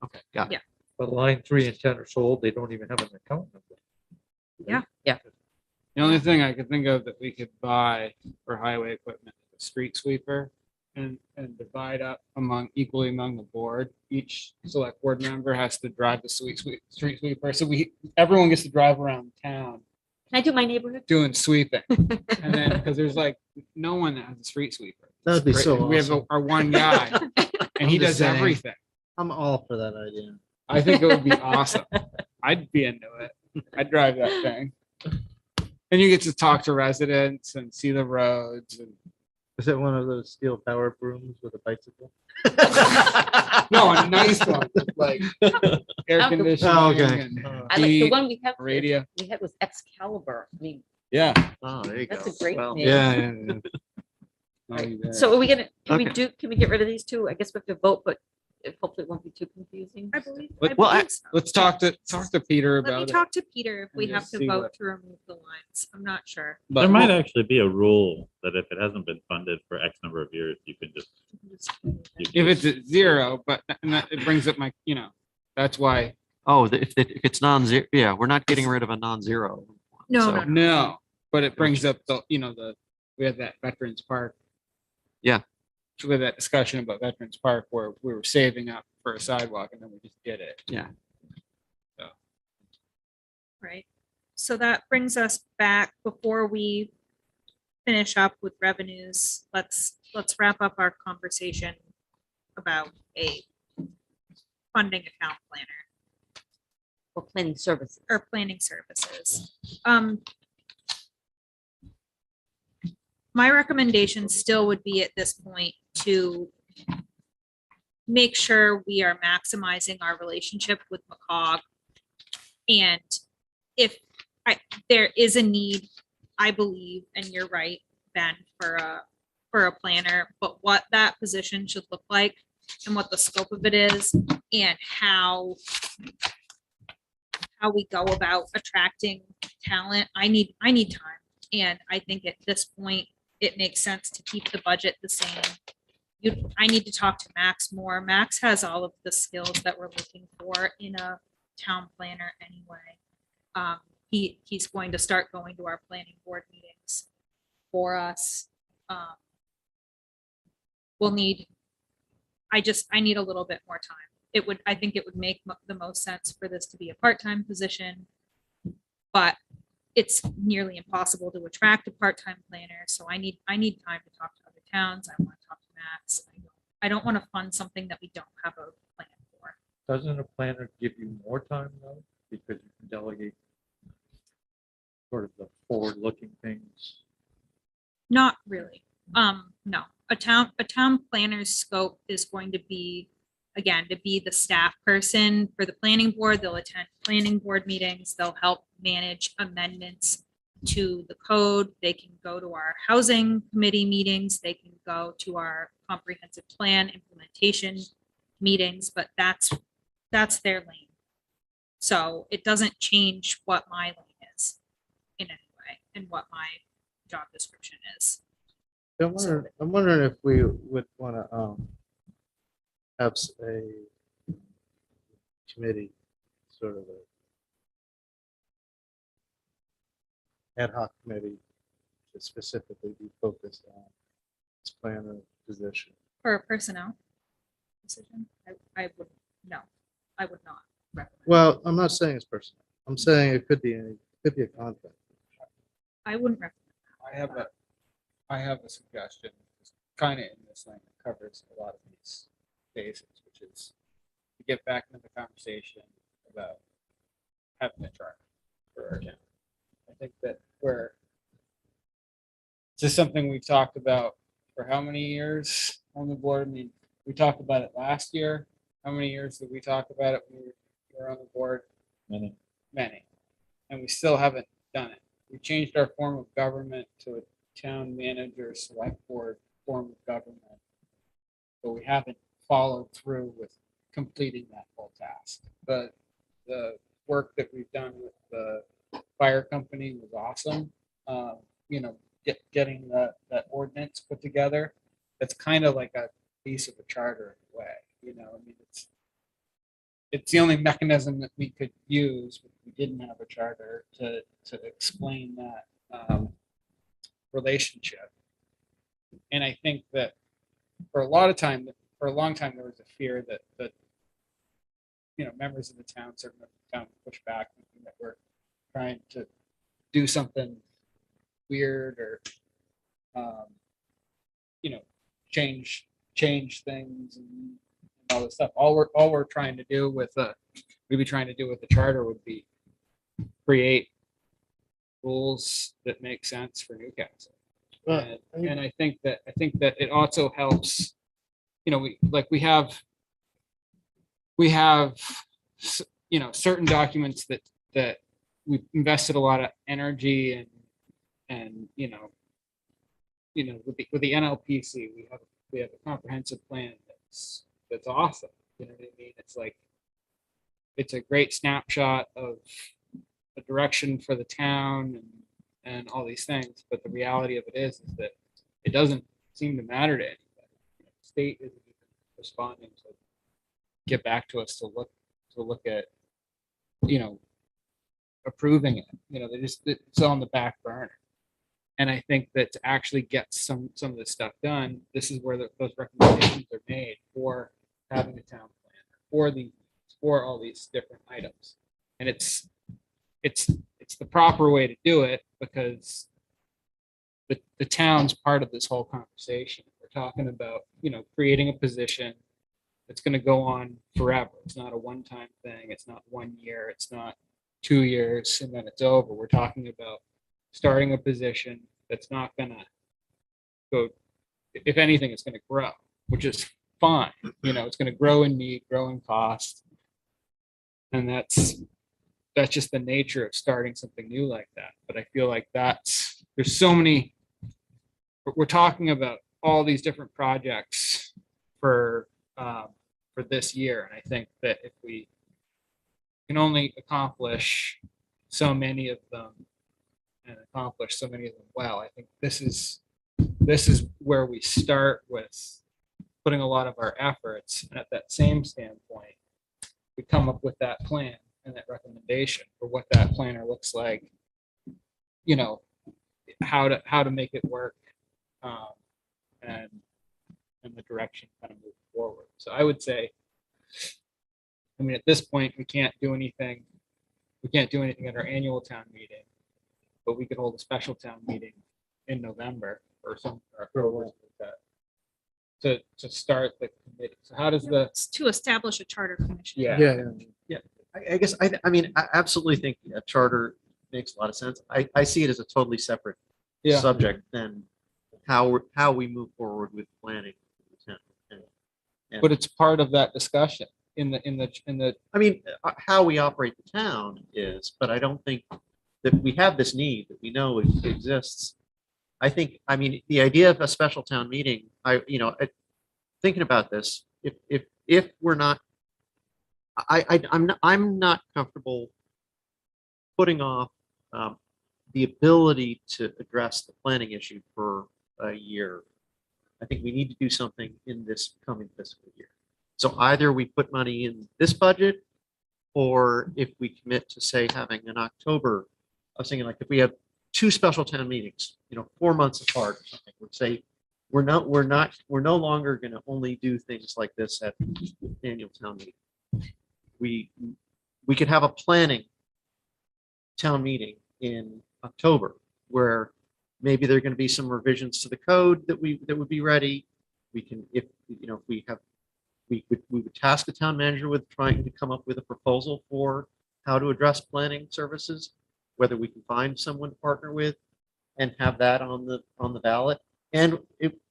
okay, got it. Yeah. But line 3 and 10 are sold, they don't even have an account number. The only thing I could think of that we could buy for highway equipment, is a street sweeper, and divide up equally among the board. Each select board member has to drive the street sweeper, so everyone gets to drive around town Can I do my neighborhood? doing sweeping. And then, because there's like no one that has a street sweeper. That would be so We have awesome. our one guy, and he I'm just does saying. everything. I'm all for that idea. I think it would be awesome. I'd be into it. I'd drive that thing. And you get to talk to residents and see the roads. And Is it one of those steel power brooms with a bicycle? no, a nice one, like air Oh, conditioning okay. and I like the heat, one we have. radio. We had was Excalibur. I mean, Yeah. Oh, there you go. that's a great Well, name. Yeah. Oh, you bet. So are we gonna, Okay. can we get rid of these two? I guess we have to vote, but hopefully it won't be too confusing. I believe. Well, I believe so. Let's talk to Peter Let me about it. talk to Peter if we and have just to see vote what- to remove the lines. I'm not sure. But There might we'll- actually be a rule that if it hasn't been funded for X number of years, you can just. if it's at 0, but and that, it brings up that's why. Oh, if it's non-zero, yeah, we're not getting rid of a non-zero. No, So- no, No, but it brings up we had that Veterans Park. Yeah. We had that discussion about Veterans Park where we were saving up for a sidewalk and then we just did it. Yeah. right. So that brings us back before we finish up with revenues. Let's wrap up our conversation about a funding account planner For planning services. or planning services. My recommendation still would be at this point to make sure we are maximizing our relationship with McCog. And if there is a need, I believe, and you're right, Ben, for a planner, but what that position should look like and what the scope of it is and how we go about attracting talent. I need time. And I think at this point, it makes sense to keep the budget the same. I need to talk to Max more. Max has all of the skills that we're looking for in a town planner anyway. He's going to start going to our planning board meetings for us. I need a little bit more time. I think it would make the most sense for this to be a part-time position, but it's nearly impossible to attract a part-time planner. So I need time to talk to other towns. I want to talk to Max. I don't want to fund something that we don't have a plan for. Doesn't a planner give you more time though? Because you can delegate sort of the forward-looking things. Not really. No, a town planner's scope is going to be, again, to be the staff person for the planning board. They'll attend planning board meetings. They'll help manage amendments to the code. They can go to our housing committee meetings. They can go to our comprehensive plan implementation meetings, but that's their lane. So it doesn't change what my lane is in any way and what my job description is. I'm wondering if we would want to have committee, sort of a ad hoc committee to specifically be focused on this planner position. For a personnel decision, I would, no, I would not recommend. Well, I'm not saying it's personal. I'm saying it could be a conflict. I wouldn't recommend. I have a suggestion, kind of in this line that covers a lot of these bases, which is to get back into the conversation about having a charter for our town. I think that this is something we've talked about for how many years on the board? I mean, we talked about it last year. How many years did we talk about it when we were on the board? Many. Many. And we still haven't done it. We changed our form of government to a town manager select board form of government, but we haven't followed through with completing that whole task. But the work that we've done with the fire company was awesome. You know, getting that ordinance put together. That's kind of like a piece of a charter in a way. You know, I mean, it's the only mechanism that we could use if we didn't have a charter to explain that relationship. And I think that for a long time, there was a fear that you know, members of the town, certain members of the town, push back, thinking that we're trying to do something weird or you know, change things and all this stuff. All we're trying to do with we'd be trying to do with the charter would be create rules that make sense for Newcastle. And I think that it also helps, you know, we have you know, certain documents that we've invested a lot of energy and you know with the NLPC we have a comprehensive plan that's awesome. You know what I mean? It's like it's a great snapshot of the direction for the town and all these things. But the reality of it is that it doesn't seem to matter to anybody. You know, the state isn't even responding to get back to us to look at, you know, approving it. You know, it's on the back burner. And I think that to actually get some of this stuff done, this is where those recommendations are made for having a town plan for all these different items. And it's the proper way to do it because the town's part of this whole conversation. We're talking about, you know, creating a position that's going to go on forever. It's not a one-time thing. It's not 1 year. It's not 2 years and then it's over. We're talking about starting a position that's not going to go, if anything, it's going to grow, which is fine. You know, it's going to grow in need, grow in cost. And that's just the nature of starting something new like that. But I feel like there's so many, we're talking about all these different projects for this year. And I think that if we can only accomplish so many of them and accomplish so many of them well, I think this is where we start with putting a lot of our efforts. And at that same standpoint, we come up with that plan and that recommendation for what that planner looks like, you know, how to make it work, and the direction kind of move forward. So I would say, I mean, at this point, we can't do anything. We can't do anything at our annual town meeting, but we could hold a special town meeting in November or something like that to start the committee. So how does It's to establish a charter commission. Yeah. I guess, I mean, I absolutely think a charter makes a lot of sense. I see it as a totally separate Yeah. subject than how we move forward with planning. But it's part of that discussion in the I mean, how we operate the town is, but I don't think that we have this need that we know it exists. I think, I mean, the idea of a special town meeting, thinking about this, if we're not, I'm not comfortable putting off the ability to address the planning issue for a year. I think we need to do something in this coming fiscal year. So either we put money in this budget or if we commit to say having an October, I was thinking like if we have two special town meetings, 4 months apart or something, would say we're no longer going to only do things like this at annual town meeting. We could have a planning town meeting in October where maybe there are going to be some revisions to the code that would be ready. We can, if we would task the town manager with trying to come up with a proposal for how to address planning services, whether we can find someone to partner with and have that on the ballot. And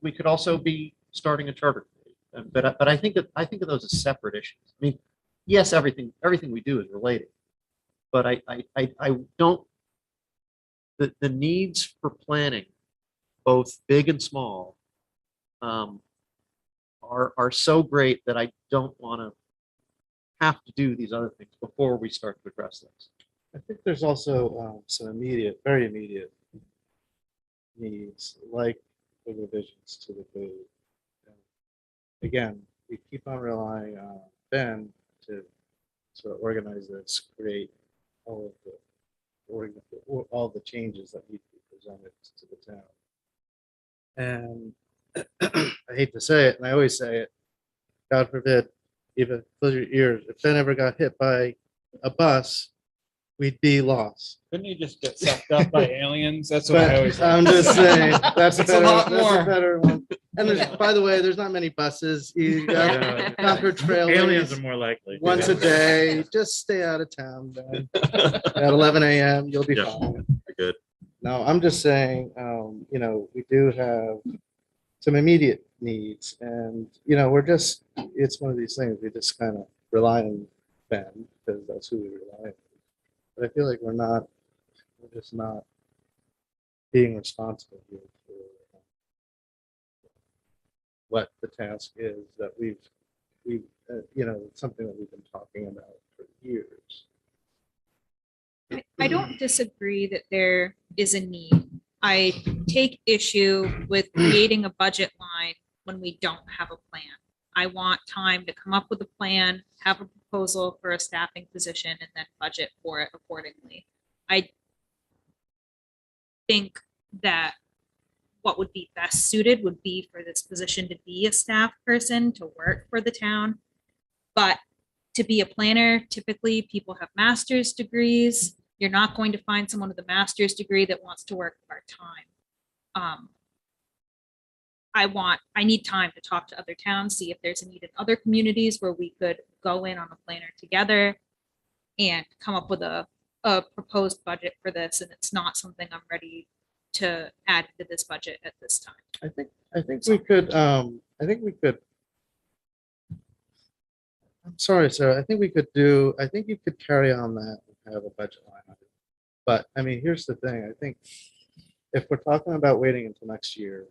we could also be starting a charter committee. But I think of those as separate issues. I mean, yes, everything we do is related, but I don't, the needs for planning, both big and small, are so great that I don't want to have to do these other things before we start to address those. I think there's also some immediate, very immediate needs, like the revisions to the code. Again, we keep on relying on Ben to sort of organize this, create all the changes that need to be presented to the town. And I hate to say it, and I always say it, God forbid, even close your ears, if Ben ever got hit by a bus, we'd be lost. Couldn't you just get sucked up by aliens? That's what I But always. I'm just saying, that's It's a lot that's more. a better one. And by the way, there's not many buses. You got Concord Trail Aliens are more likely. once a day. Just stay out of town, Ben. At 11 a.m., you'll be Yeah. fine. Good. No, I'm just saying, we do have some immediate needs, and it's one of these things we just kind of rely on Ben because that's who we rely on. But I feel like we're just not being responsible here for what the task is that we've something that we've been talking about for years. I don't disagree that there is a need. I take issue with creating a budget line when we don't have a plan. I want time to come up with a plan, have a proposal for a staffing position, and then budget for it accordingly. I think that what would be best suited would be for this position to be a staff person to work for the town. But to be a planner, typically people have master's degrees. You're not going to find someone with a master's degree that wants to work part-time. I need time to talk to other towns, see if there's a need in other communities where we could go in on a planner together and come up with a proposed budget for this. And it's not something I'm ready to add to this budget at this time. I think we could. I'm sorry, sir. I think you could carry on that and have a budget line item. But I mean, here's the thing. I think if we're talking about waiting until next year,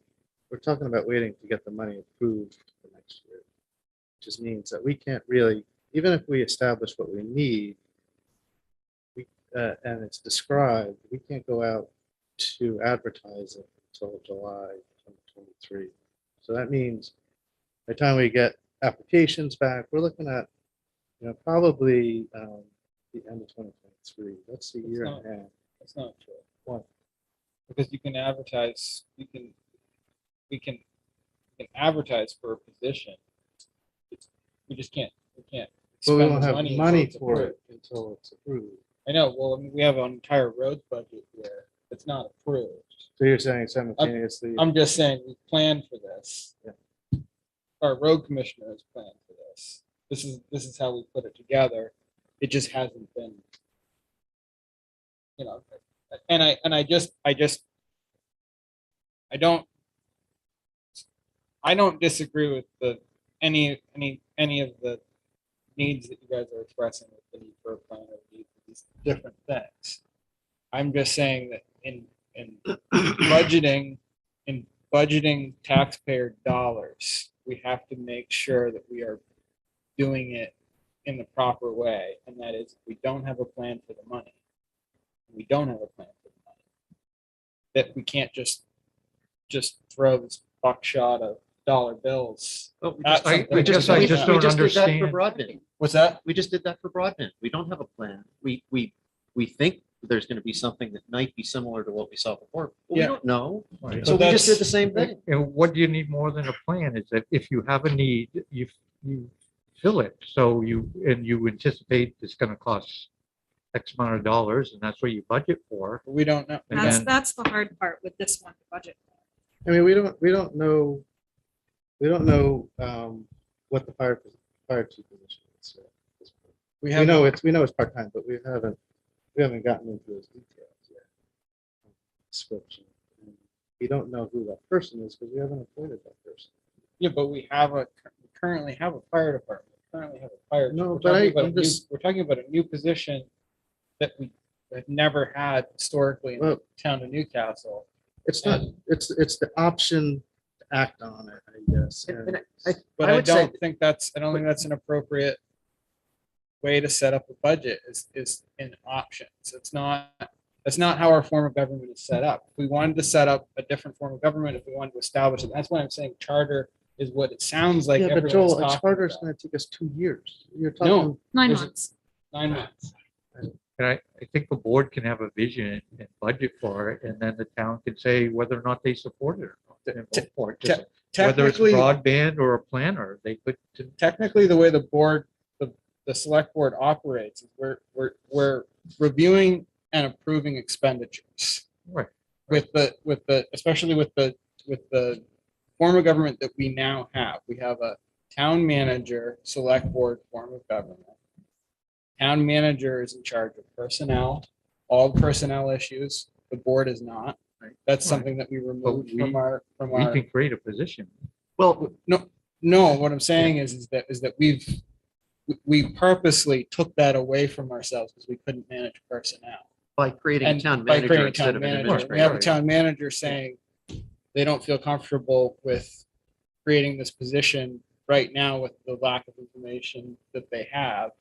we're talking about waiting to get the money approved for next year. Which just means that we can't really, even if we establish what we need, and it's described, we can't go out to advertise it until July 2023. So that means by the time we get applications back, we're looking at, probably the end of 2023. That's a year and a half. That's not true. Why? Because you can advertise, we can advertise for a position. We just can't, But we spend won't the have until money it's for approved. it until it's approved. I know, well, I mean, we have an entire road budget here that's not approved. So you're saying simultaneously. I'm just saying, we planned for this. Yeah. Our road commissioner has planned for this. This is how we put it together. It just hasn't been, and I don't disagree with any of the needs that you guys are expressing with the need for a plan or need for these different things. I'm just saying that in budgeting taxpayer dollars, we have to make sure that we are doing it in the proper way. And that is, if we don't have a plan for the money, that we can't just throw this buckshot of dollar bills. But we That's just, something I guess I we just we don't just did that for understand. broadband. What's that? We just did that for broadband. We don't have a plan. We think there's going to be something that might be similar to what we saw before. But we Yeah. don't know. Right. So But we just did that's- the same thing. And what do you need more than a plan is that if you have a need, you fill it. So you anticipate it's gonna cost X amount of dollars and that's what you budget for. We don't know. And That's, then- that's the hard part with this one, the budget. I mean, we don't know what the fire chief position is. We We have know it's part-time, but we haven't gotten into those details yet. Description. And we don't know who that person is because we haven't appointed that person. Yeah, but we currently have a fire department. We currently have a fire. No, we're but talking about I'm a new- just- we're talking about a new position that we have never had historically in the Well, town of Newcastle. it's not, it's the option to act on it, I guess. And And But I I would say- don't think that's an appropriate way to set up a budget is in options. That's not how our form of government is set up. If we wanted to set up a different form of government, if we wanted to establish it, that's why I'm saying charter is what it sounds like Yeah, but everyone's Joel, a talking charter is about. going to take us 2 years. You're No. talking, 9 Is it- months. 9 months. And I think the board can have a vision and budget for it, and then the town can say whether or not they support it or not. And vote for it. Just whether it's Technically, broadband or a planner, they could. technically, the way the board, the select board operates, is we're reviewing and approving expenditures. Right. Especially with the form of government that we now have. We have a town manager, select board form of government. Town manager is in charge of personnel, all personnel issues. The board is not. That's Right. something that we removed we- from our. We can create a position. Well, No, what I'm saying is that we purposely took that away from ourselves because we couldn't manage personnel. by creating a And town by manager creating a instead town of an manager, we have a administrator. town manager saying they don't feel comfortable with creating this position right now with the lack of information that they have.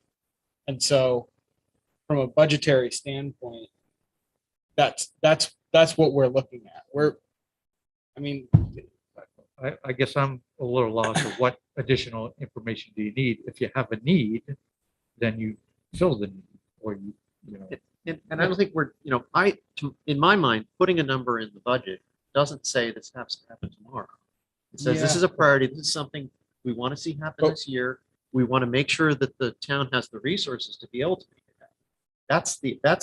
And so from a budgetary standpoint, that's what we're looking at. I guess I'm a little lost of what additional information do you need? If you have a need, then you fill the need, or you know. And I don't think we're, in my mind, putting a number in the budget doesn't say this has to happen tomorrow. It says this Yeah. is a priority, this is something we want to see happen But- this year. We want to make sure that the town has the resources to be able to make it happen. That's the I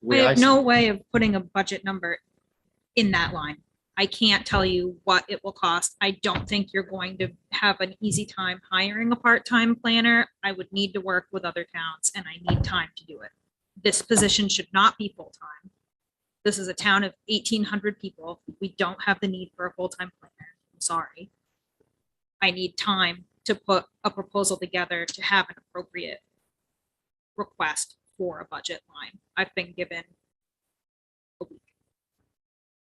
way I have see no it. way of putting a budget number in that line. I can't tell you what it will cost. I don't think you're going to have an easy time hiring a part-time planner. I would need to work with other towns and I need time to do it. This position should not be full-time. This is a town of 1,800 people. We don't have the need for a full-time planner. I'm sorry. I need time to put a proposal together to have an appropriate request for a budget line. I've been given a week.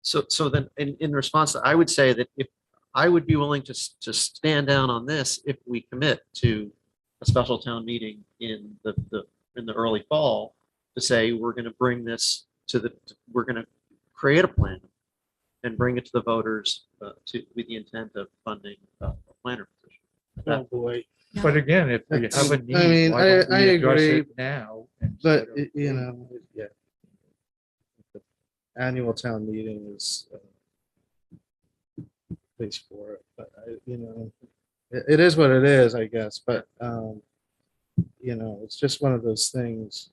So then, in response, I would say that if I would be willing to stand down on this, if we commit to a special town meeting in the early fall, to say, we're going to bring this we're going to create a plan and bring it to the voters with the intent of funding a planner position. oh boy, But again, if we have a I need, mean, why don't I we address agree, it now? but instead of- yeah. The annual town meeting is place for it, but it is what it is, I guess, but it's just one of those things.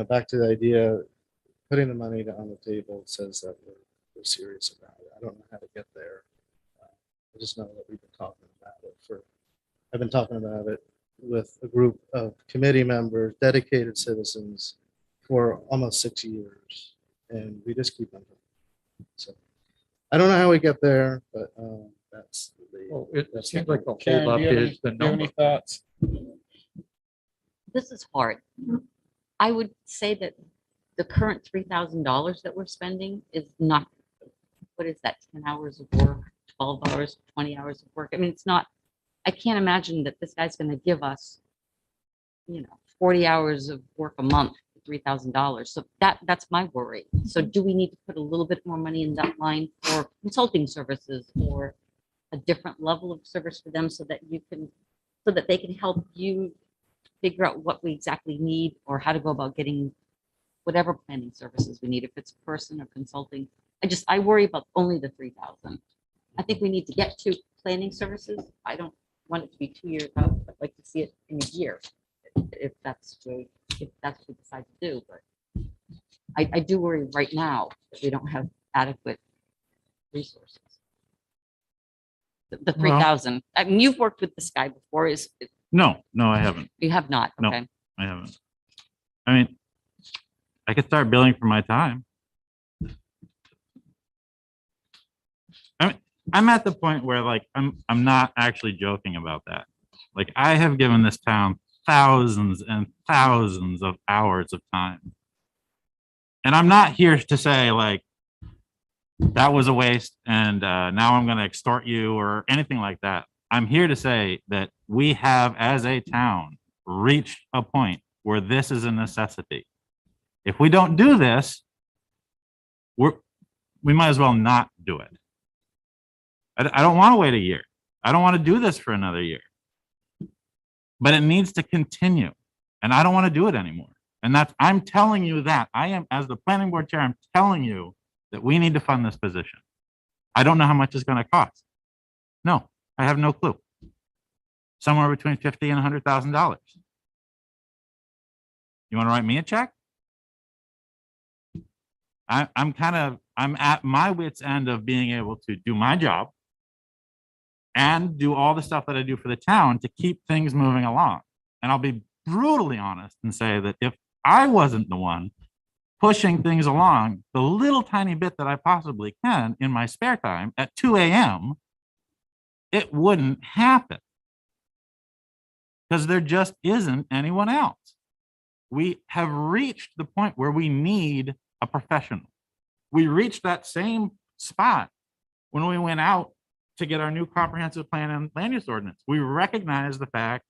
Back to the idea, putting the money on the table says that we're serious about it. I don't know how to get there. I just know that we've been talking about it I've been talking about it with a group of committee members, dedicated citizens for almost 6 years, and we just keep on going. So I don't know how we get there, but that's Well, it that's seems like the Karen, holdup do you have is the do you have any number. thoughts? This is hard. I would say that the current $3,000 that we're spending is not, what is that, 10 hours of work, 12 hours, 20 hours of work? I mean, it's not, I can't imagine that this guy's going to give us, 40 hours of work a month $3,000. So that's my worry. So do we need to put a little bit more money in that line for consulting services or a different level of service for them so that they can help you figure out what we exactly need or how to go about getting whatever planning services we need, if it's person or consulting. I worry about only the 3,000. I think we need to get to planning services. I don't want it to be 2 years out. I'd like to see it in a year, if that's what we decide to do. But I do worry right now that we don't have adequate resources. The 3,000. I mean, you've worked with this guy before. No, I haven't. You have not? No. Okay. I haven't. I mean, I could start billing for my time. I'm at the point where like I'm not actually joking about that. Like I have given this town thousands and thousands of hours of time. And I'm not here to say like that was a waste and now I'm going to extort you or anything like that. I'm here to say that we have as a town reached a point where this is a necessity. If we don't do this, we might as well not do it. I don't want to wait a year. I don't want to do this for another year. But it needs to continue. And I don't want to do it anymore. And I'm telling you that. I am, as the planning board chair, I'm telling you that we need to fund this position. I don't know how much it's going to cost. No, I have no clue. Somewhere between $50,000 and $100,000. You want to write me a check? I'm at my wit's end of being able to do my job and do all the stuff that I do for the town to keep things moving along. And I'll be brutally honest and say that if I wasn't the one pushing things along the little tiny bit that I possibly can in my spare time at 2 a.m., it wouldn't happen. Because there just isn't anyone else. We have reached the point where we need a professional. We reached that same spot when we went out to get our new comprehensive plan and land use ordinance. We recognized the fact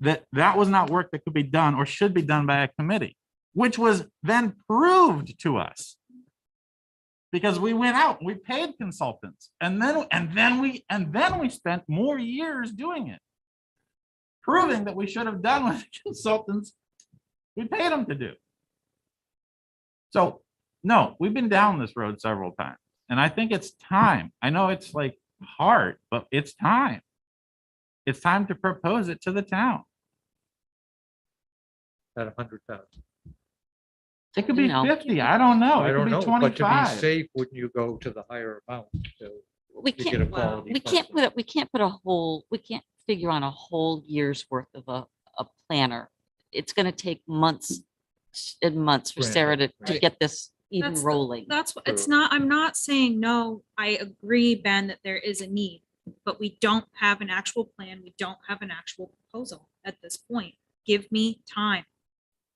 that that was not work that could be done or should be done by a committee, which was then proved to us because we went out and we paid consultants and then we spent more years doing it, proving that we should have done what the consultants we paid them to do. So no, we've been down this road several times and I think it's time. I know it's like hard, but it's time. It's time to propose it to the town. At 100,000. It could be 50. I don't know. I It don't could know, be but to be 25. safe, wouldn't you go to the higher amount? We to get can't, a quality we can't figure on a whole year's worth of a planner. It's going to take months and months for Right, Sarah to right. get this even That's rolling. That's what, it's not, I'm not saying no, I agree, Ben, that there is a need, but we don't have an actual plan. We don't have an actual proposal at this point. Give me time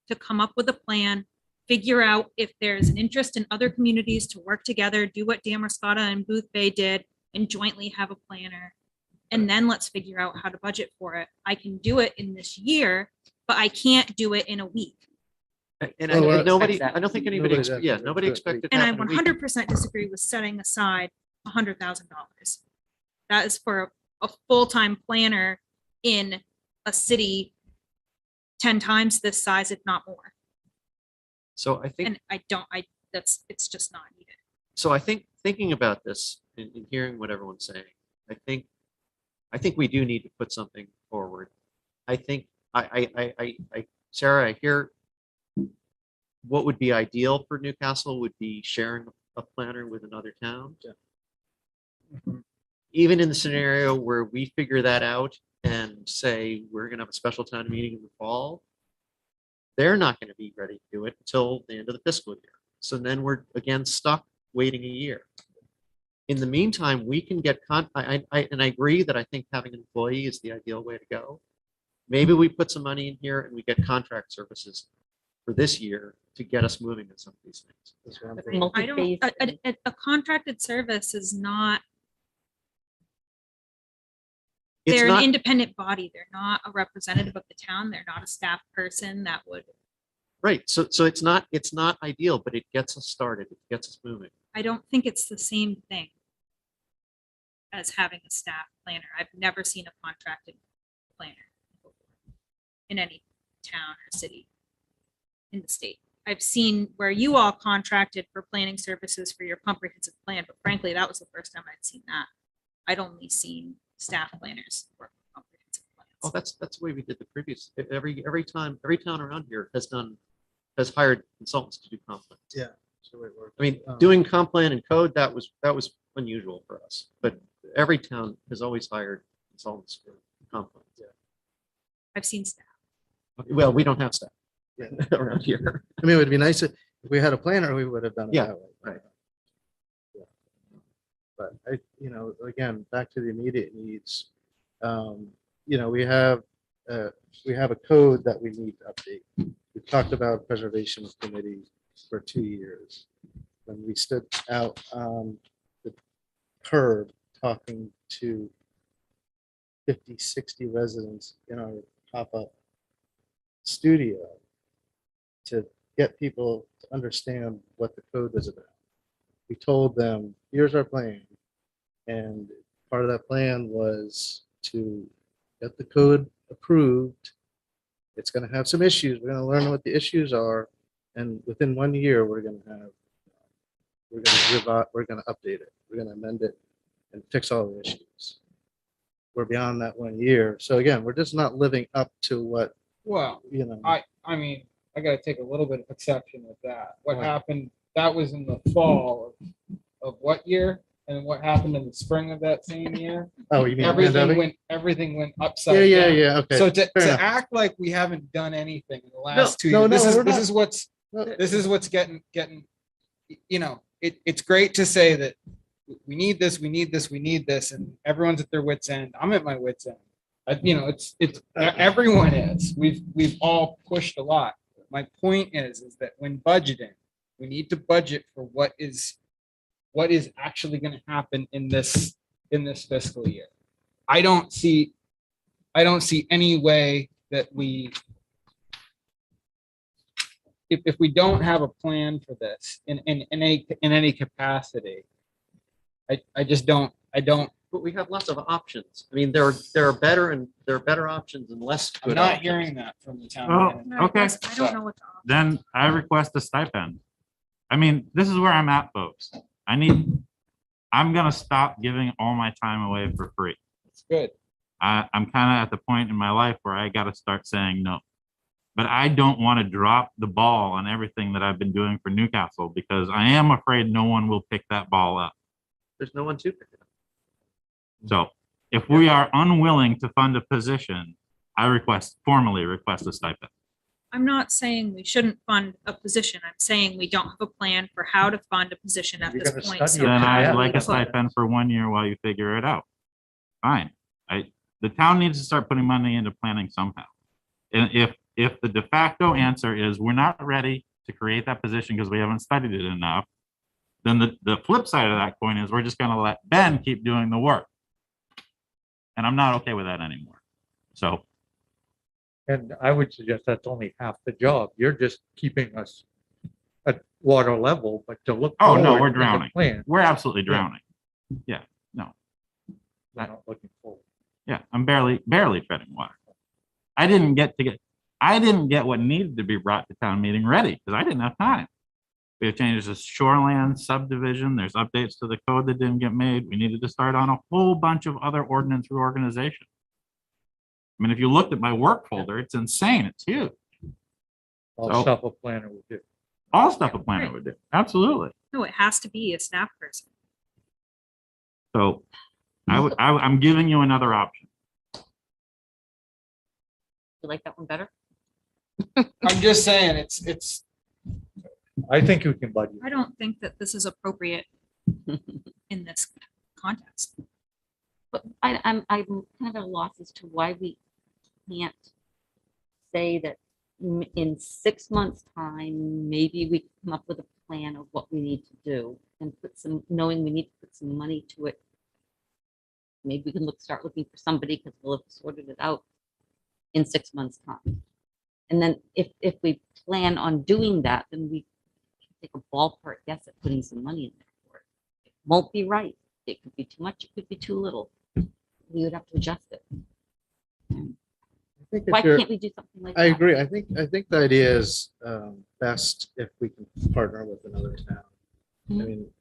to come up with a plan, figure out if there's an interest in other communities to work together, do what Damascotta and Booth Bay did, and jointly have a planner. And then let's figure out how to budget for it. I can do it in this year, but I can't do it in a week. And Oh, well, nobody, that. I don't think anybody, Nobody does. yeah, nobody expected And that I in a week. 100% disagree with setting aside $100,000. That is for a full-time planner in a city 10 times this size, if not more. So I think, And it's just not needed. so I think thinking about this and hearing what everyone's saying, I think we do need to put something forward. I think Sarah, I hear what would be ideal for Newcastle would be sharing a planner with another town. Even in the scenario where we figure that out and say we're going to have a special town meeting in the fall, they're not going to be ready to do it until the end of the fiscal year. So then we're again stuck waiting a year. In the meantime, we can get and I agree that I think having an employee is the ideal way to go. Maybe we put some money in here and we get contract services for this year to get us moving on some of these things. That's what I'm I thinking. don't, a contracted service is not, It's they're an not, independent body. They're not a representative of the town. They're not a staff person that would Right. So it's not ideal, but it gets us started. It gets us moving. I don't think it's the same thing as having a staff planner. I've never seen a contracted planner before in any town or city in the state. I've seen where you all contracted for planning services for your comprehensive plan, but frankly, that was the first time I'd seen that. I'd only seen staff planners work on comprehensive Oh, plans. that's the way we did the previous, every town around here has hired consultants to do comp plans. Yeah. So it worked. I mean, doing comp plan and code, that was unusual for us, but every town has always hired consultants for comp plans. Yeah. I've seen staff. Well, we don't have staff Yeah. around here. I mean, it would be nice if we had a planner, we would have done it Yeah, that way. right. Yeah. But again, back to the immediate needs. We have a code that we need to update. We talked about preservation committee for 2 years. When we stood out on the curb talking to 50, 60 residents in our pop-up studio to get people to understand what the code was about. We told them, here's our plan. And part of that plan was to get the code approved. It's going to have some issues. We're going to learn what the issues are. And within 1 year, we're going to update it. We're going to amend it and fix all the issues. We're beyond that 1 year. So again, we're just not living up to what, Well, I mean, I gotta take a little bit of exception with that. What Why? happened, that was in the fall of what year? And what happened in the spring of that same year? oh, you mean pandemic? Everything went Yeah, upside yeah, down. yeah. Okay. So to fair enough. act like we haven't done anything in the last 2 no, years, no, we're this not. is what's No. this is what's getting, it's great to say that we need this, and everyone's at their wits' end. I'm at my wits' end. Everyone is. We've all pushed a lot. My point is that when budgeting, we need to budget for what is actually going to happen in this fiscal year. I don't see any way that if we don't have a plan for this in any capacity, I just don't. But we have lots of options. I mean, there are better options and less I'm good not options. hearing that from the town. Oh, manager. I okay. guess I don't know what the option Then I request a stipend. I mean, this is where I'm at, folks. I'm gonna stop giving all my time away for free. It's good. I'm kind of at the point in my life where I gotta start saying no. But I don't want to drop the ball on everything that I've been doing for Newcastle because I am afraid no one will pick that ball up. There's no one to pick it up. So if we are unwilling to fund a position, I formally request a stipend. I'm not saying we shouldn't fund a position. I'm saying we don't have a plan for how to fund a position at You're this gonna point. study So it. Then how I'd do like we a put- stipend for 1 year while you figure it out. Fine. The town needs to start putting money into planning somehow. And if the de facto answer is we're not ready to create that position because we haven't studied it enough, then the flip side of that coin is we're just going to let Ben keep doing the work. And I'm not okay with that anymore. So And I would suggest that's only half the job. You're just keeping us at water level, but to look. Oh, no, forward we're and make a drowning. Plan. we're absolutely Yeah. drowning. Yeah, no. We're not looking forward. Yeah, I'm barely treading water. I didn't get what needed to be brought to town meeting ready because I didn't have time. We have changes to shoreline subdivision. There's updates to the code that didn't get made. We needed to start on a whole bunch of other ordinance reorganization. I mean, if you looked at my work folder, it's insane. It's huge. All So- stuff a planner would do. All stuff a planner would do. Absolutely. No, it has to be a staff person. So I'm giving you another option. You like that one better? I'm just saying it's I think we can budget. I don't think that this is appropriate in this context. But I'm kind of at a loss as to why we can't say that in 6 months' time, maybe we can come up with a plan of what we need to do and knowing we need to put some money to it. Maybe we can start looking for somebody because we'll have sorted it out in 6 months' time. And then if we plan on doing that, then we can take a ballpark guess at putting some money in there for it. It won't be right. It could be too much, it could be too little. We would have to adjust it. I think if Why you're- can't we do something like that? I agree. I think the idea is best if we can partner with another town. I Mhm. mean,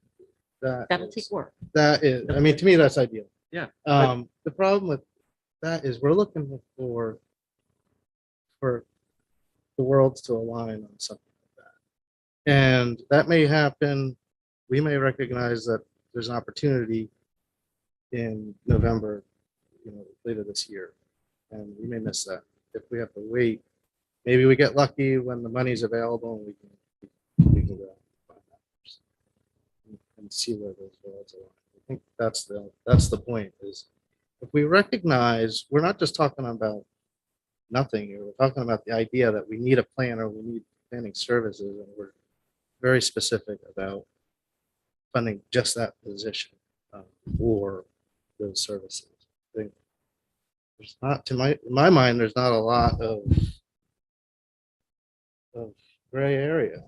That'll take work. that is, I mean, to me, that's ideal. Yeah. The problem with that is we're looking for the worlds to align on something like that. And that may happen. We may recognize that there's an opportunity in November, later this year, and we may miss that. If we have to wait, maybe we get lucky when the money's available and we can go find that and see where those worlds are. I think that's the point is if we recognize we're not just talking about nothing here, we're talking about the idea that we need a planner, we need planning services, and we're very specific about funding just that position or those services. I think there's not, in my mind, there's not a lot of gray area.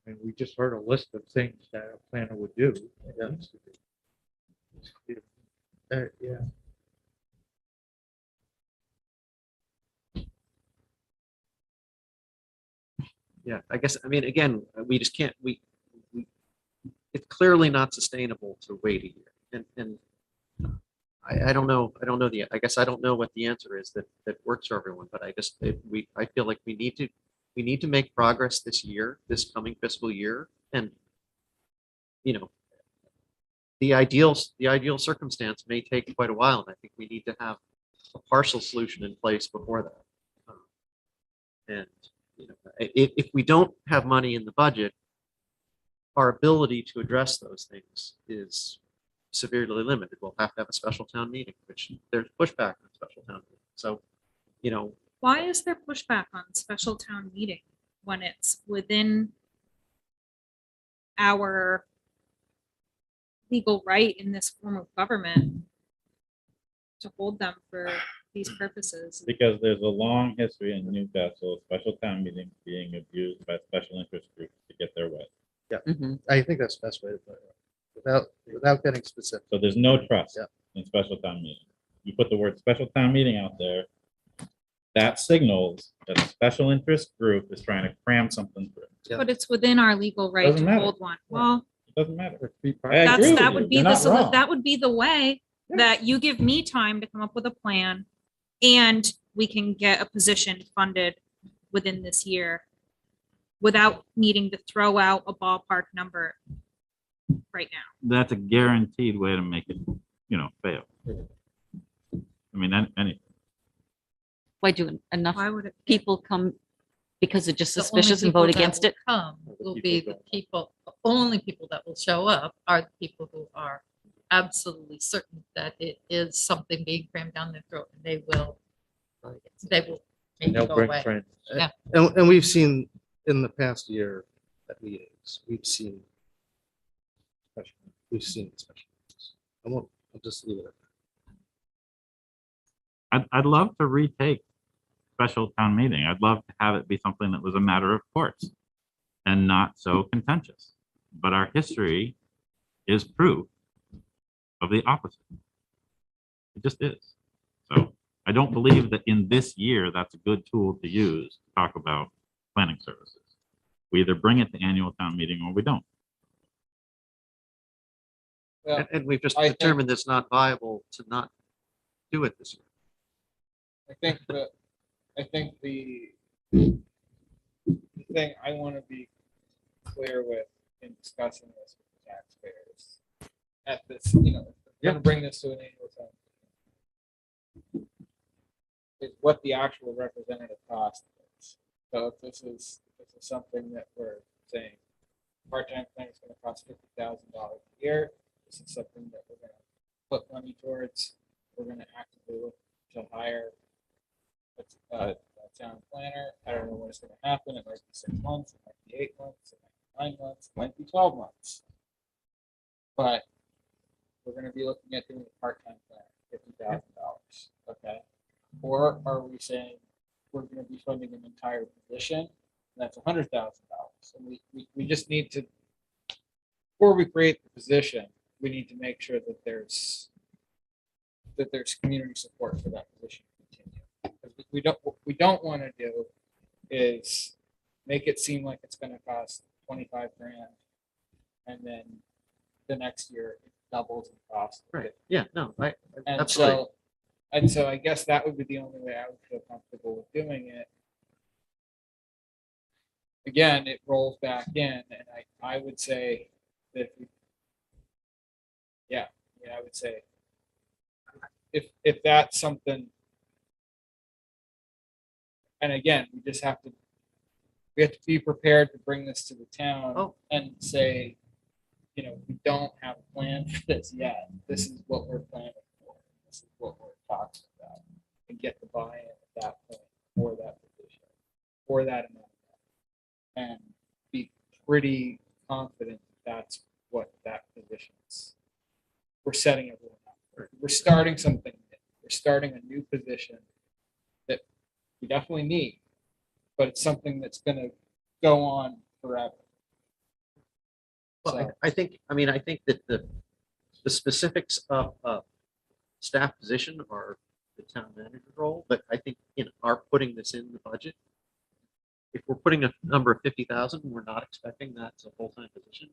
And we just heard a list of things that a planner would do. Yeah. Yeah. Yeah, I guess, I mean, again, we just can't, it's clearly not sustainable to wait a year. And I don't know, I guess I don't know what the answer is that works for everyone, but I just, I feel like we need to make progress this year, this coming fiscal year. And, the ideal circumstance may take quite a while. And I think we need to have a partial solution in place before that. And, if we don't have money in the budget, our ability to address those things is severely limited. We'll have to have a special town meeting, which there's pushback on special town meeting. So, Why is there pushback on special town meeting when it's within our legal right in this form of government to hold them for these purposes? Because there's a long history in Newcastle, of special town meetings being abused by special interest groups to get their way. Mhm. I think that's the best way to put it, without getting specific. So there's no trust Yeah. in special town meeting. You put the word special town meeting out there, that signals that a special interest group is trying to cram something through. Yeah. But it's within our legal right Doesn't to matter. hold one. Well, It doesn't matter. that's, agree that with would you. be You're the, not wrong. that would be the way Yeah. that you give me time to come up with a plan and we can get a position funded within this year without needing to throw out a ballpark number right now. That's a guaranteed way to make it, fail. I mean, any, Why do enough Why would it? people come because they're just The only suspicious and people vote that against will it? Come The will people be the don't. people, the only people that will show up are the people who are absolutely certain that it is something being crammed down their throat and they will make And it they'll go bring away. friends. And we've seen in the past year at meetings, we've seen special. I'll just leave it at that. I'd love to retake special town meeting. I'd love to have it be something that was a matter of course and not so contentious. But our history is proof of the opposite. It just is. So I don't believe that in this year, that's a good tool to use to talk about planning services. We either bring it to annual town meeting or we don't. Well, and we've just I think- determined it's not viable to not do it this year. I think the thing I want to be clear with in discussing this with the taxpayers at this, if we're going to bring this to an annual town meeting, is what the actual representative cost is. So if this is something that we're saying part-time plan is going to cost $50,000 a year, this is something that we're going to put money towards. We're going to actively look to hire a town planner. I don't know when it's going to happen. It might be 6 months, it might be 8 months, it might be 9 months, it might be 12 months. But we're going to be looking at doing a part-time planner, $50,000. Okay. Or are we saying we're gonna be funding an entire position, and that's $100,000. And we just need to, before we create the position, we need to make sure that there's community support for that position to continue. Because what we don't want to do is make it seem like it's gonna cost 25 grand, and then the next year it doubles in cost. Right, yeah, no, And absolutely. so I guess that would be the only way I would feel comfortable with doing it. Again, it rolls back in, and I would say that I would say if that's something, and again, we have to be prepared to bring this to the town and say, we don't have a plan for this yet. This is what we're planning for. This is what we're talking about, and get the buy-in at that point for that position, for that amount, and be pretty confident that's what that position is. We're setting everyone up. We're starting something new. We're starting a new position that we definitely need, but it's something that's going to go on forever. Well, So- I think that the specifics of staff position are the town manager role, but I think in our putting this in the budget, if we're putting a number of 50,000, we're not expecting that's a full-time position.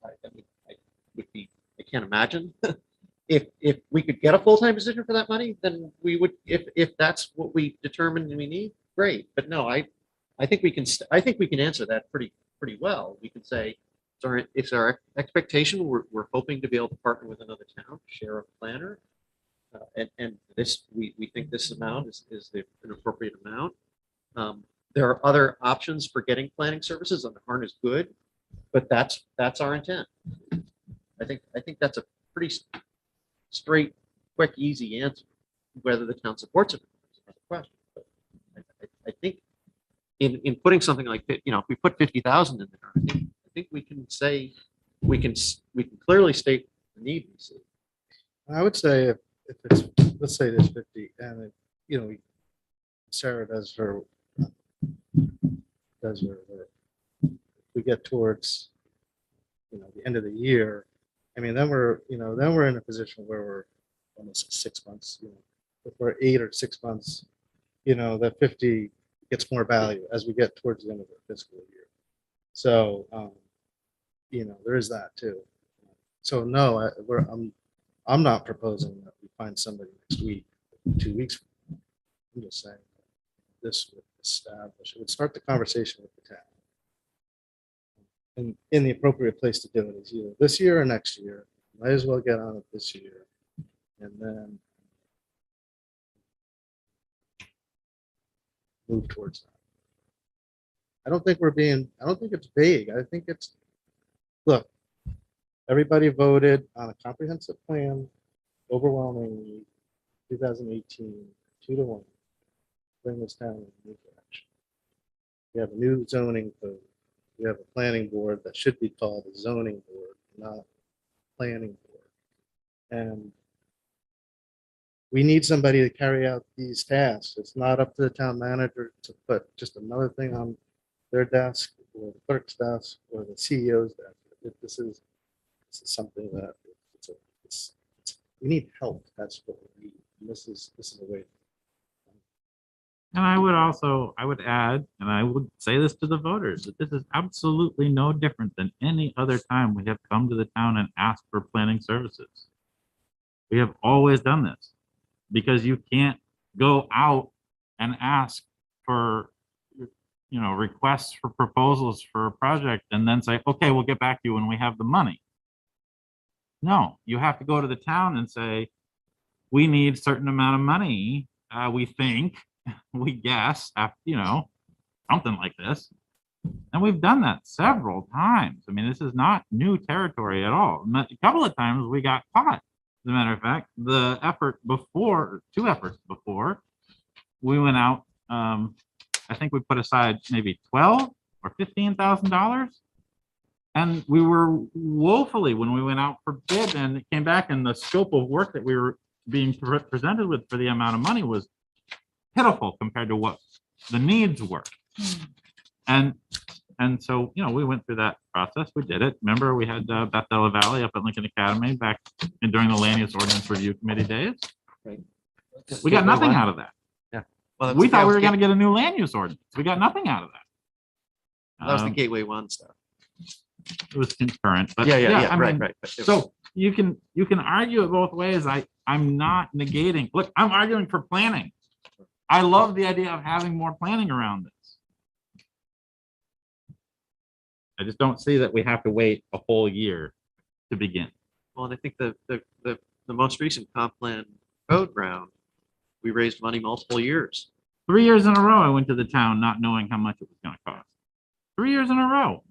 I can't imagine. If we could get a full-time position for that money, then we would, if that's what we determined we need, great. But no, I think we can answer that pretty well. We can say, it's our expectation. We're hoping to be able to partner with another town, share a planner, and this we think this amount is an appropriate amount. There are other options for getting planning services that aren't as good, but that's our intent. I think that's a pretty straight, quick, easy answer. Whether the town supports it is another question. But I think in putting something like that, if we put 50,000 in there, I think we can say we can clearly state the need we see. I would say if it's, let's say there's 50 and Sarah does her work. If we get towards the end of the year, I mean, then we're in a position where we're almost 6 months, if we're 8 or 6 months, that 50 gets more value as we get towards the end of the fiscal year. So, there is that too. So no, I'm not proposing that we find somebody next week, 2 weeks from now. I'm just saying this would establish, it would start the conversation with the town. And in the appropriate place to do it is either this year or next year. Might as well get on it this year. And then move towards that. I don't think it's vague. I think it's, look, everybody voted on a comprehensive plan overwhelmingly 2018, 2-1, bring this town in a new direction. We have a new zoning code. We have a planning board that should be called a zoning board, not planning board. And we need somebody to carry out these tasks. It's not up to the town manager to put just another thing on their desk or the clerk's desk or the CEO's desk. This is something that we need help. That's what we need. And this is a way. And I would add, and I would say this to the voters, that this is absolutely no different than any other time we have come to the town and asked for planning services. We have always done this because you can't go out and ask for, requests for proposals for a project and then say, okay, we'll get back to you when we have the money. No, you have to go to the town and say, we need a certain amount of money. We think, we guess, something like this. And we've done that several times. I mean, this is not new territory at all. A couple of times we got caught. As a matter of fact, two efforts before, we went out, I think we put aside maybe $12,000 or $15,000. And we were woefully, when we went out for bid and it came back and the scope of work that we were being presented with for the amount of money was pitiful compared to what the needs were. And so, we went through that process. We did it. Remember, we had Beth Della Valley up at Lincoln Academy back during the Land Use Ordinance Review Committee days. Right. We got nothing out of that. Well, We thought we were going to get a new land use ordinance. We got nothing out of that. That was the Gateway 1 stuff. It was concurrent, but Yeah, I right, mean, right. so you can argue it both ways. I'm not negating. Look, I'm arguing for planning. I love the idea of having more planning around this. I just don't see that we have to wait a whole year to begin. Well, and I think the most recent comp plan code round, we raised money multiple years. 3 years in a row, I went to the town not knowing how much it was going to cost. 3 years in a row.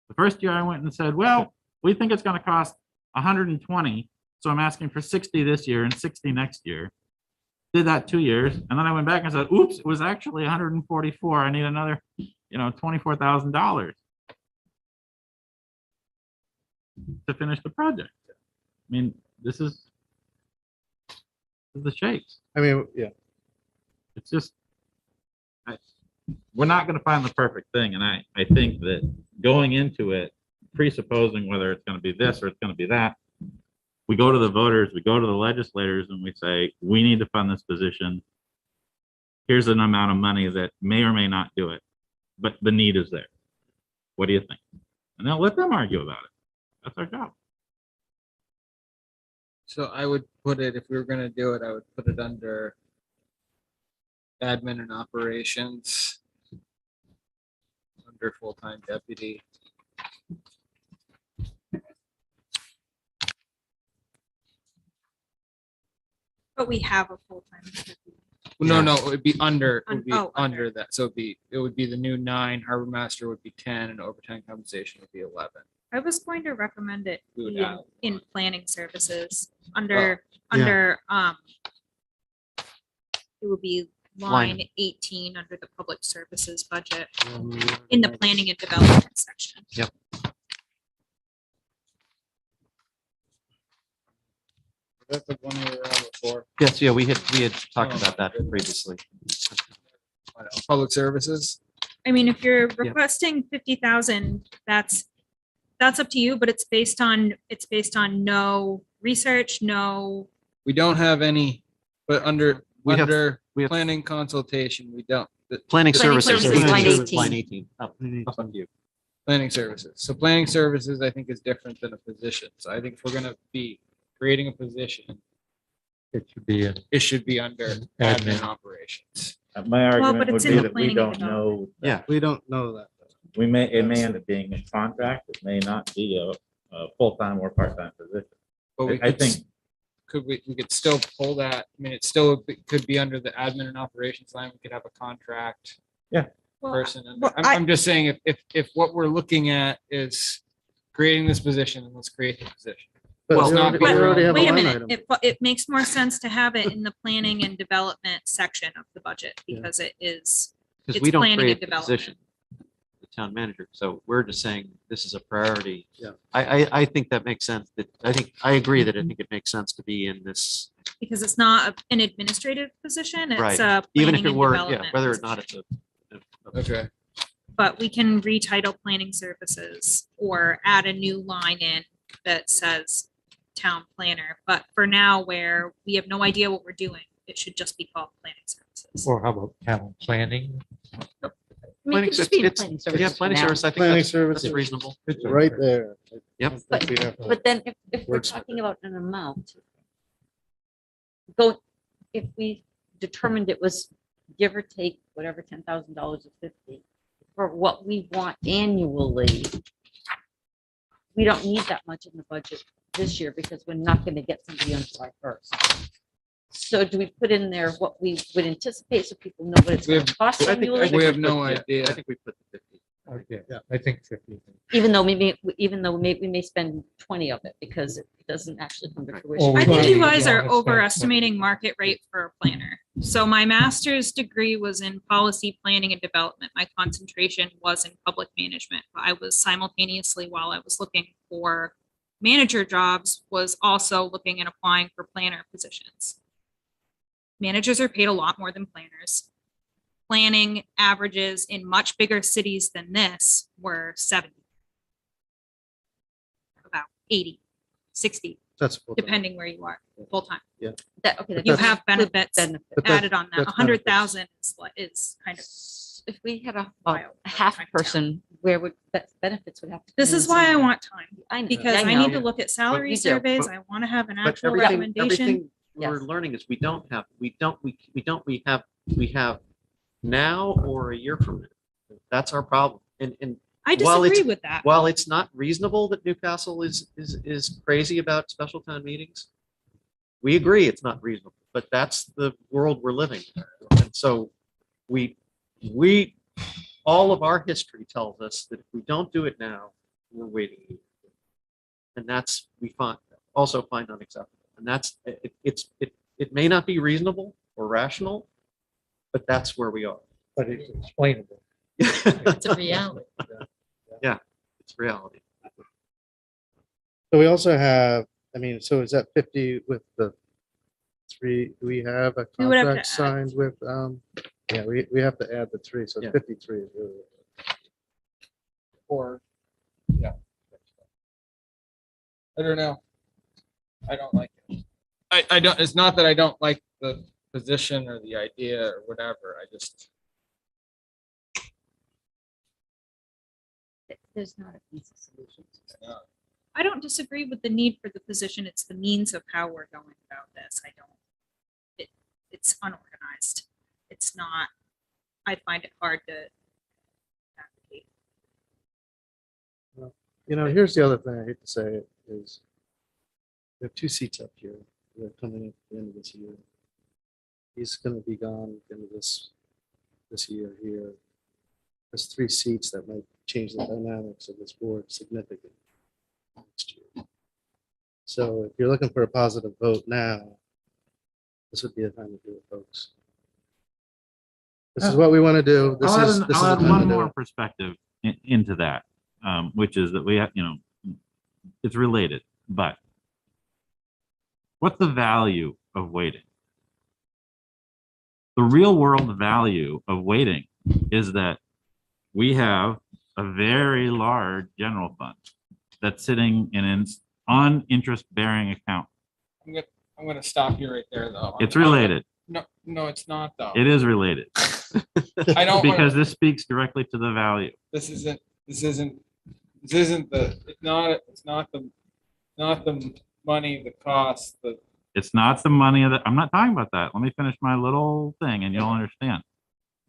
The first year I went and said, well, we think it's going to cost 120. So I'm asking for 60 this year and 60 next year. Did that 2 years. And then I went back and said, oops, it was actually 144. I need another, $24,000 to finish the project. I mean, this is the shakes. I mean, yeah. It's just, we're not going to find the perfect thing. And I think that going into it, presupposing whether it's going to be this or it's going to be that, we go to the voters, we go to the legislators, and we say, we need to fund this position. Here's an amount of money that may or may not do it, but the need is there. What do you think? And then let them argue about it. That's our job. So I would put it, if we were gonna do it, I would put it under admin and operations, under full-time deputy. But we have a full-time. No, it would be under, it would be Oh, under. under that. So it would be the new 9, harbor master would be 10, and overtime compensation would be 11. I was going to recommend it We would be add. in planning services under, yeah. it would be Line. line 18 under the public services budget in the planning and development section. Yep. That's the one we were on before. Yes, yeah, we had talked about that previously. Public services. I mean, if you're requesting 50,000, that's up to you, but it's based on no research, no. We don't have any, but under We have planning consultation, we don't. planning Planning services. services, line 18. Line 18. Up on you. Planning services. So planning services, I think, is different than a position. So I think if we're gonna be creating a position, It should be a it should be under admin operations. My argument but would it's be in the that we planning don't and know. Yeah. We don't know that. It may end up being a contract. It may not be a full-time or part-time position. But we I could, think, we could still pull that. I mean, it still could be under the admin and operations line. We could have a contract person. I'm just saying if what we're looking at is creating this position, then let's create the position. But Well, we not already- we already have Wait a line minute, item. it makes more sense to have it in the planning and development section of the budget because it is, Because It's we don't planning and create the development. position, the town manager. So we're just saying this is a priority. Yeah. I think that makes sense. I agree that I think it makes sense to be in this, because it's not an administrative position, it's Right. a even planning if it and were, development whether or not position. it's a. Okay. But we can retitle planning services or add a new line in that says town planner. But for now, where we have no idea what we're doing, it should just be called planning services. Or how about town planning? I mean, it Planning could just be in it's- planning Yeah, services for planning now. service, I think Planning that's services. reasonable. Right there. Yep. I think we have to- But then if we're Wordsmith talking it. about an amount, if we determined it was give or take whatever $10,000 or 50 for what we want annually, we don't need that much in the budget this year because we're not going to get somebody on July 1st. So do we put in there what we would anticipate so people know what it's We going to cost I think- annually? We have put- no yeah, idea. I think we put the 50. Okay, yeah, I think 50. Even though we may spend 20 of it because it doesn't actually come to fruition. I think you Well, guys yeah, are it's overestimating market rate for a planner. So my master's degree was in policy planning and development. My concentration was in public management. I was simultaneously, while I was looking for manager jobs, was also looking and applying for planner positions. Managers are paid a lot more than planners. Planning averages in much bigger cities than this were 70. About 80, 60, That's full-time. depending where you are, full time. That, okay, But You that's- have benefits benefit. But that- added on that. that's 100,000 is kind of, If we had a Wild. half person, where would benefits would have to. this come is in why I somewhere. want time, I know, because I I need know. to look at salary you do, surveys. but- I want to have an But actual everything, recommendation. everything we're Yes. learning is we have now or a year from now. That's our problem. And I while it's- disagree with that. while it's not reasonable that Newcastle is crazy about special town meetings, we agree it's not reasonable, but that's the world we're living in. And so we, all of our history tells us that if we don't do it now, we're waiting. And that's, we also find unacceptable. And that's, it may not be reasonable or rational, but that's where we are. But it's explainable. It's a reality. It's reality. So we also have, I mean, so is that 50 with the 3, do we have a We would have to contract add. signed with, yeah, we have to add the 3, so Yeah. 53 is really. Or, yeah. I don't know. I don't like it. I don't, it's not that I don't like the position or the idea or whatever. I just, There's not a easy solution. I don't disagree with the need for the position. It's the means of how we're going about this. I don't, it's unorganized. It's not, I find it hard to advocate. You know, here's the other thing I hate to say it is we have 2 seats up here. They're coming at the end of this year. He's going to be gone at the end of this year here. There's 3 seats that might change the dynamics of this board significantly next year. So if you're looking for a positive vote now, this would be the time to do it, folks. This is what we want to do. This I'll is add, this is I'll the add time one to do more it. perspective into that, which is that we have, it's related, but what's the value of waiting? The real world value of waiting is that we have a very large general fund that's sitting in an uninterest bearing account. I'm gonna stop you right there, though. It's related. No, it's not, though. It is related I don't, because this speaks directly to the value. this isn't the, it's not the money, the cost, It's not the money of the, I'm not talking about that. Let me finish my little thing and you'll understand.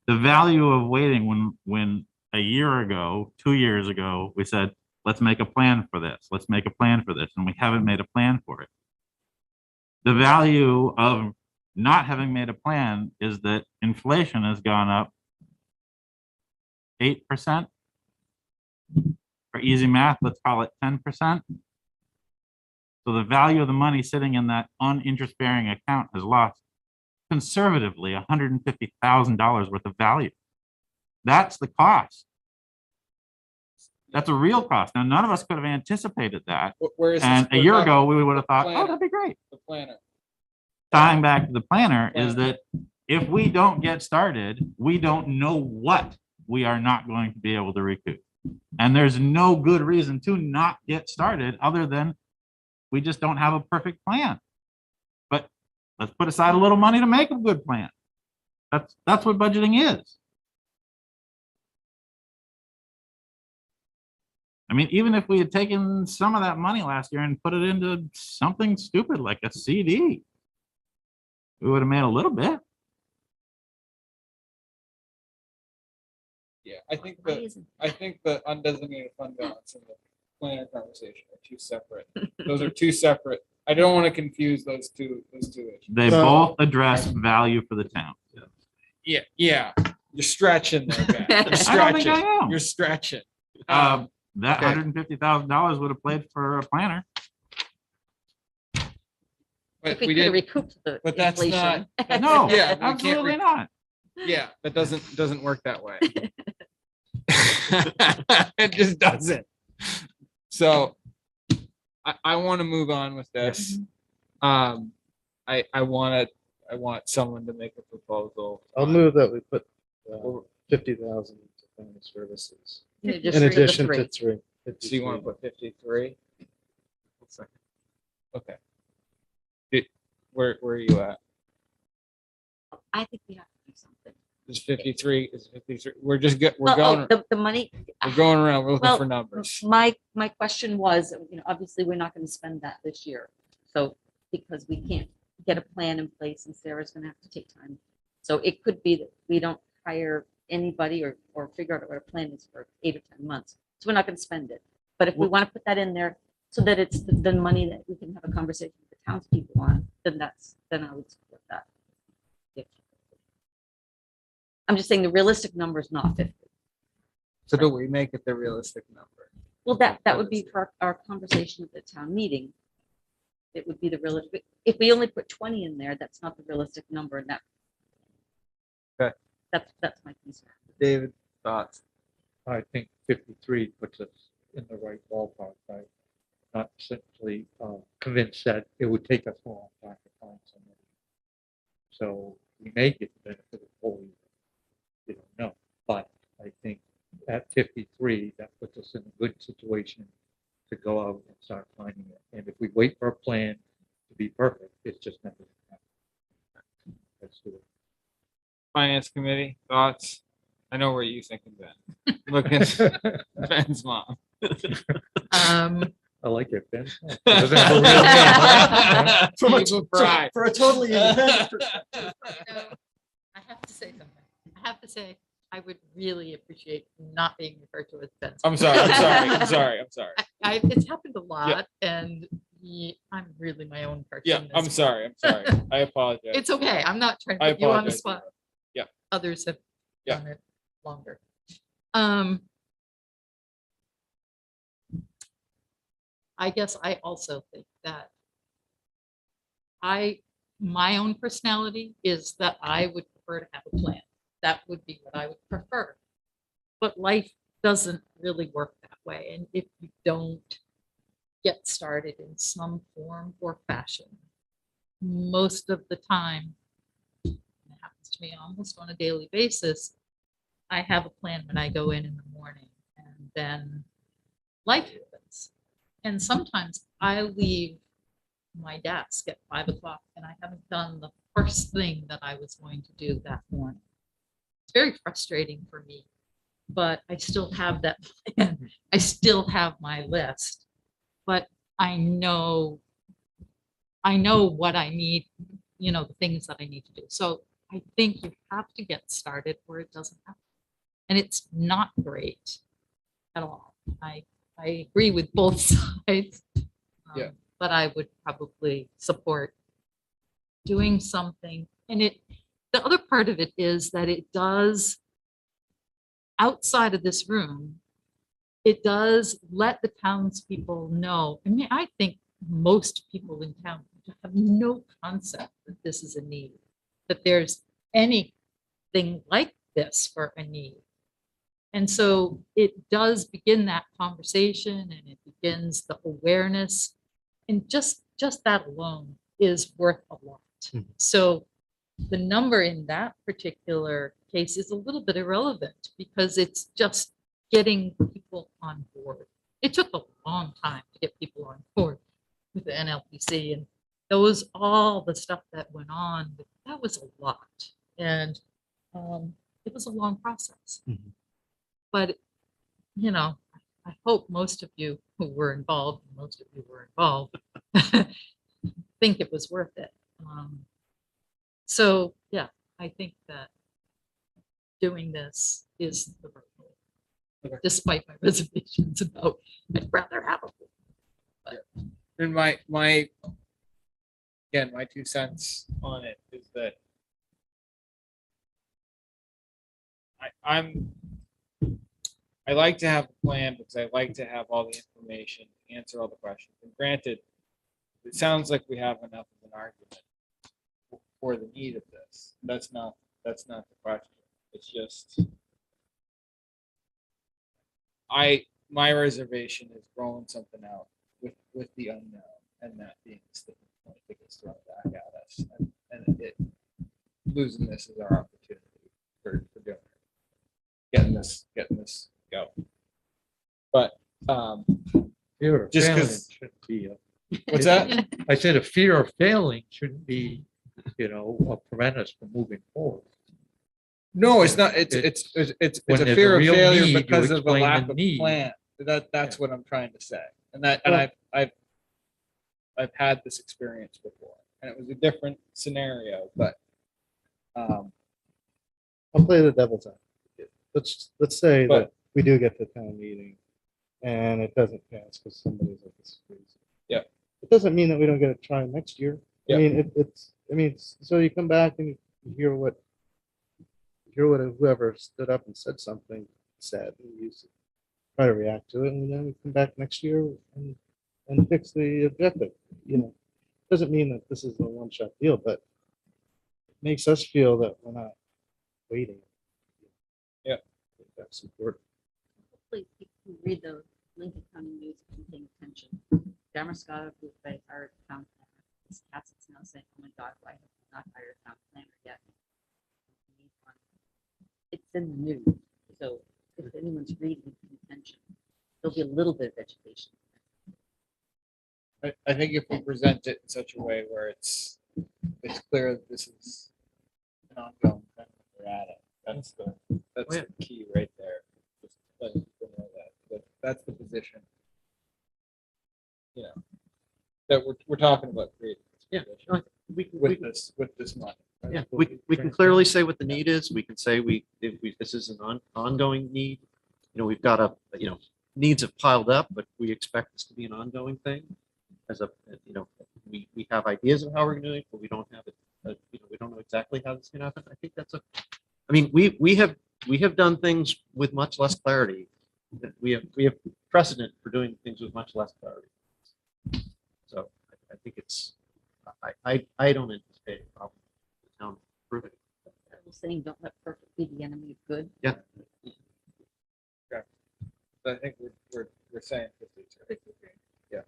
The value of waiting when a year ago, 2 years ago, we said, let's make a plan for this. Let's make a plan for this. And we haven't made a plan for it. The value of not having made a plan is that inflation has gone up 8%. For easy math, let's call it 10%. So the value of the money sitting in that uninterest bearing account has lost conservatively $150,000 worth of value. That's the cost. That's a real cost. Now, none of us could have anticipated that. where is this? And a We're year talking ago, we would have thought, oh, planner. that'd be great. The planner. Tying back to the planner is Planner. that if we don't get started, we don't know what we are not going to be able to recoup. And there's no good reason to not get started other than we just don't have a perfect plan. But let's put aside a little money to make a good plan. That's what budgeting is. I mean, even if we had taken some of that money last year and put it into something stupid like a CD, we would have made a little bit. Yeah, I think Why the isn't- undesignated fund balance and the planner conversation are 2 separate. Those are 2 separate. I don't want to confuse those two issues. They Well- both address value for the town. Yeah. You're stretching there, Ben. You're I don't think stretching. I am. You're stretching. That Okay. $150,000 would have played for a planner. But If we we could have didn't. recouped the But that's inflation. No, Yeah, we can't absolutely not. Yeah, that doesn't work that way. It just doesn't. So I want to move on with this. I want I want someone to make a proposal. I'll on- move that we put 50,000 into family services In in to the addition to three. three. So you want to put 53? Okay. Where are you at? I think we have to do something. Is 53? Is 53? We're just we're Oh, going the money. we're going around. We're looking Well, for numbers. My question was, obviously, we're not going to spend that this year. So, because we can't get a plan in place and Sarah's going to have to take time. So it could be that we don't hire anybody or figure out what our plan is for 8 or 10 months. So we're not going to spend it. But if we want to put that in there so that it's the money that we can have a conversation with the townspeople on, then I would support that. Yeah. I'm just saying the realistic number is not 50. So do we make it the realistic number? Well, that would be for our conversation at the town meeting. It would be the realistic, if we only put 20 in there, that's not the realistic number, and Okay. That's my concern. David, thoughts? I think 53 puts us in the right ballpark. I'm not simply convinced that it would take us a long time to find somebody. So we may get the benefit of the whole year. You don't know, but I think at 53, that puts us in a good situation to go out and start finding it. And if we wait for a plan to be perfect, it's just never going to happen. Let's do it. Finance committee, thoughts? I know where you thinking, Ben. Look at Ben's mom. I like it, Ben. Doesn't have a real name, huh? For a totally independent I have to say something. I have to say, I would really appreciate not being referred to as Ben. I'm sorry. I'm sorry. It's happened a lot, and I'm really my own person. Yeah, I'm sorry. I apologize. It's okay. I'm not trying to I put you on the apologize. spot. Yeah. Others have Yeah. done it longer. I guess I also think that my own personality is that I would prefer to have a plan. That would be what I would prefer. But life doesn't really work that way. And if you don't get started in some form or fashion, most of the time, it happens to me almost on a daily basis, I have a plan when I go in the morning, and then life happens. And sometimes I leave my desk at 5 o'clock and I haven't done the first thing that I was going to do that morning. It's very frustrating for me, but I still have that plan. I still have my list, but I know what I need, the things that I need to do. So I think you have to get started or it doesn't happen. And it's not great at all. I agree with both sides. Yeah. But I would probably support doing something. And the other part of it is that it does, outside of this room, it does let the townspeople know. I mean, I think most people in town have no concept that this is a need, that there's anything like this for a need. And so it does begin that conversation, and it begins the awareness, and just that alone is worth a lot. Mhm. So the number in that particular case is a little bit irrelevant because it's just getting people on board. It took a long time to get people on board with the NLPC, and all the stuff that went on, that was a lot. And it was a long process. Mhm. But, I hope most of you who were involved, think it was worth it. So, yeah, I think that doing this is the right way, despite my reservations about I'd rather have a. And my 2 cents on it is that I like to have a plan because I like to have all the information, answer all the questions. And granted, it sounds like we have enough of an argument for the need of this. That's not the question. It's just my reservation is rolling something out with the unknown, and that being the sticking point that gets thrown back at us. And losing this as our opportunity for doing it. Getting this going. But Fear of Just failing 'cause- shouldn't be what's that? I said a fear of failing shouldn't be, prevent us from moving forward. No, it's not. It's a When there's a fear of real failure need, you because of a explain the lack of need. plan. That's what I'm trying to say. And I've had this experience before, and it was a different scenario, but I'll play the devil's advocate. Let's say But- that we do get to town meeting and it doesn't pass because somebody's like, this is crazy. Yeah. It doesn't mean that we don't get a try next year. Yeah. I mean, so you come back and you hear what whoever stood up and said something said, and you try to react to it, and then we come back next year and fix the objective. Doesn't mean that this is a one-shot deal, but it makes us feel that we're not waiting. Yeah. I think that's important. Hopefully people who read the Lincoln County News and paying attention. Damascotta, who they hired a town planner, this Cass is now saying, oh my God, why have we not hired a town planner yet? We need one. It's in the news, so if anyone's reading it, pay attention. There'll be a little bit of education. I think if we present it in such a way where it's clear that this is an ongoing thing, that we're at it. That's the key right there. Just letting people know that that's the position. That we're talking about creating. This Yeah, position with this money. right? Yeah, we can clearly say what the need is. We can say this is an ongoing need. We've got needs have piled up, but we expect this to be an ongoing thing. We have ideas of how we're going to do it, but we don't have it. We don't know exactly how this is going to happen. I think we have done things with much less clarity. We have precedent for doing things with much less clarity. So I think I don't anticipate a problem with the town proving. I was saying, don't let perfect be the enemy of good. Yeah. I think we're saying 53. Yeah.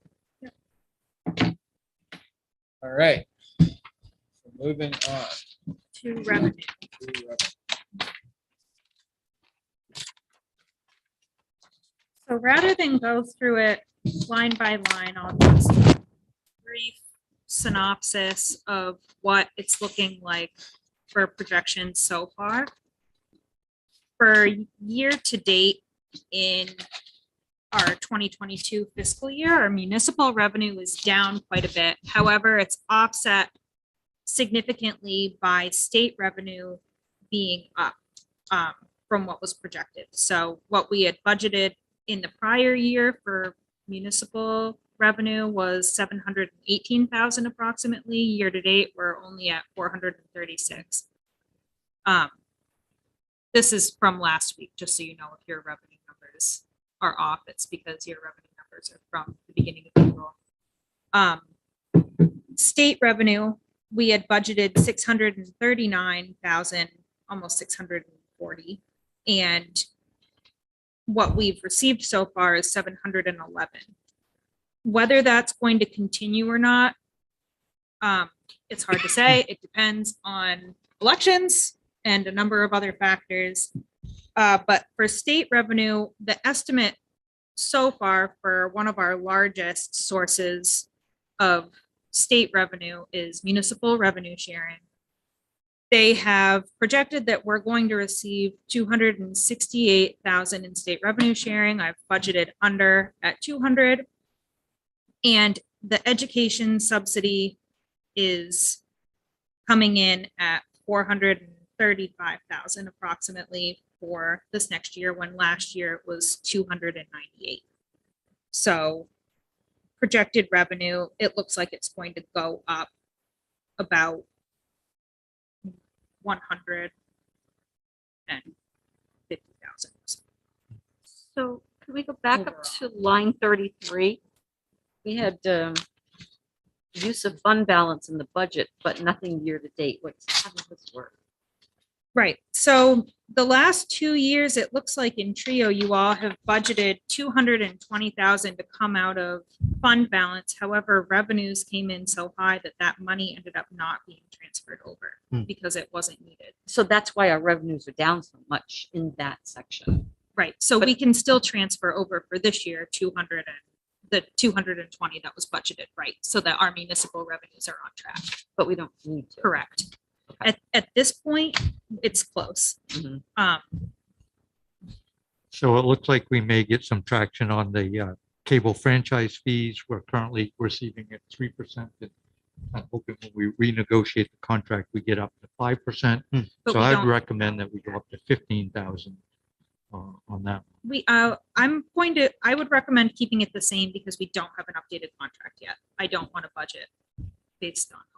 All right. So moving on To revenue. to revenue. So rather than go through it line by line, I'll just brief synopsis of what it's looking like for projections so far. For year to date in our 2022 fiscal year, our municipal revenue is down quite a bit. However, it's offset significantly by state revenue being up from what was projected. So what we had budgeted in the prior year for municipal revenue was 718,000 approximately. Year to date, we're only at 436. This is from last week, just so you know if your revenue numbers are off, it's because your revenue numbers are from the beginning of April. State revenue, we had budgeted 639,000, almost 640, and what we've received so far is 711. Whether that's going to continue or not, it's hard to say. It depends on elections and a number of other factors. But for state revenue, the estimate so far for one of our largest sources of state revenue is municipal revenue sharing. They have projected that we're going to receive 268,000 in state revenue sharing. I've budgeted under at 200. And the education subsidy is coming in at 435,000 approximately for this next year, when last year it was 298. So projected revenue, it looks like it's going to go up about 150,000. So can we go back up to line 33? We had use of fund balance in the budget, but nothing year to date. How does this work? Right, so the last 2 years, it looks like in Trio, you all have budgeted 220,000 to come out of fund balance. However, revenues came in so high that that money ended up not being transferred over because it wasn't needed. So that's why our revenues are down so much in that section. Right, so we can still transfer over for this year, 200 and the 220 that was budgeted, right? So that our municipal revenues are on track. But we don't need to. Correct. Okay. At this point, it's close. Mhm. So it looks like we may get some traction on the cable franchise fees. We're currently receiving at 3%. I'm hoping when we renegotiate the contract, we get up to 5%. But So we I'd don't- recommend that we go up to 15,000 on that. I would recommend keeping it the same because we don't have an updated contract yet. I don't want to budget based on those.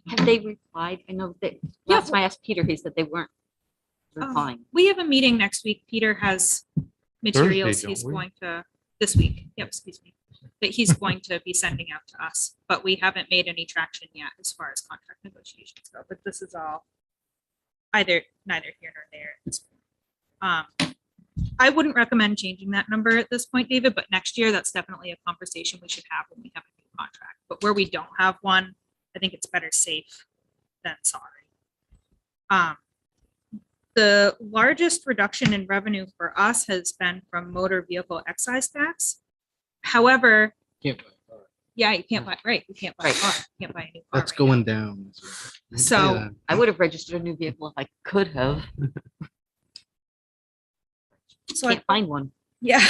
Have they replied? I know that last time I asked Peter, he said they weren't replying. We have a meeting next week. Peter has materials don't he's we? going to, this week, yep, excuse me, that he's going to be sending out to us, but we haven't made any traction yet as far as contract negotiations go, but this is all neither here nor there at this point. I wouldn't recommend changing that number at this point, David, but next year, that's definitely a conversation we should have when we have a new contract. But where we don't have one, I think it's better safe than sorry. The largest reduction in revenue for us has been from motor vehicle excise tax. However, Can't buy a car. yeah, you can't buy, right, you can't buy a car, you can't buy a new car. That's right now. going down. So, I would have registered a new vehicle if I could have. so I Can't find one. Yeah.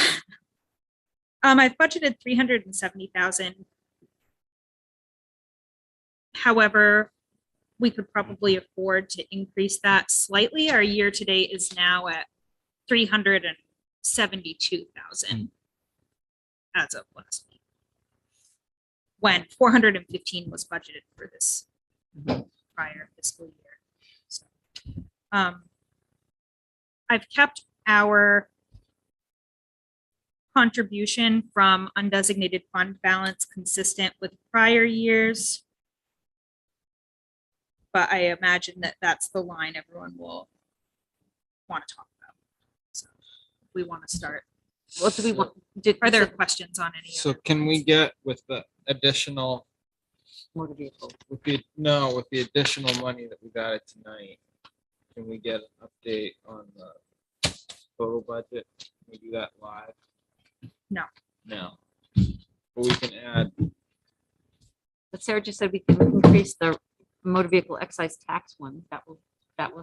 I've budgeted 370,000. However, we could probably afford to increase that slightly. Our year to date is now at 372,000 as of last week. When 415 was budgeted for this prior fiscal year. So, I've kept our contribution from undesignated fund balance consistent with prior years. But I imagine that that's the line everyone will want to talk about. So if we want to start, What do we want? are there questions on any? So other can we points? get with the additional, Motor vehicle. with the additional money that we got tonight, can we get an update on the total budget? Can we do that live? No. No. But we can add, But Sarah just said we can increase the motor vehicle excise tax one. That will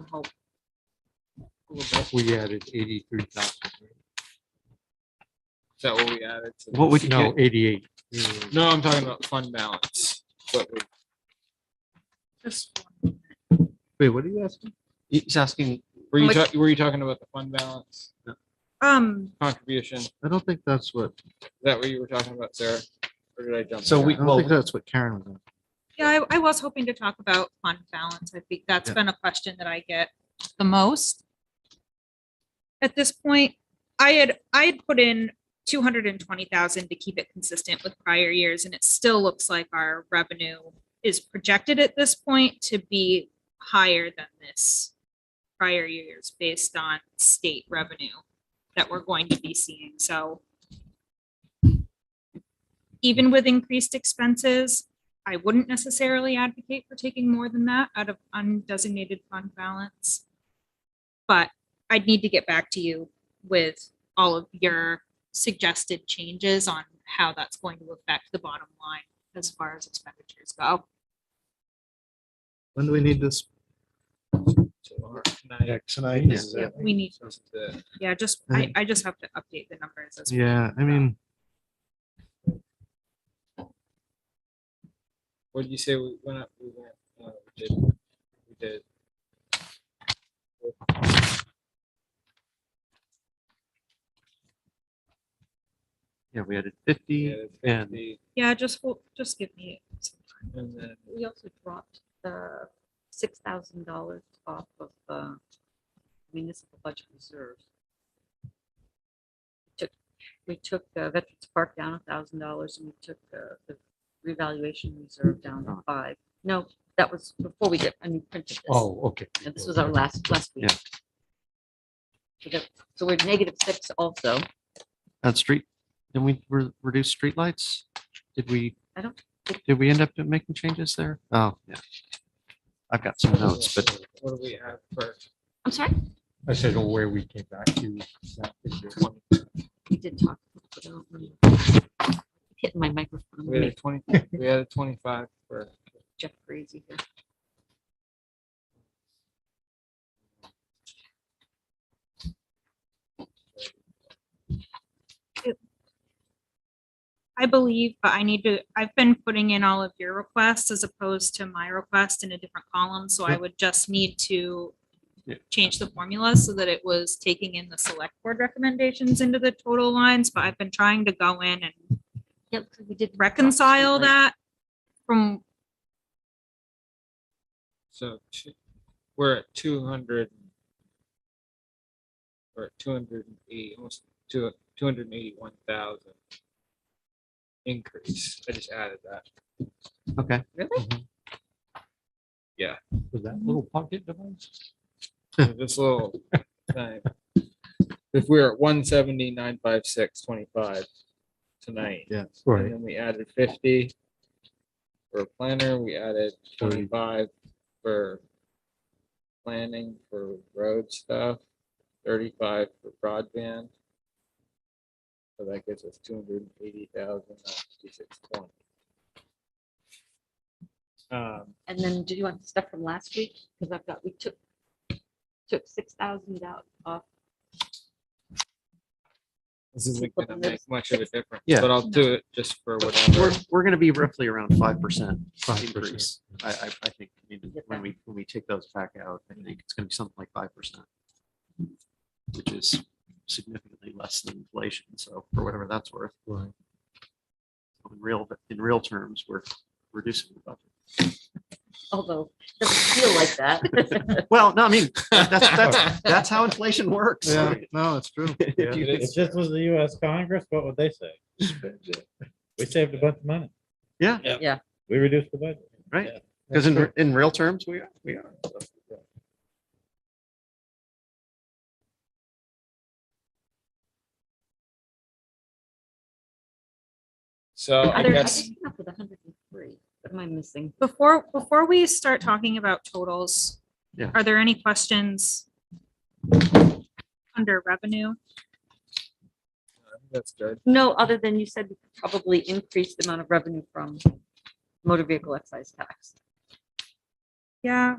help a little bit. We added 83,000. is that what we added to? What would you No, get? 88. No, I'm talking about fund balance. What we, Just Wait, what are you asking? He's asking, were you, much- were you talking about the fund balance contribution? Is I don't think that's what, that what you were talking about, Sarah? Or did I jump? So the we- I gun? don't think that's what Karen was asking. Yeah, I was hoping to talk about fund balance. I think that's Yeah. been a question that I get the most. At this point, I had put in 220,000 to keep it consistent with prior years, and it still looks like our revenue is projected at this point to be higher than this prior years based on state revenue that we're going to be seeing. So even with increased expenses, I wouldn't necessarily advocate for taking more than that out of undesignated fund balance. But I'd need to get back to you with all of your suggested changes on how that's going to affect the bottom line as far as expenditures go. When do we need this? Tonight. Tonight. This is Yeah, it. we need, This is it. yeah, I just have to update the numbers as. we Yeah, I mean, What did you say we went up? We did. yeah, we added 50 Yeah, and 50, Yeah, just give me some time. and then We also dropped the $6,000 off of municipal budget reserves. We took Veterans Park down $1,000 and we took the revaluation reserve down to $5,000. No, That was before we get a new print of this. Oh, okay. And this was our last week. Yeah. So we're -6 also. Street, did we reduce streetlights? Did we? I don't Did we end up making changes there? Oh, yeah. I've got some notes, but What do we have for? I'm sorry, I said, oh, where we came back to. that figure. we did talk. But I don't remember. Hitting my microphone. We had a 20, we had a 25 for. Jeff crazy here. I believe, but I've been putting in all of your requests as opposed to my request in a different column, so I would just need to Yeah. change the formula so that it was taking in the select board recommendations into the total lines, but I've been trying to go in and Yep, 'cause we did reconcile Right. that from, So we're at 200. We're at 280, almost 281,000 increase. I just added that. okay. Really? Was that little pocket device? This little thing. If we were at 170,956.25 tonight, Yeah. and Right. then we added 50 for a planner, we added 25 for planning for road stuff, 35 for broadband. So that gives us 280,056.20. And then do you want the stuff from last week? Because I've got, we took 6,000 out off. This isn't gonna make much of a difference, Yeah. but I'll do it just for whatever. We're going to be roughly around 5% 5%. increase. I think when we take those back out, I think it's going to be something like 5%, which is significantly less than inflation. So for whatever that's worth, Right. in real terms, we're reducing the budget. Although it doesn't feel like that. Well, no, I mean, that's how inflation works. Yeah, no, it's true. If you- If this was the US Congress, what would they say? We saved a bunch of money. Yeah, Yeah. We reduced the budget. right. Because in real terms, we are. So I Other- guess came up with 103. What am I missing? before we start talking about totals, Yeah. are there any questions under revenue? that's good. No, other than you said we could probably increase the amount of revenue from motor vehicle excise tax. Yeah,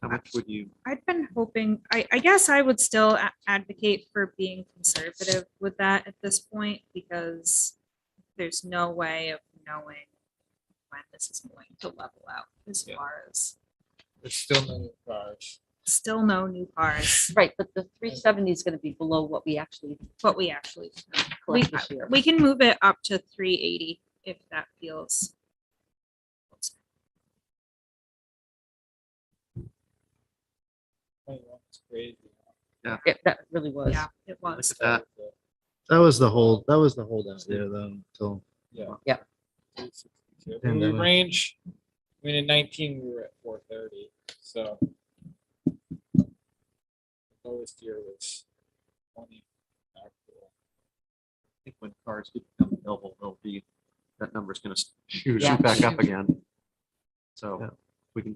How much would you? I've been hoping, I guess I would still advocate for being conservative with that at this point, because there's no way of knowing when this is going to level out as Yeah. far as There's still no new cars. still no new cars, Right, but the 370 is going to be below what we actually what we actually, collect this year. we can move it up to 380 if that feels. 21 is crazy. That really was. Yeah, it Look was. at that. That was the whole out there though, until. Yeah. Yeah. 362. And We then- range, I mean, in 19, we were at 430, so. Lowest year was 20. actual. I think when cars do become available, that number's going to shoot Yeah. back up again. So Yeah. if we can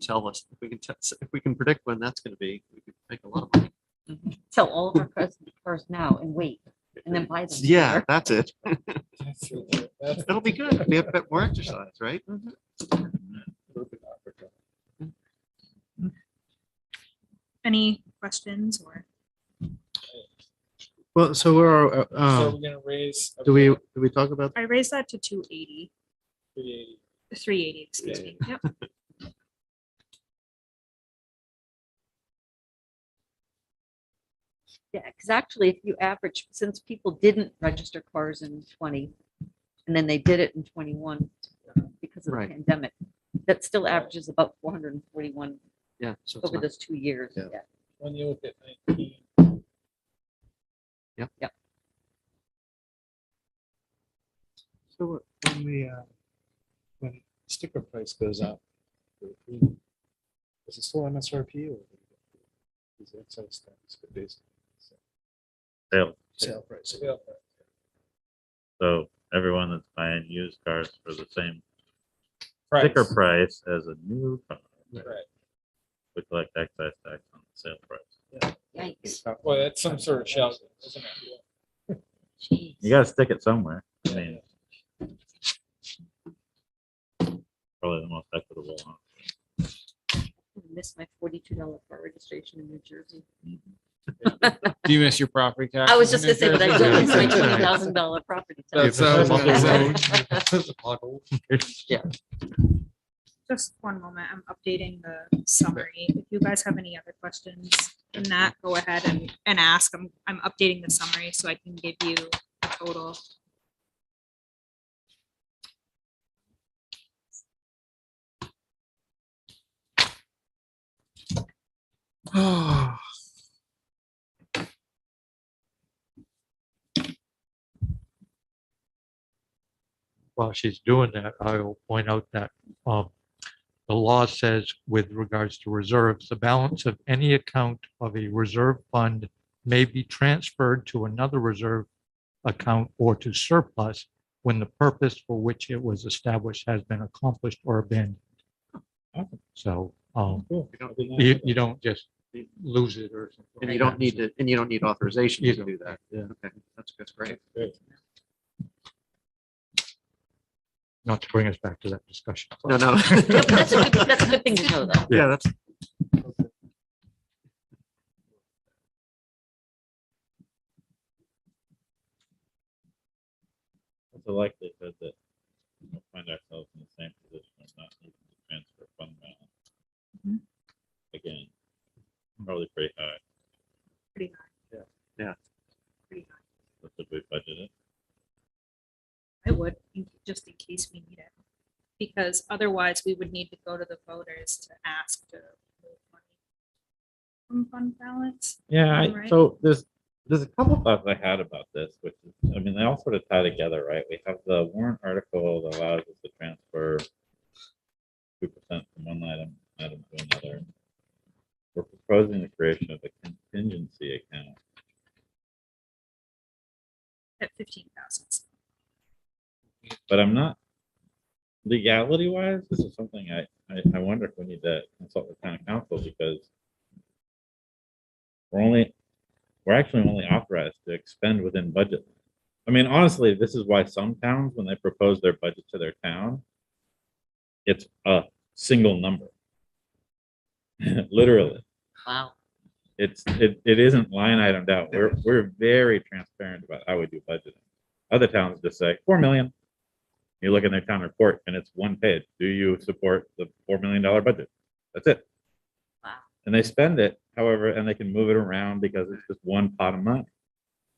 if we can predict when that's going to be, we could make a lot of money. Sell all of our cars now and wait, and then buy them. Yeah, later. that's it. That's- It'll be good. We have a bit more exercise, right? Any questions or? Well, so we're, So we're gonna raise. do we talk about, I raised that to 280, 380. 380, excuse me. Yep. Yeah, because actually, if you average, since people didn't register cars in 20, and then they did it in 21 because of the Right. pandemic, that still averages about 441 Yeah. So it's over not- those 2 years. Yeah. Yeah. When you look at 19. so when we, when sticker price goes up, we Is it still MSRP or? Is it excise tax, but basically, Sale. sale price? So everyone that's buying used cars for the same Price. sticker price as a new car Right. would collect excise tax on the sale price. Yikes. Well, that's some sort of shelter, isn't it? Jeez. You gotta stick it somewhere. I mean, probably the most equitable. Huh? I missed my $42 car registration in New Jersey. Do you miss your property tax? I was just gonna say, but I don't miss my $20,000 property tax. Yeah. Just one moment, I'm updating the summary. If you guys have any other questions in that, go ahead and ask. I'm updating the summary so I can give you a total. While she's doing that, I will point out that the law says with regards to reserves, the balance of any account of a reserve fund may be transferred to another reserve account or to surplus when the purpose for which it was established has been accomplished or abandoned. So you don't just lose it or something. And you don't need to, and you don't need authorization You to don't. do that. Yeah. Okay, that's great. Not to bring us back to that discussion. No, no. Yeah, but that's a good thing to know, though. Yeah, that's. What's the likelihood that we'll find ourselves in the same position of not needing to transfer fund balance? Again, probably pretty high. Pretty high. Yeah. Pretty high. What did we budget it? I would, just in case we need it. Because otherwise we would need to go to the voters to ask to move money from fund balance. Yeah, Right. so there's a couple thoughts I had about this, which is, I mean, they all sort of tie together, right? We have the warrant article that allows us to transfer 2% from one item to another. We're proposing the creation of a contingency account. At 15,000. But I'm not, legality wise, this is something I wonder if we need to consult with town council, because we're actually only authorized to expend within budget. I mean, honestly, this is why some towns, when they propose their budget to their town, it's a single number. Literally. Wow. It isn't line itemed out. We're very transparent about how we do budgeting. Other towns just say 4 million. You look in their town report and it's one page. Do you support the $4 million budget? That's it. Wow. And they spend it, however, and they can move it around because it's just one pot of money.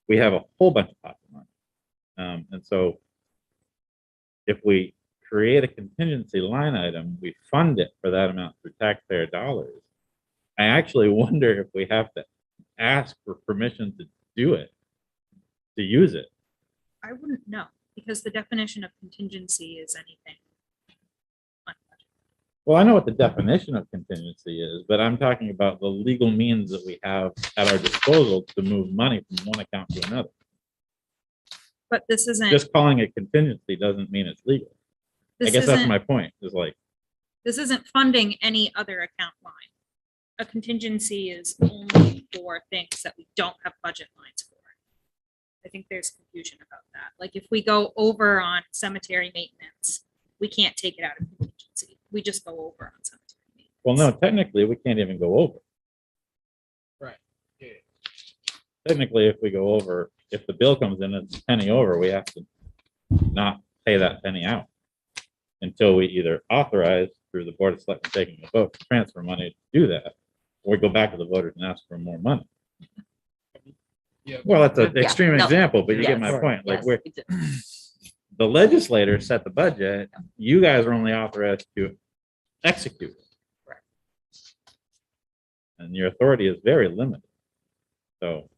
We have a whole bunch of pots of money. And so if we create a contingency line item, we fund it for that amount through taxpayer dollars. I actually wonder if we have to ask for permission to do it, to use it. I wouldn't know, because the definition of contingency is anything. Well, I know what the definition of contingency is, but I'm talking about the legal means that we have at our disposal to move money from one account to another. But this isn't, Just calling it contingency doesn't mean it's legal. I this guess that's isn't, my point, is like, this isn't funding any other account line. A contingency is only for things that we don't have budget lines for. I think there's confusion about that. Like if we go over on cemetery maintenance, we can't take it out of contingency. We just go over on cemetery maintenance. well, no, technically, we can't even go over. Right. Yeah. Technically, if we go over, if the bill comes in and it's a penny over, we have to not pay that penny out until we either authorize through the Board of Selectmen taking a vote to transfer money to do that, or we go back to the voters and ask for more money. Yeah. Well, that's an Yeah, extreme no, example, but you get yes, my point. Like, Yes, we're, it's- the legislators set the budget, you guys are only authorized to execute it. Right. And your authority is very limited. So,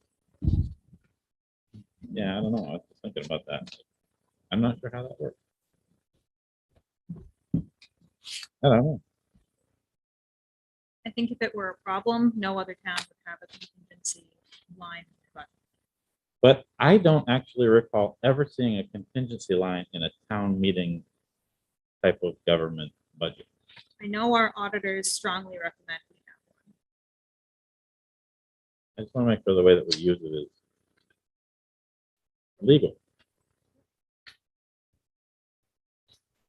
yeah, I don't know. I was just thinking about that. I'm not sure how that works. I don't know. I think if it were a problem, no other town would have a contingency line. But But I don't actually recall ever seeing a contingency line in a town meeting type of government budget. I know our auditors strongly recommend we have one. I just want to make sure the way that we use it is legal.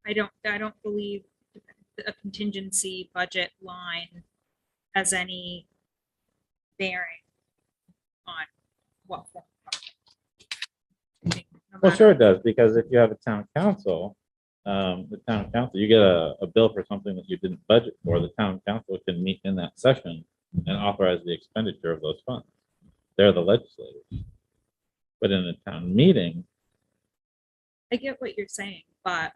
I don't believe a contingency budget line has any bearing on what form. I think no Well, matter- sure it does, because if you have a town council, you get a bill for something that you didn't budget for, the town council can meet in that session and authorize the expenditure of those funds. They're the legislators. But in a town meeting, I get what you're saying, but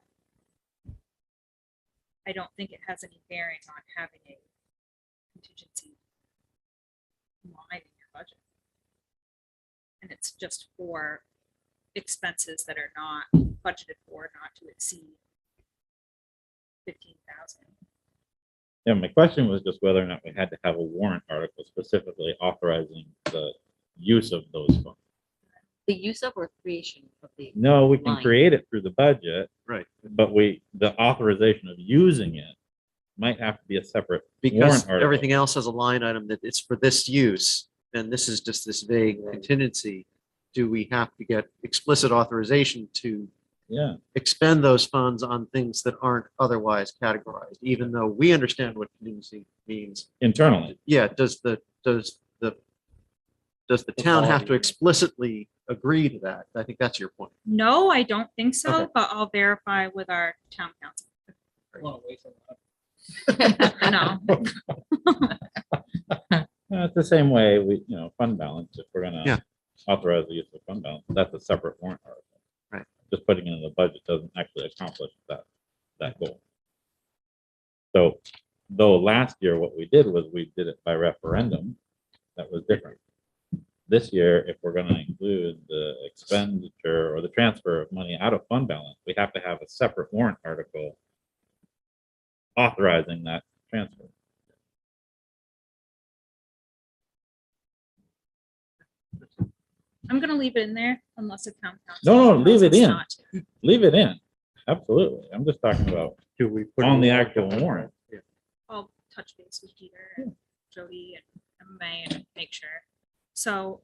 I don't think it has any bearing on having a contingency line in your budget. And it's just for expenses that are not budgeted for, not to exceed 15,000. yeah, my question was just whether or not we had to have a warrant article specifically authorizing the use of those funds. The use of or creation of the. No, we can Line. create it through the budget, Right. but the authorization of using it might have to be a separate Because warrant article. everything else has a line item that it's for this use, and this is just this vague contingency. Do we have to get explicit authorization to Yeah, expend those funds on things that aren't otherwise categorized, even though we understand what contingency means? internally. Yeah, does the town have to volume. explicitly agree to that? I think that's your point. No, I don't think so, Okay. but I'll verify with our town council. Wanna wait till that. No, It's the same way fund balance, if we're Yeah. gonna authorize the use of fund balance, that's a separate warrant article. Right. Just putting it in the budget doesn't actually accomplish that goal. So, though last year what we did was we did it by referendum, that was different. This year, if we're gonna include the expenditure or the transfer of money out of fund balance, we have to have a separate warrant article authorizing that transfer. I'm gonna leave it in there unless a town council. No, leave tells it us in. not to. Leave it in, absolutely. I'm just talking about Do we put it on the in actual warrant. I'll touch base with Peter and Jody and May and make sure. So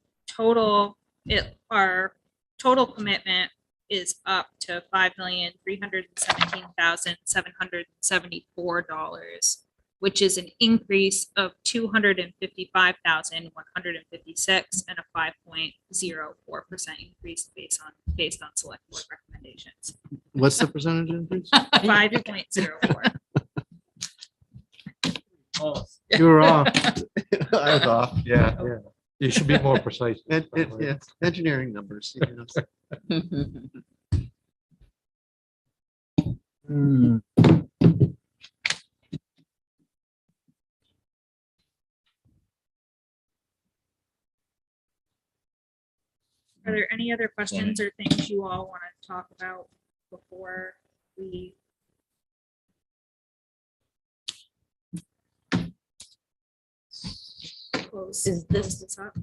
our total commitment is up to $5,317,774, which is an increase of $255,156 and a 5.04% increase based on select board recommendations. What's the percentage increase? 5.04. Oh, You were off. I was off, yeah. You should be more precise. Yeah, engineering numbers. Hmm. Are there any other questions or things you all want to talk about before we? Close Is this- this up?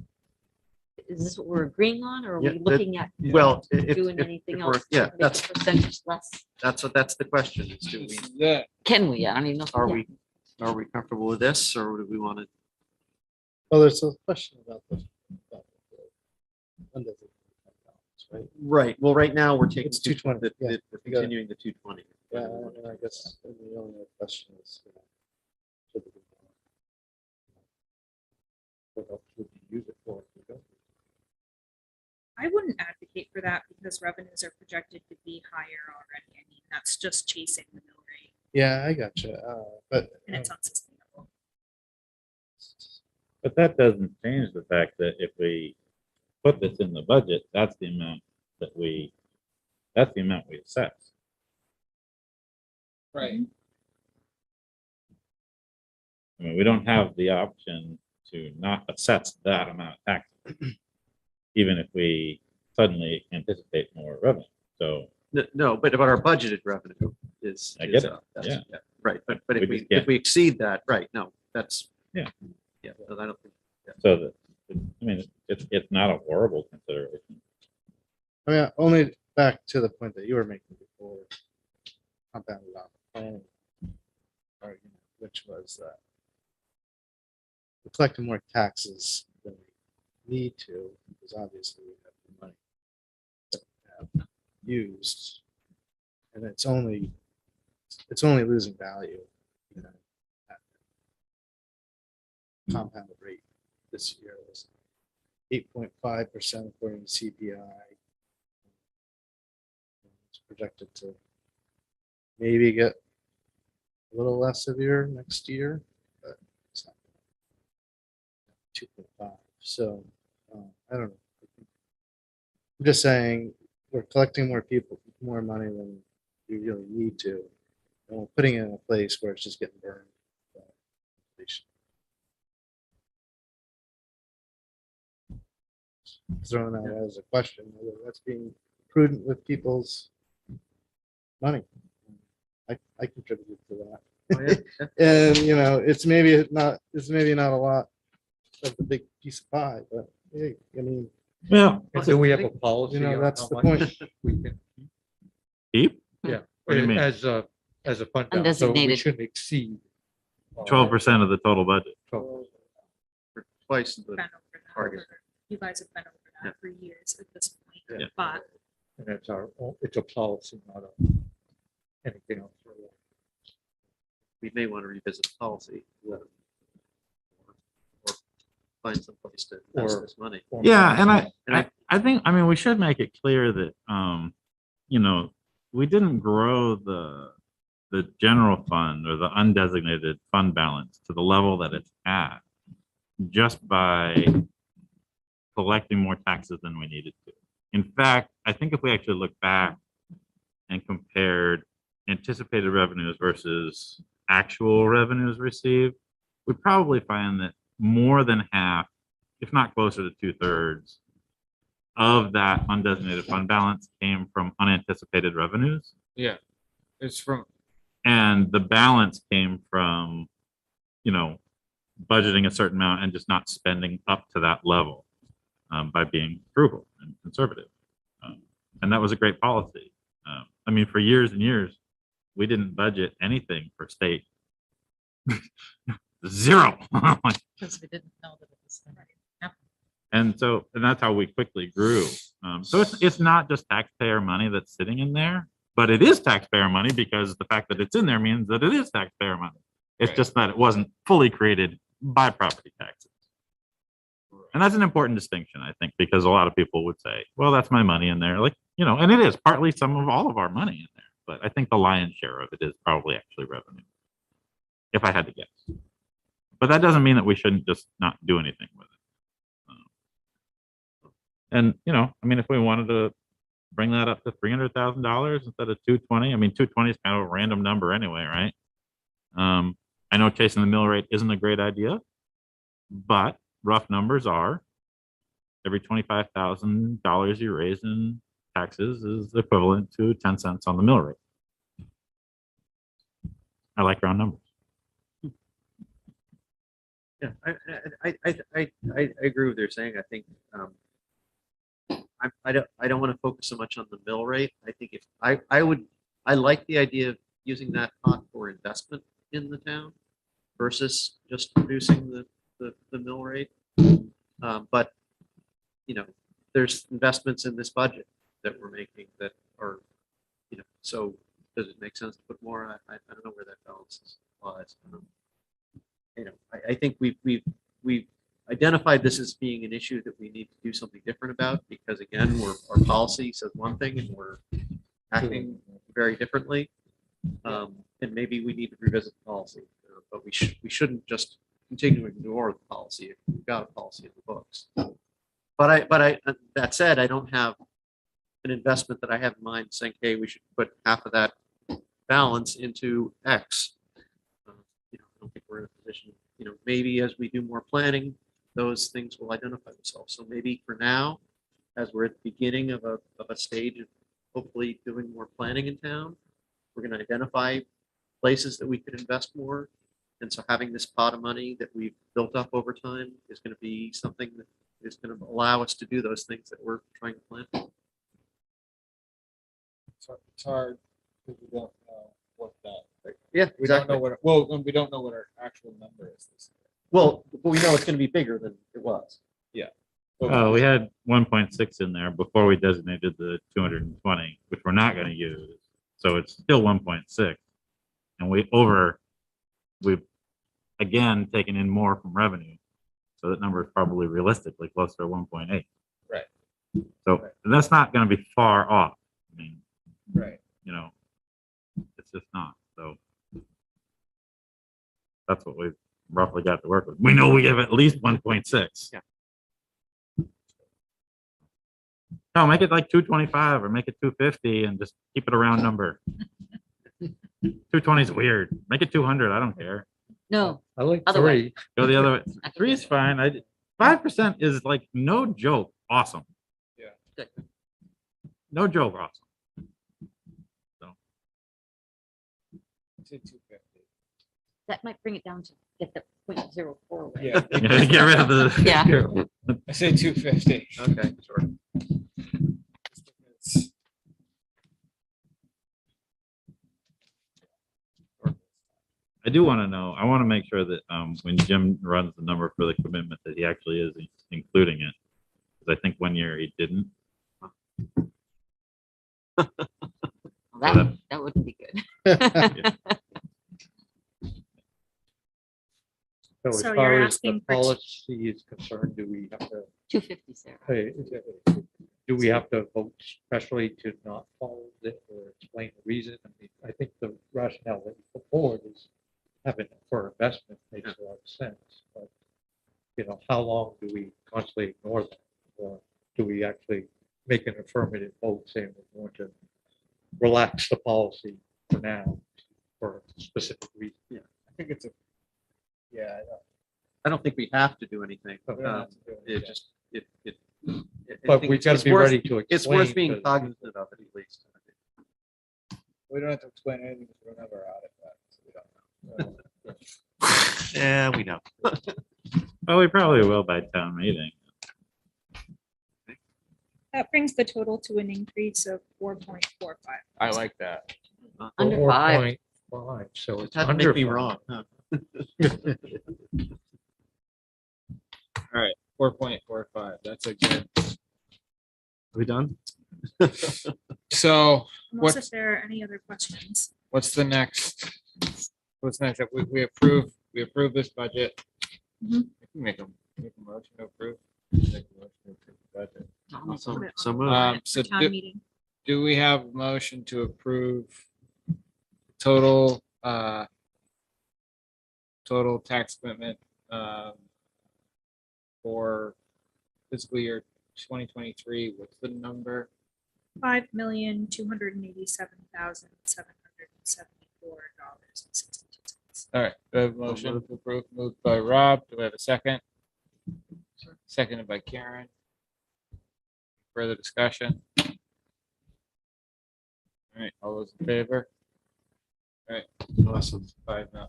Is this what we're agreeing on, or are Yeah, we that- looking at Well, doing anything else? to yeah, make the that's, Percentage less? that's the question. Is do we, this is it. Can we? I don't even know. if are can. we comfortable with this, or do we want to? Well, there's a question about the. When does it become balance, right? Right, well, right now, we're taking. It's 220, yeah. We're continuing the 220. Yeah, and I guess the only other question is. Should we- What else would you use it for? if we don't? I wouldn't advocate for that because revenues are projected to be higher already. I mean, that's just chasing the mill rate Yeah, I gotcha, but. and it's unsustainable. But that doesn't change the fact that if we put this in the budget, that's the amount we assess. Right. I mean, we don't have the option to not assess that amount of tax, even if we suddenly anticipate more revenue. So No, but our budgeted revenue is. I get it, that's- yeah. Right, but We if just if can't- we exceed that, right, no, that's, Yeah, but I don't think. So that, I mean, it's not a horrible consideration. I mean, only back to the point that you were making before, compounded on the planning argument, which was that we're collecting more taxes than we need to, because obviously we have the money that we have used, and it's only losing value, you know, at compounded rate this year was 8.5% according to CPI. It's projected to maybe get a little less severe next year, but it's not 2.5. So I don't know. I'm just saying we're collecting more money than we really need to, and we're putting it in a place where it's just getting burned. by inflation. Throwing that as a question, whether that's being prudent with people's money. I contributed to that. Oh, And you know, it's maybe not a lot of the big piece of pie, but hey, I mean, Well, Do we have a policy? you know, on that's how the much point. we can keep Yeah, What do you mean? as a fund balance, so we Undesignated. shouldn't exceed. 12% of the total budget. 12%. For twice the Been over that target. for- You guys have been over that for years at this point, Yeah. but And it's it's a policy, not anything else. we may want to revisit the policy. Or find some place to invest Or- this money. Yeah, and And I think, I mean, we should make it clear that, you know, we didn't grow the general fund or the undesignated fund balance to the level that it's at just by collecting more taxes than we needed to. In fact, I think if we actually look back and compared anticipated revenues versus actual revenues received, we probably find that more than half, if not closer to 2/3 of that undesignated fund balance came from unanticipated revenues. Yeah, it's from, And the balance came from, you know, budgeting a certain amount and just not spending up to that level by being frugal and conservative. And that was a great policy. I mean, for years and years, we didn't budget anything for state. Zero. Because we didn't know that it was gonna happen. And so, and that's how we quickly grew. So it's not just taxpayer money that's sitting in there, but it is taxpayer money because the fact that it's in there means that it is taxpayer money. It's Right. just that it wasn't fully created by property taxes. And that's an important distinction, I think, because a lot of people would say, well, that's my money in there. Like, you know, and it is partly some of all of our money in there, but I think the lion's share of it is probably actually revenue, if I had to guess. But that doesn't mean that we shouldn't just not do anything with it. And, you know, I mean, if we wanted to bring that up to $300,000 instead of 220, I mean, 220 is kind of a random number anyway, right? I know chasing the mill rate isn't a great idea, but rough numbers are every $25,000 you raise in taxes is equivalent to 10 cents on the mill rate. I like round numbers. Yeah, I agree with what they're saying. I think I don't want to focus so much on the mill rate. I think if I like the idea of using that pot for investment in the town versus just reducing the mill rate. But you know, there's investments in this budget that we're making that are, you know, so does it make sense to put more? I don't know where that balance lies. You know, I think we've identified this as being an issue that we need to do something different about because again, our policy says one thing and we're acting very differently. And maybe we need to revisit the policy, but we shouldn't just continue to ignore the policy if we've got a policy in the books. But that said, I don't have an investment that I have in mind saying, hey, we should put half of that balance into X. You know, I don't think we're in a position, you know, maybe as we do more planning, those things will identify themselves. So maybe for now, as we're at the beginning of a stage of hopefully doing more planning in town, we're going to identify places that we could invest more And so having this pot of money that we've built up over time is going to be something that is going to allow us to do those things that we're trying to plan. It's hard because we don't know what that. Yeah, We don't know what. When we don't know what our actual number is this year. Well, but we know it's going to be bigger than it was. We had 1.6 in there before we designated the 220, which we're not going to use. So it's still 1.6. And we've again taken in more from revenue. So that number is probably realistically closer to 1.8. Right. So that's not going to be far off. I mean, Right. It's just not. So that's what we've roughly got to work with. We know we have at least 1.6. Yeah. No, make it like 225 or make it 250 and just keep it a round number. 220 is weird. Make it 200. I don't care. No, I like Other way. 3. Go the other way. 3 is fine. 5% is like no joke. Awesome. Yeah. Good. No joke. Awesome. Say 250. that might bring it down to get the 0.04 away. Yeah. Get rid of the. Yeah. I say 250. Okay, sure. I do want to know, I want to make sure that when Jim runs the number for the commitment that he actually is including it. Because I think one year he didn't. Well, that wouldn't be good. So as So far you're as the asking for- policy is concerned, do we have to, 250, Sarah. do we have to vote specially to not follow it or explain the reason? I mean, I think the rationale that you put forward is having it for investment makes a lot of sense. But, how long do we constantly ignore that? Or do we actually make an affirmative vote saying we're going to relax the policy for now for a specific reason? I think it's a. Yeah. I don't think we have to do anything. We don't have to do it, It yeah. just, I But think we've got it's to be worth- ready to explain. It's worth being to- cognizant of it at least. We don't have to explain anything because we don't have our audit back. So we don't know. Yeah, we know. Well, we probably will by town meeting. That brings the total to an increase of 4.45. I like that. Under 5. 4.5, so it's That under make me 5. wrong. Huh? All right, 4.45. That's a good. Are we done? So Unless What- if there are any other questions. what's the next? What's next? We approve this budget. Mhm. We can make a motion to approve. Make a motion to approve the budget. I'll put So it so on the moved. warrant So for town do- meeting. Do we have a motion to approve total total tax commitment for fiscal year 2023? What's the number? $5,287,774.62. All right, we have a motion to approve, moved by Rob. Do we have a second? Seconded by Karen. Further discussion? All right, all those in favor? All right, Awesome. 5-0.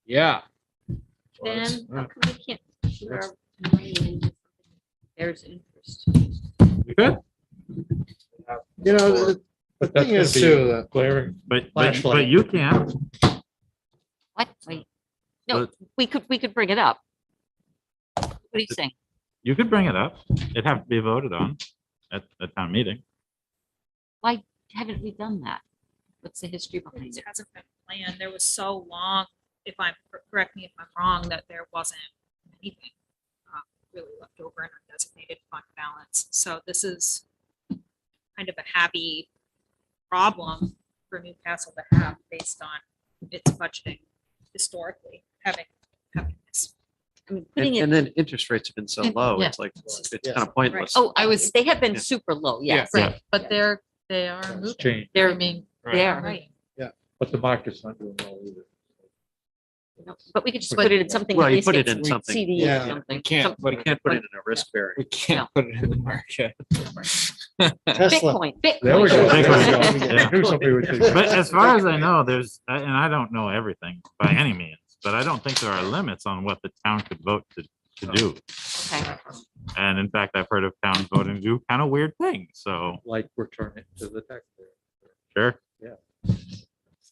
Yeah. Then how come we can't put our money into something? There's interest. We good? The But that's thing gonna is be too, that glaring. But Flashlight. you can't. What? Wait. No, we could bring it up. What are you saying? You could bring it up. It'd have to be voted on at a town meeting. Why haven't we done that? What's the history behind It it? hasn't been planned. There was so long, correct me if I'm wrong, that there wasn't anything really left over in our designated fund balance. So this is kind of a happy problem for Newcastle to have based on its budgeting historically, having this. I mean, putting And it, then interest rates have been so low, Yeah. it's like, it's Yeah. kind of pointless. oh, I was- they have been Yeah. super low, yes. Yeah. Right, but they are It's moving. changed, I mean, They are, right. right. but the market's not doing well either. But we could just But- put it in something. Well, at you least put it it's in something. CD Yeah, or something. We can't Some- put We it, can't put it in a risk bearing. we can't put it in the market. Tesla. Bitcoin, There we go. Bitcoin. Yeah. Do something with it. But as far as I know, and I don't know everything by any means, but I don't think there are limits on what the town could vote to do. Okay. And in fact, I've heard of towns voting to do kind of weird things, so, Like return it to the taxpayer. sure.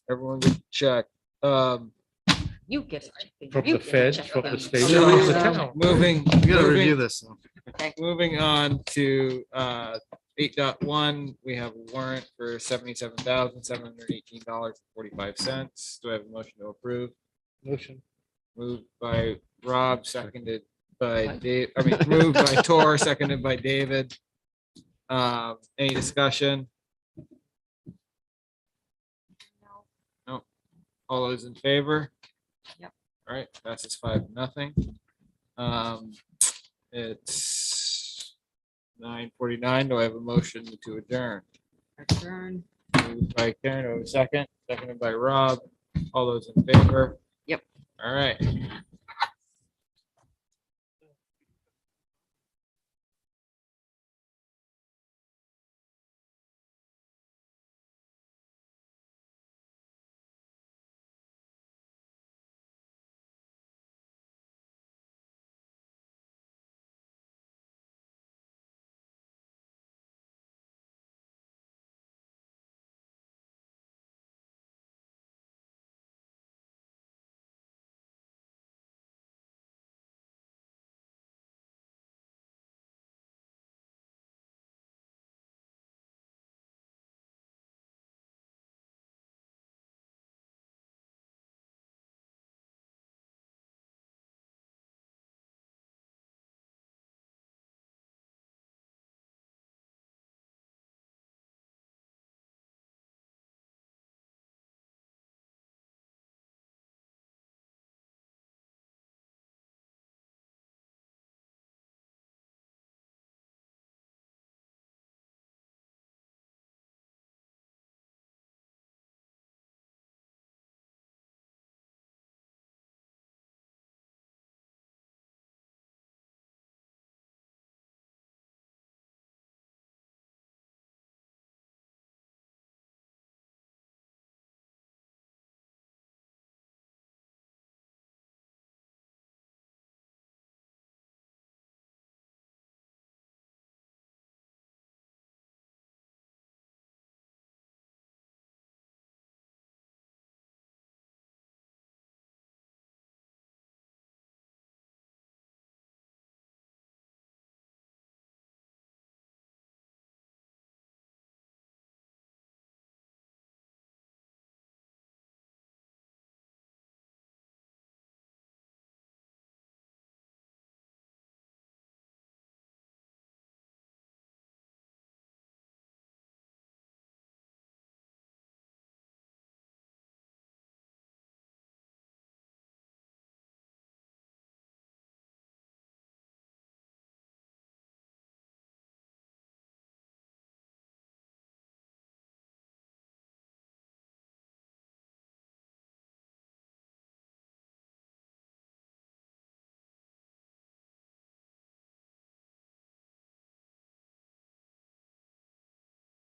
Everyone get check. You get it. Chicken. From You the get it, feds, chicken. from the state. So, from the town. moving, We gotta moving- review this. Though. moving on to 8.1, we have a warrant for $77,718.45. Do I have a motion to approve? Motion. Moved by Rob, seconded by Dave, moved by Tor, seconded by David. Any discussion? No. All those in favor? Yep. All right, passes 5-0. It's 9:49. Do I have a motion to adjourn? Adjourn. Moved by Karen, do I have a second? Seconded by Rob. All those in favor? Yep. All right.